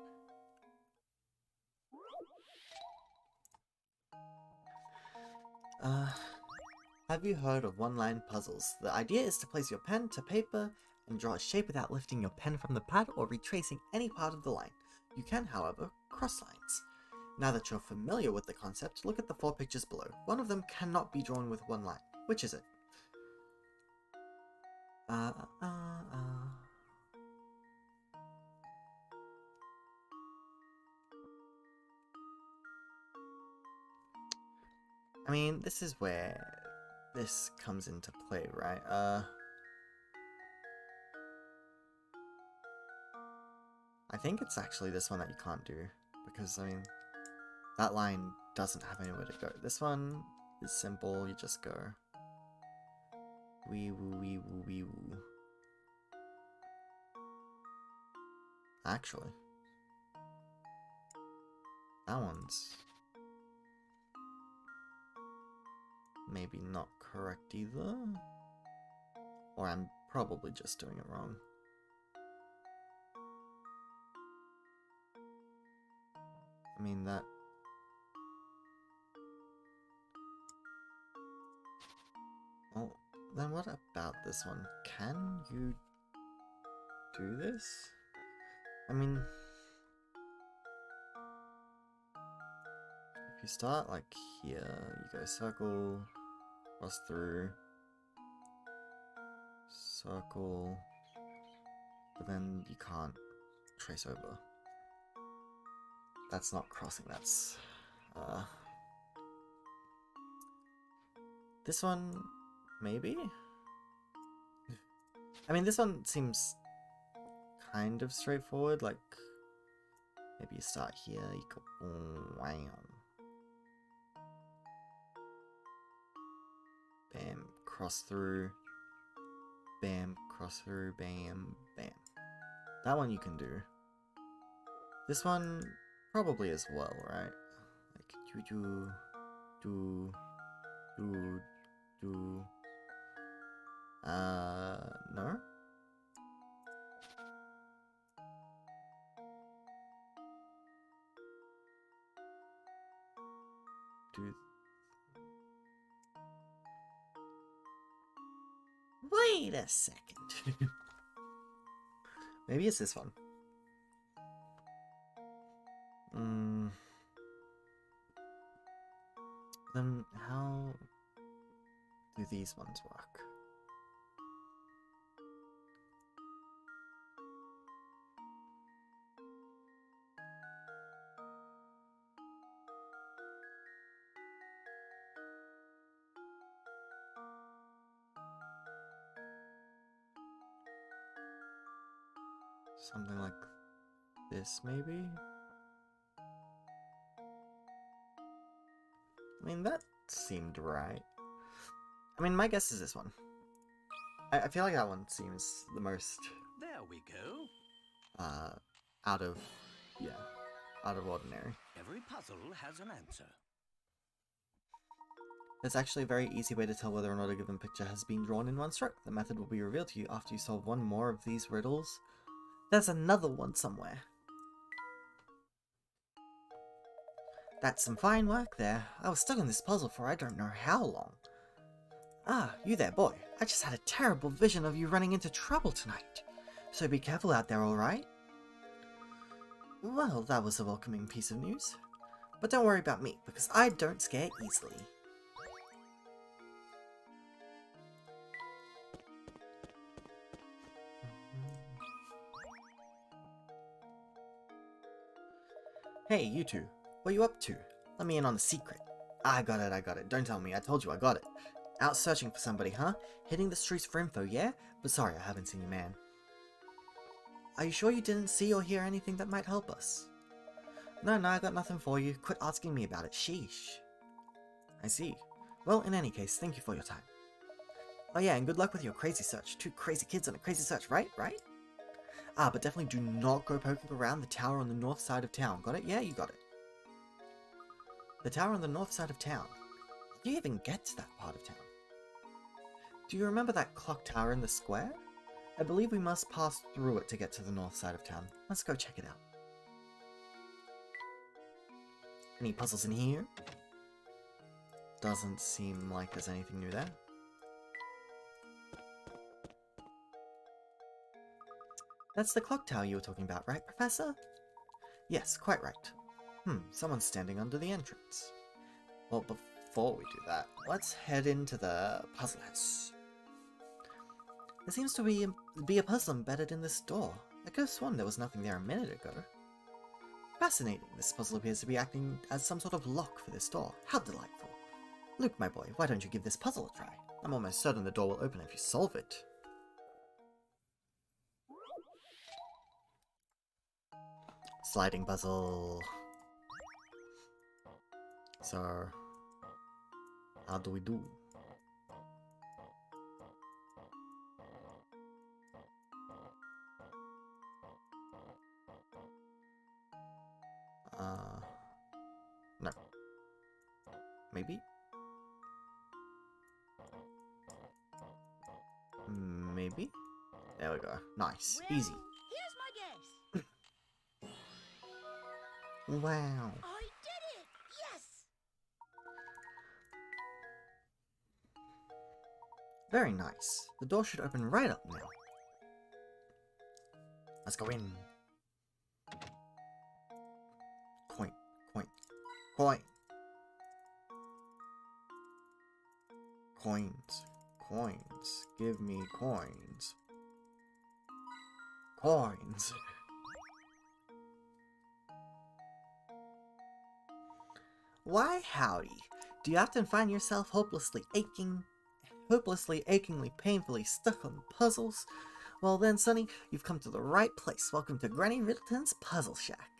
Have you heard of one-line puzzles? The idea is to place your pen to paper and draw a shape without lifting your pen from the pad or retracing any part of the line. You can, however, cross lines. Now that you're familiar with the concept, look at the 4 pictures below. One of them cannot be drawn with one line. Which is it? I mean, this is where this comes into play, right? I think it's actually this one that you can't do, because, I mean, that line doesn't have anywhere to go. This one is simple, you just go. Wee woo wee woo wee woo. Actually, that one's maybe not correct either. Or I'm probably just doing it wrong. I mean, that... Well, then what about this one? Can you do this? I mean... If you start, like, here, you go circle, cross through, circle, but then you can't trace over. That's not crossing, that's... This one, maybe? I mean, this one seems kind of straightforward, like, maybe you start here, you go, wham. Bam, cross through, bam, cross through, bam, bam. That one you can do. This one, probably as well, right? Like, do, no? Do... Wait a second. Maybe it's this one. Then how do these ones work? Something like this, maybe? I mean, that seemed right. I mean, my guess is this one. I feel like that one seems the most, There we go. out of ordinary. Every puzzle has an answer. There's actually a very easy way to tell whether or not a given picture has been drawn in one stroke. The method will be revealed to you after you solve one more of these riddles. There's another one somewhere. That's some fine work there. I was stuck in this puzzle for I don't know how long. Ah, you there, boy. I just had a terrible vision of you running into trouble tonight. So be careful out there, alright? Well, that was a welcoming piece of news. But don't worry about me, because I don't scare easily. Hey, you two. What are you up to? Let me in on the secret. I got it. Don't tell me. I told you I got it. Out searching for somebody, huh? Hitting the streets for info, yeah? But sorry, I haven't seen you, man. Are you sure you didn't see or hear anything that might help us? No, I got nothing for you. Quit asking me about it. Sheesh. I see. Well, in any case, thank you for your time. Oh yeah, and good luck with your crazy search. 2 crazy kids on a crazy search, right? Ah, but definitely do not go poking around the tower on the north side of town. Got it? Yeah, you got it. The tower on the north side of town. Did you even get to that part of town? Do you remember that clock tower in the square? I believe we must pass through it to get to the north side of town. Let's go check it out. Any puzzles in here? Doesn't seem like there's anything new there. That's the clock tower you were talking about, right, Professor? Yes, quite right. Someone's standing under the entrance. Well, before we do that, let's head into the puzzle house. There seems to be a puzzle embedded in this door. I could have sworn there was nothing there a minute ago. Fascinating. This puzzle appears to be acting as some sort of lock for this door. How delightful. Luke, my boy, why don't you give this puzzle a try? I'm almost certain the door will open if you solve it. Sliding puzzle. So, how do we do? No. Maybe? Maybe? There we go. Nice. Well, Easy. Here's my guess. Wow. I did it! Yes! Very nice. The door should open right up now. Let's go in. Coin. Coins. Give me coins. Coins. Why, howdy. Do you often find yourself hopelessly achingly, painfully stuck on puzzles? Well then, Sonny, you've come to the right place. Welcome to Granny Riddleton's Puzzle Shack.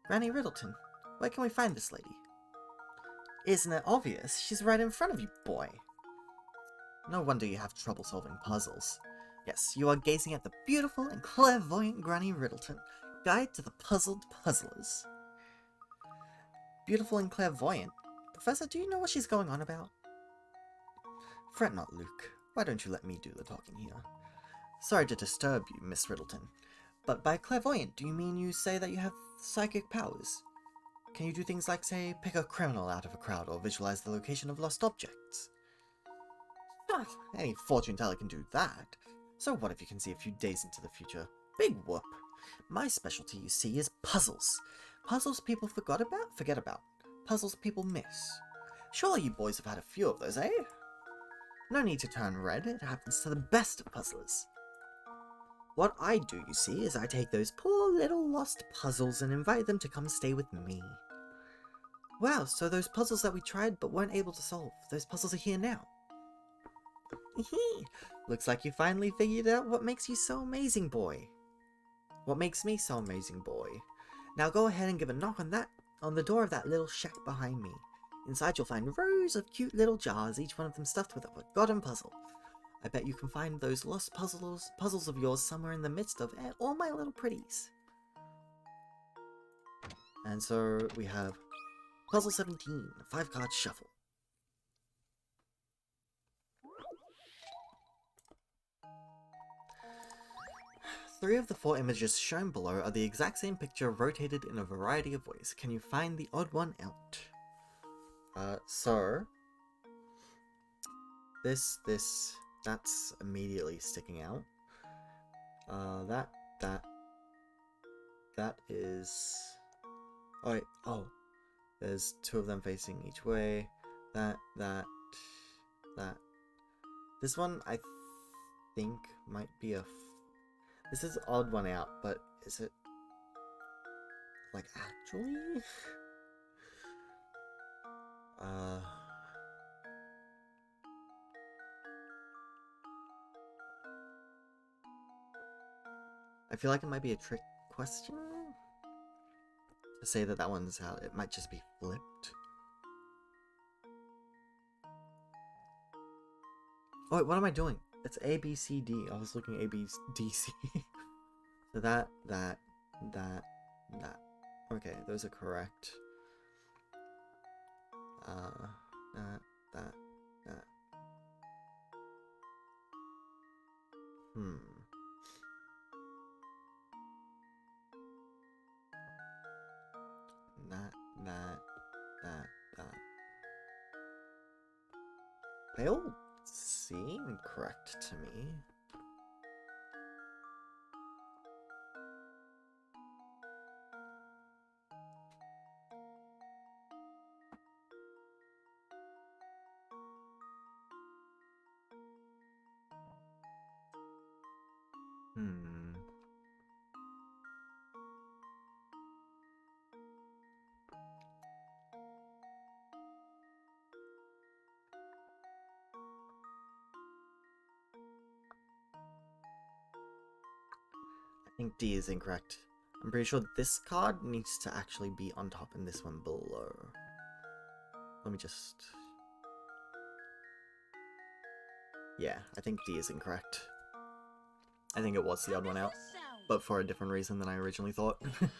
Granny Riddleton, where can we find this lady? Isn't it obvious? She's right in front of you, boy. No wonder you have trouble solving puzzles. Yes, you are gazing at the beautiful and clairvoyant Granny Riddleton, guide to the puzzled puzzlers. Beautiful and clairvoyant? Professor, do you know what she's going on about? Fret not, Luke. Why don't you let me do the talking here? Sorry to disturb you, Miss Riddleton, but by clairvoyant, do you mean you say that you have psychic powers? Can you do things like, say, pick a criminal out of a crowd or visualize the location of lost objects? Ah, any fortune teller can do that. So what if you can see a few days into the future? Big whoop. My specialty, you see, is puzzles. Puzzles people forget about. Puzzles people miss. Surely you boys have had a few of those, eh? No need to turn red, it happens to the best of puzzlers. What I do, you see, is I take those poor little lost puzzles and invite them to come stay with me. Wow, so those puzzles that we tried but weren't able to solve, those puzzles are here now. Looks like you finally figured out what makes you so amazing, boy. What makes me so amazing, boy? Now go ahead and give a knock on the door of that little shack behind me. Inside you'll find rows of cute little jars, each one of them stuffed with a forgotten puzzle. I bet you can find those lost puzzles of yours somewhere in the midst of all my little pretties. And so we have Puzzle 17, 5-card shuffle. Three of the 4 images shown below are the exact same picture rotated in a variety of ways. Can you find the odd one out? That's immediately sticking out. That is... Oh, wait, there's 2 of them facing each way. That. This one, I think, might be a... This is an odd one out, but is it... like, actually? I feel like it might be a trick question to say that one's out. It might just be flipped. Oh wait, what am I doing? It's A, B, C, D. I was looking A, B, D, C. So that. Okay, those are correct. That. That. They all seem correct to me. I think D is incorrect. I'm pretty sure this card needs to actually be on top and this one below. Let me just... Yeah, I think D is incorrect. I think it was the odd one out, but for a different reason than I originally thought. I did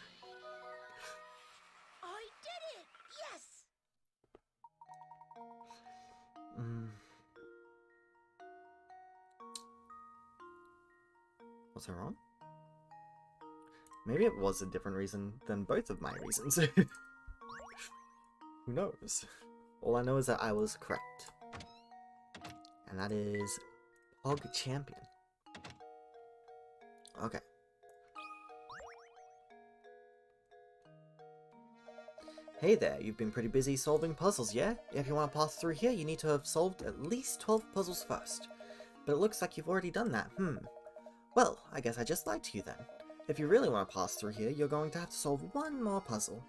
it! Yes! Was I wrong? Maybe it was a different reason than both of my reasons. Who knows? All I know is that I was correct. And that is Pog Champion. Okay. Hey there, you've been pretty busy solving puzzles, yeah? If you want to pass through here, you need to have solved at least 12 puzzles first. But it looks like you've already done that, Well, I guess I just lied to you then. If you really want to pass through here, you're going to have to solve one more puzzle.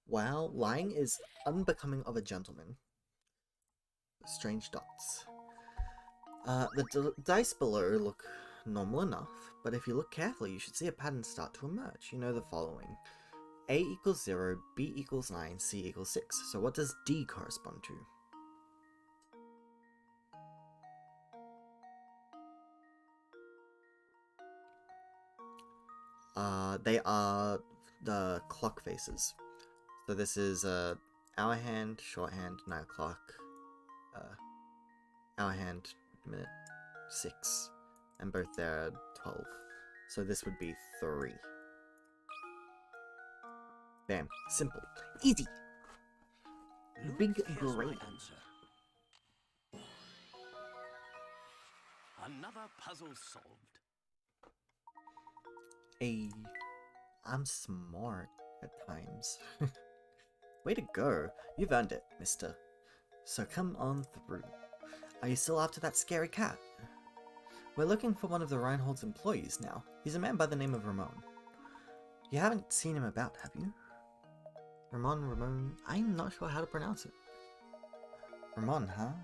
Wow, lying is unbecoming of a gentleman. Strange dots. The dice below look normal enough, but if you look carefully, you should see a pattern start to emerge. You know the following. A equals 0, B equals 9, C equals 6. So what does D correspond to? They are the clock faces. So this is hour hand, shorthand, 9 o'clock, hour hand, minute 6, and both there are 12. So this would be 3. Bam. Simple. Easy. Luke, Big here's my brain. answer. Another puzzle solved. Hey, I'm smart at times. Way to go. You've earned it, mister. So come on through. Are you still after that scary cat? We're looking for one of the Reinhold's employees now. He's a man by the name of Ramon. You haven't seen him about, have you? Ramon, I'm not sure how to pronounce it. Ramon, huh?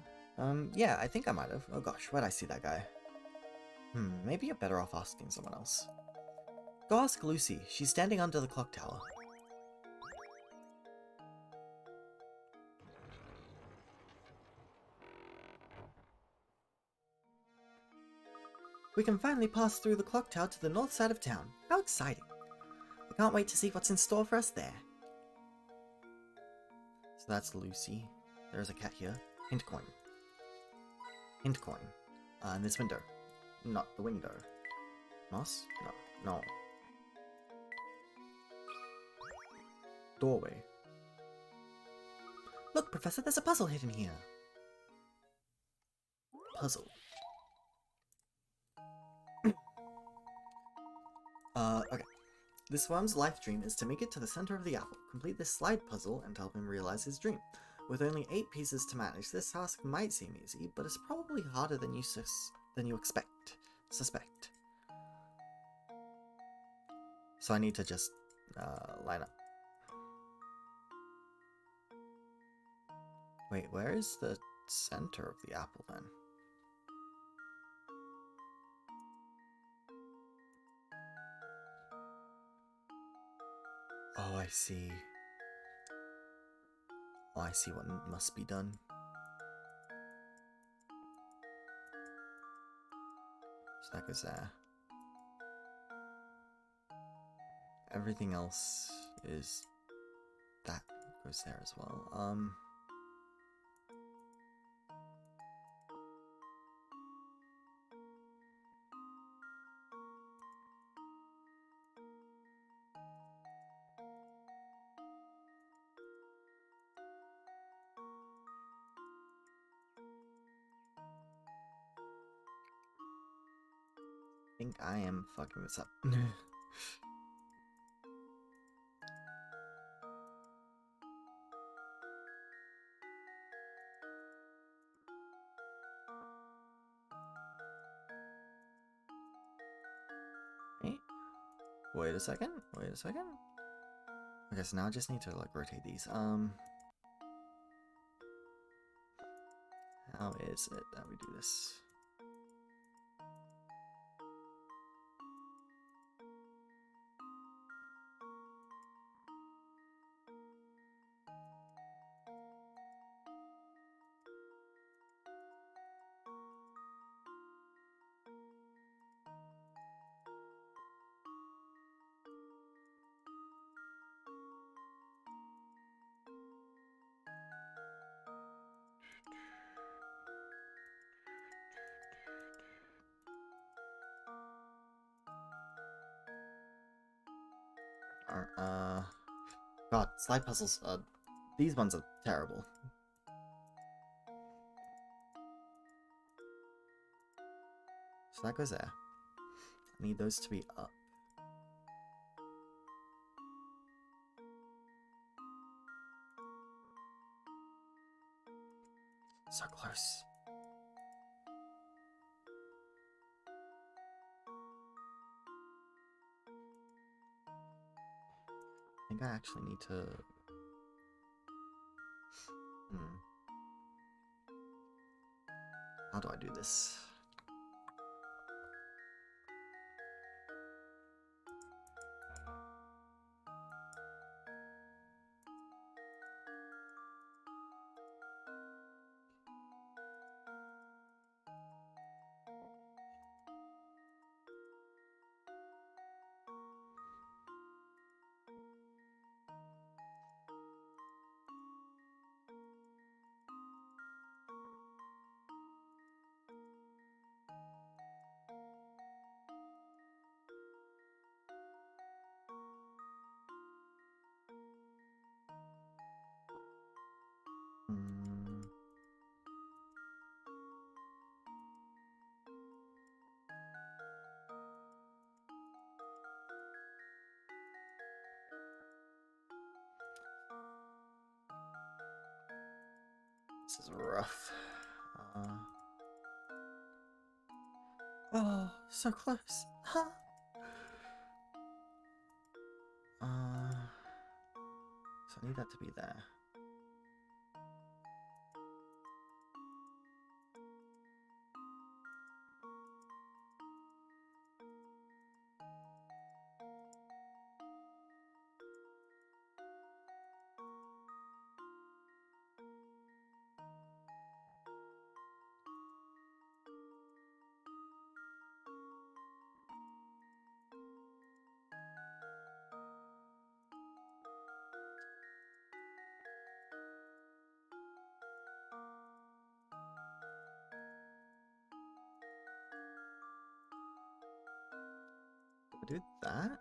Yeah, I think I might have. Oh gosh, where'd I see that guy? Maybe you're better off asking someone else. Go ask Lucy. She's standing under the clock tower. We can finally pass through the clock tower to the north side of town. How exciting. I can't wait to see what's in store for us there. So that's Lucy. There's a cat here. Hint coin. Hint coin. And this window. Not the window. Moss? No. No. Doorway. Look, Professor, there's a puzzle hidden here. Puzzle. Okay. This worm's life dream is to make it to the center of the apple, complete this slide puzzle, and help him realize his dream. With only 8 pieces to manage, this task might seem easy, but it's probably harder than you suspect. So I need to just line up. Wait, where is the center of the apple then? Oh, I see. Oh, I see what must be done. So that goes there. Everything else is... that goes there as well. I think I am fucking this up. Wait a second. Okay, so now I just need to like rotate these. How is it that we do this? God, slide puzzles, these ones are terrible. So that goes there. I need those to be up. So close. I think I actually need to... How do I do this? This is rough. Oh, so close. Huh? So I need that to be there. Do that?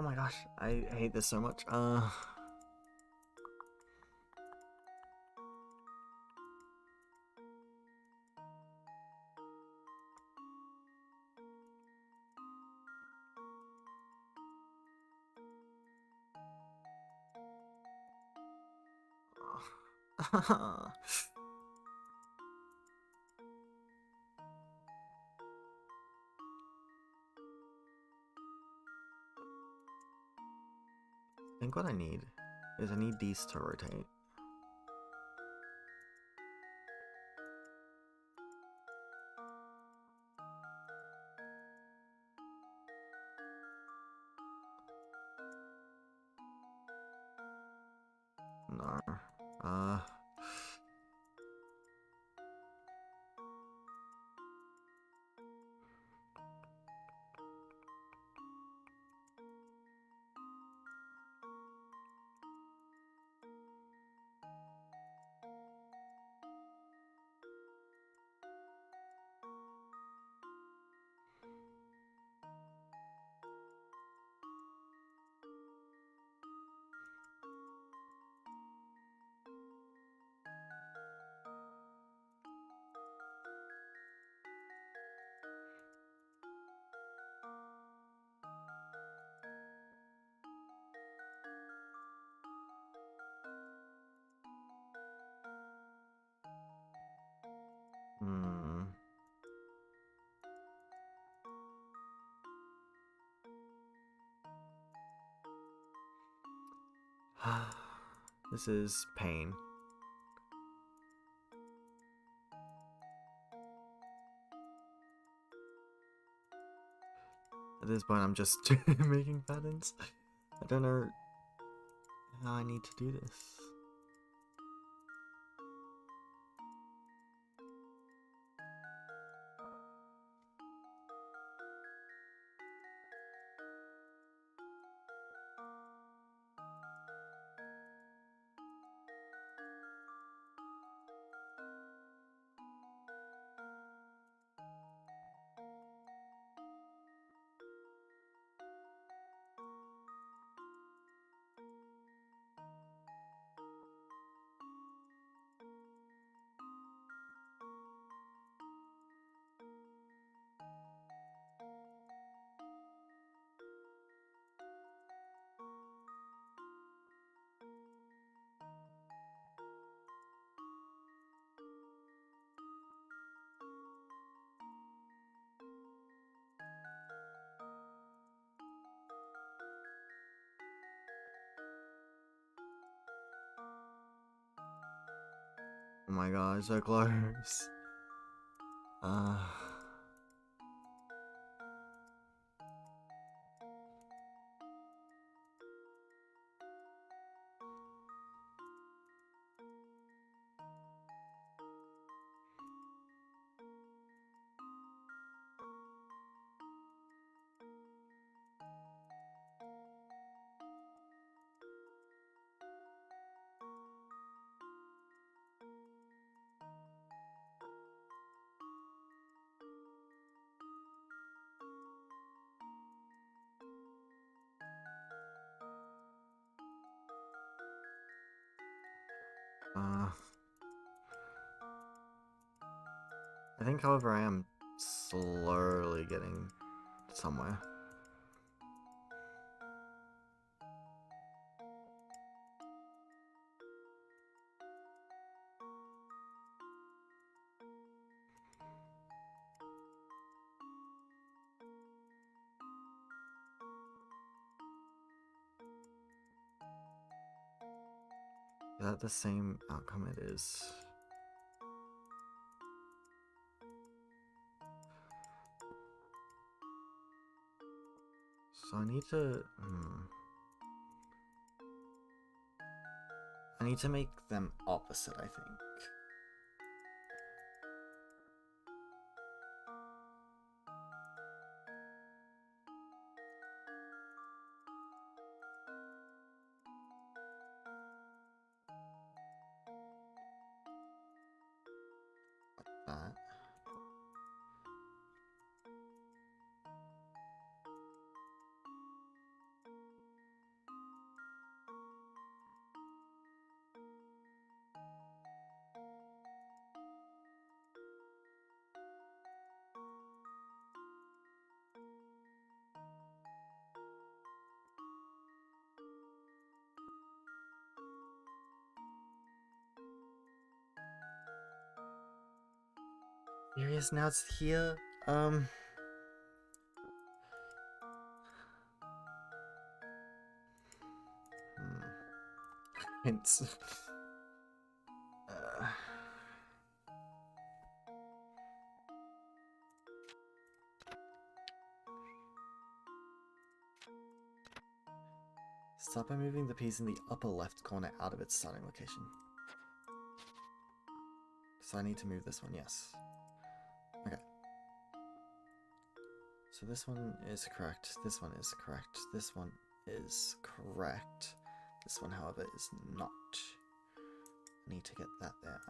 Oh my gosh, I hate this so much. I think what I need is I need these to rotate. No. Uh. Hmm. This is pain. At this point, I'm just making patterns. I don't know how I need to do this. Oh my god, so close. Uh. I think, however, I am slowly getting somewhere. that the same outcome it is? So I need to... I need to make them opposite, I think. Like that. Here he is, now it's here. Hints. Start by moving the piece in the upper left corner out of its starting location. So I need to move this one, yes. Okay. So this one is correct, this one is correct, this one is correct. This one, however, is not. I need to get that there.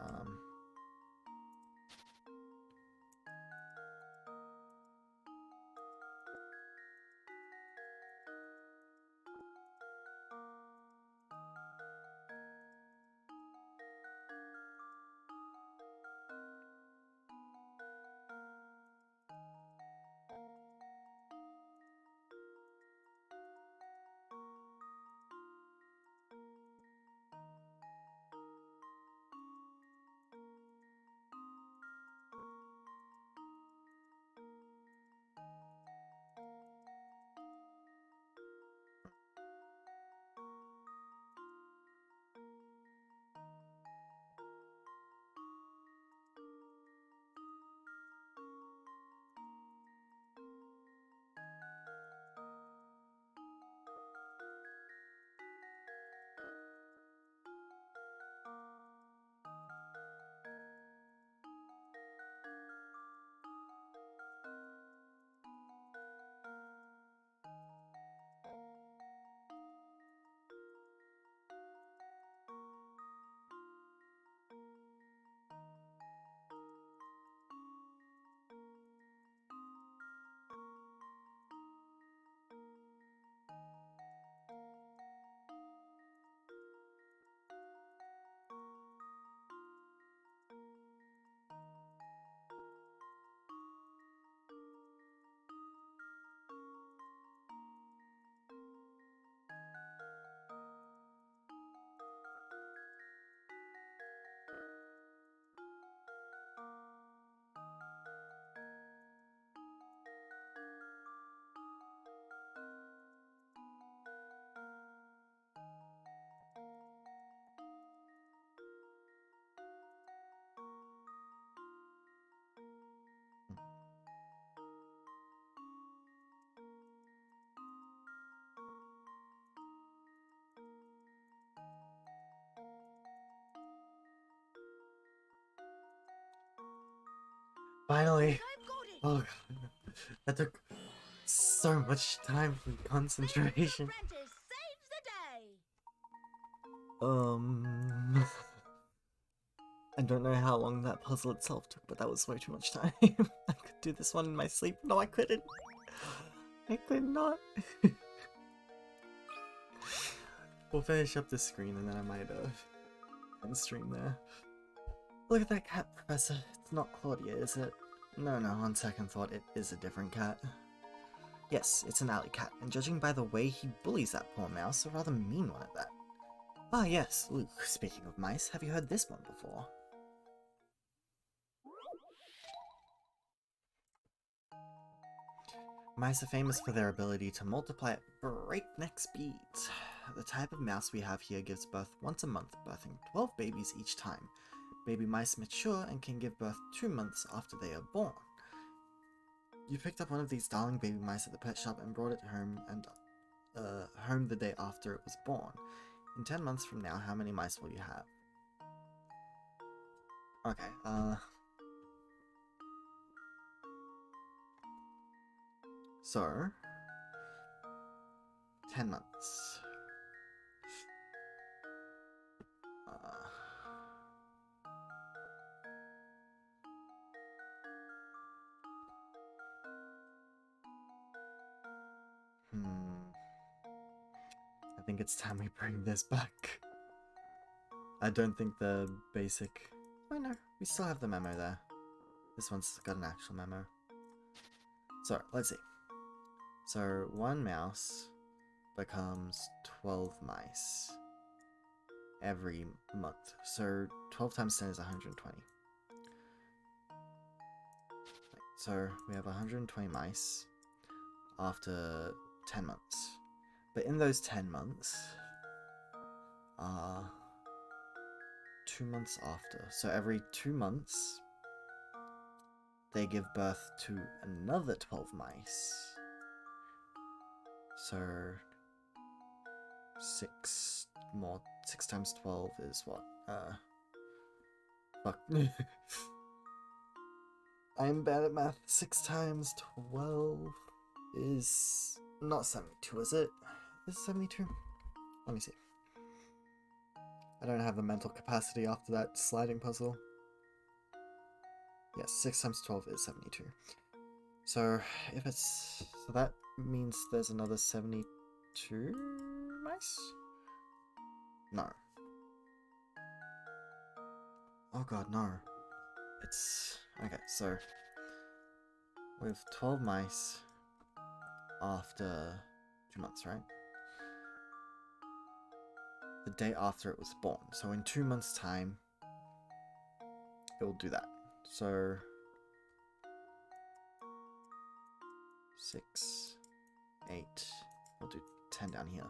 Finally! Oh god. That took so much time and concentration. I don't know how long that puzzle itself took, but that was way too much time. I could do this one in my sleep. No, I couldn't. I could not. We'll finish up this screen and then I might end stream there. Look at that cat, Professor. It's not Claudia, is it? No, on second thought, it is a different cat. Yes, it's an alley cat, and judging by the way he bullies that poor mouse, a rather mean one at that. Ah yes, Luke, speaking of mice, have you heard this one before? Mice are famous for their ability to multiply at breakneck speeds. the type of mouse we have here gives birth once a month, birthing 12 babies each time. Baby mice mature and can give birth 2 months after they are born. You picked up one of these darling baby mice at the pet shop and brought it home home the day after it was born. In 10 months from now, how many mice will you have? Okay, so 10 months. I think it's time we bring this back. I don't think the basic... Oh no, we still have the memo there. This one's got an actual memo. So, let's see. So, 1 mouse becomes 12 mice every month. So, 12 times 10 is 120. So, we have 120 mice after 10 months. But in those 10 months, 2 months after. So every 2 months, they give birth to another 12 mice. So 6 times 12 is what? Fuck. I am bad at math. 6 times 12 is not 72, is it? Is it 72? Let me see. I don't have the mental capacity after that sliding puzzle. Yes, 6 times 12 is 72. So, if it's... So that means there's another 72 mice? No. Oh god, no. It's... Okay, so... We have 12 mice after 2 months, right? The day after it was born. So in 2 months' time, it will do that. So 6, 8, we'll do 10 down here.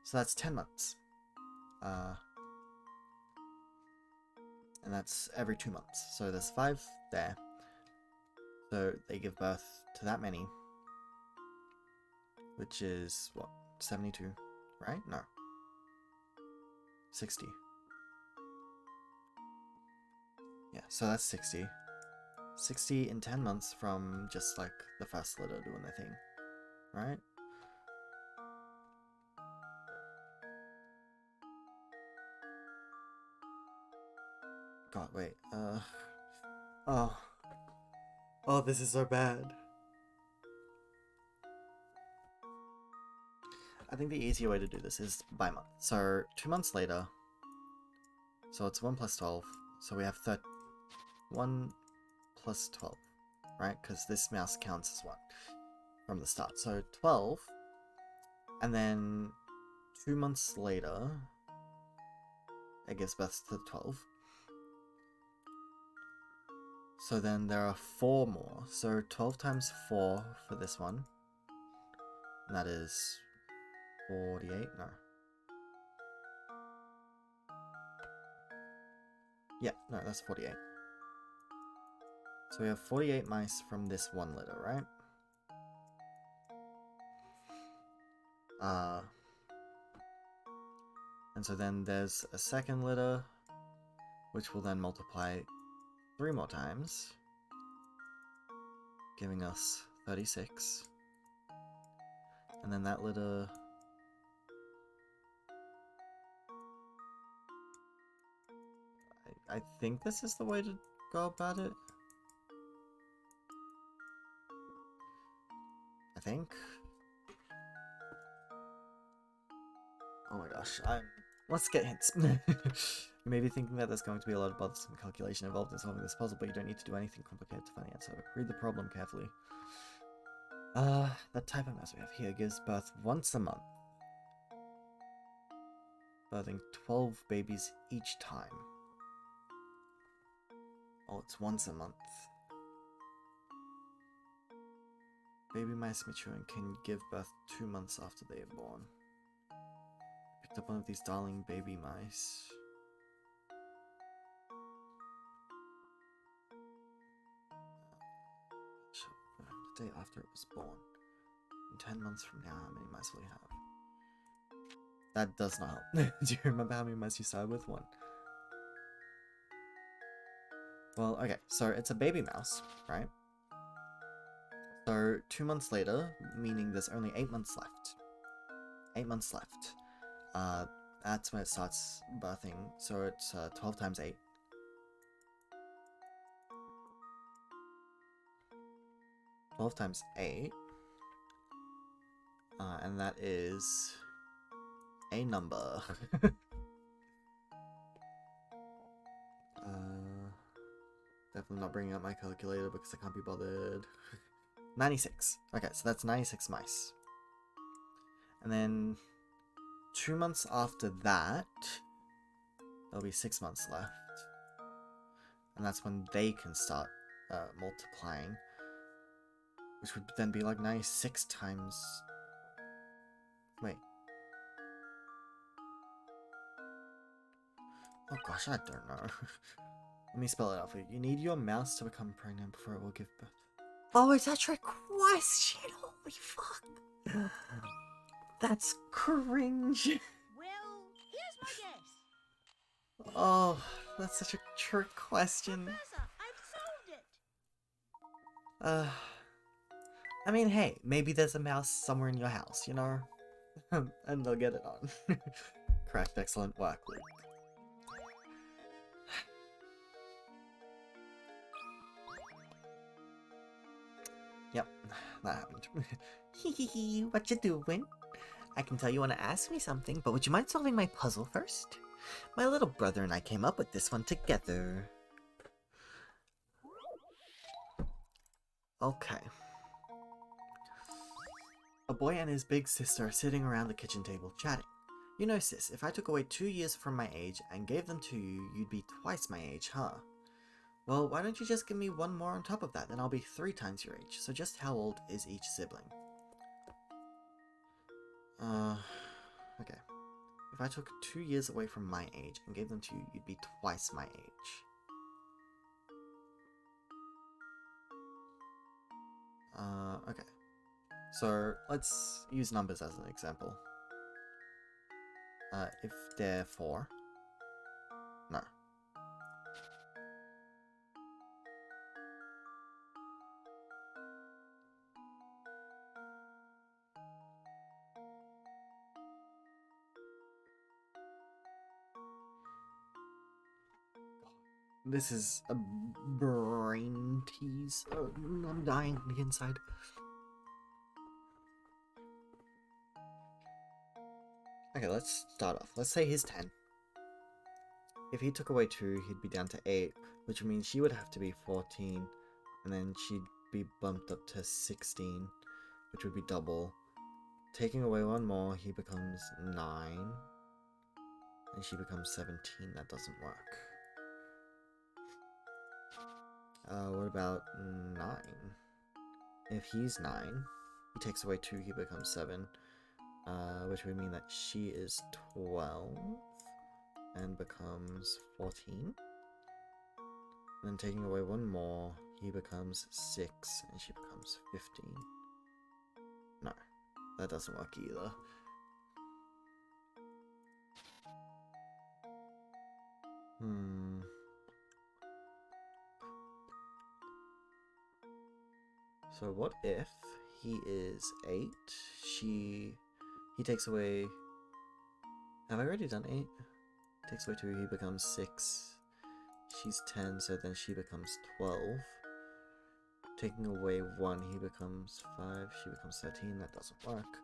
So that's 10 months. And that's every 2 months. So there's 5 there. So they give birth to that many. Which is, what, 72, right? No. 60. Yeah, so that's 60. 60 in 10 months from just like the first litter doing their thing, right? God, wait, oh, this is so bad. I think the easier way to do this is by month. So 2 months later, so it's 1 plus 12, so we have 1 plus 12, right? Because this mouse counts as 1 from the start. So 12, and then 2 months later, it gives birth to 12. So then there are 4 more. So 12 times 4 for this one, and that is 48? No. Yeah, no, that's 48. So we have 48 mice from this one litter, right? And so then there's a second litter, which will then multiply 3 more times, giving us 36. And then that litter... I think this is the way to go about it. I think. Oh my gosh, let's get hints. You may be thinking that there's going to be a lot of bothersome calculation involved in solving this puzzle, but you don't need to do anything complicated to find the answer. Read the problem carefully. The type of mouse we have here gives birth once a month, birthing 12 babies each time. Oh, it's once a month. Baby mice mature and can give birth 2 months after they are born. picked up one of these darling baby mice. The day after it was born. In 10 months from now, how many mice will you have? That does not help. Do you remember how many mice you started with? 1. Well, okay, so it's a baby mouse, right? So 2 months later, meaning there's only 8 months left. 8 months left. That's when it starts birthing, so it's 12 times 8. 12 times 8. And that is a number. Definitely not bringing up my calculator because I can't be bothered. 96. Okay, so that's 96 mice. And then 2 months after that, there'll be 6 months left. And that's when they can start multiplying. Which would then be like 96 times... Wait. Oh gosh, I don't know. Let me spell it out for you. You need your mouse to become pregnant before it will give birth. Oh, is that your question? Holy fuck. That's cringe. Well, here's my guess. Oh, that's such a trick question. Professor, I've solved it. I mean, hey, maybe there's a mouse somewhere in your house, you know? And they'll get it on. Correct, excellent work, Luke. Yep, that happened. Hee, what you doing? I can tell you want to ask me something, but would you mind solving my puzzle first? My little brother and I came up with this one together. Okay. A boy and his big sister are sitting around the kitchen table chatting. You know, sis, if I took away 2 years from my age and gave them to you, you'd be twice my age, huh? Well, why don't you just give me 1 more on top of that, then I'll be 3 times your age. So just how old is each sibling? Okay. If I took 2 years away from my age and gave them to you, you'd be twice my age. Okay. So, let's use numbers as an example. If they're 4. No. This is a brain tease. Oh, I'm dying on the inside. Okay, let's start off. Let's say he's 10. If he took away 2, he'd be down to 8, which means she would have to be 14, and then she'd be bumped up to 16, which would be double. Taking away 1 more, he becomes 9, and she becomes 17. That doesn't work. What about 9? If he's 9, he takes away 2, he becomes 7, which would mean that she is 12 and becomes 14. And then taking away 1 more, he becomes 6 and she becomes 15. No, that doesn't work either. So what if he is 8, he takes away... Have I already done 8? Takes away 2, he becomes 6. She's 10, so then she becomes 12. Taking away 1, he becomes 5, she becomes 13, that doesn't work.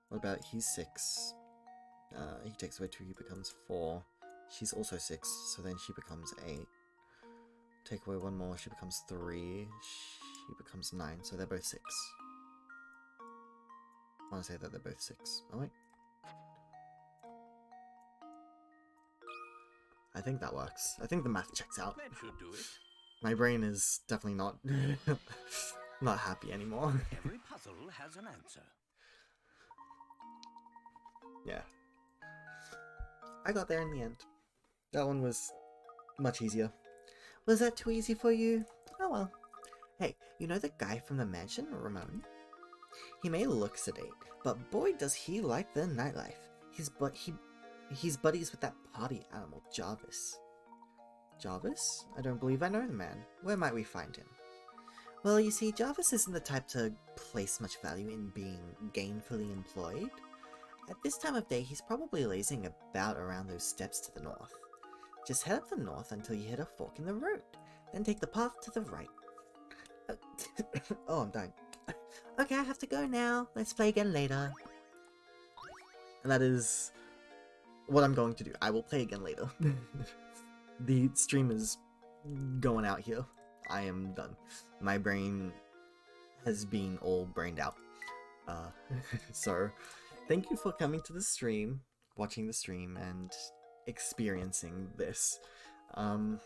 What about he's 6? He takes away 2, he becomes 4. She's also 6, so then she becomes 8. Take away 1 more, she becomes 3. She becomes 9, so they're both 6. I want to say that they're both 6. Oh wait. I think that works. I think the math checks out. That should do it. My brain is definitely not not happy anymore. Every puzzle has an answer. Yeah. I got there in the end. That one was much easier. Was that too easy for you? Oh well. Hey, you know the guy from the mansion, Ramon? He may look sedate, but boy does he like the nightlife. He's buddies with that party animal, Jarvis. Jarvis? I don't believe I know the man. Where might we find him? Well, you see, Jarvis isn't the type to place much value in being gainfully employed. At this time of day, he's probably lazing about around those steps to the north. Just head up the north until you hit a fork in the road, then take the path to the right. Oh, I'm dying. Okay, I have to go now. Let's play again later. And that is what I'm going to do. I will play again later. The stream is going out here. I am done. My brain has been all brained out. So, thank you for coming to the stream, watching the stream, and experiencing this. I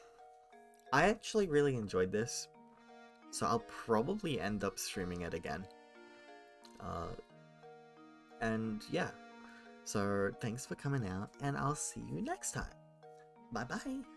actually really enjoyed this, so I'll probably end up streaming it again. And yeah, so thanks for coming out, and I'll see you next time. Bye bye.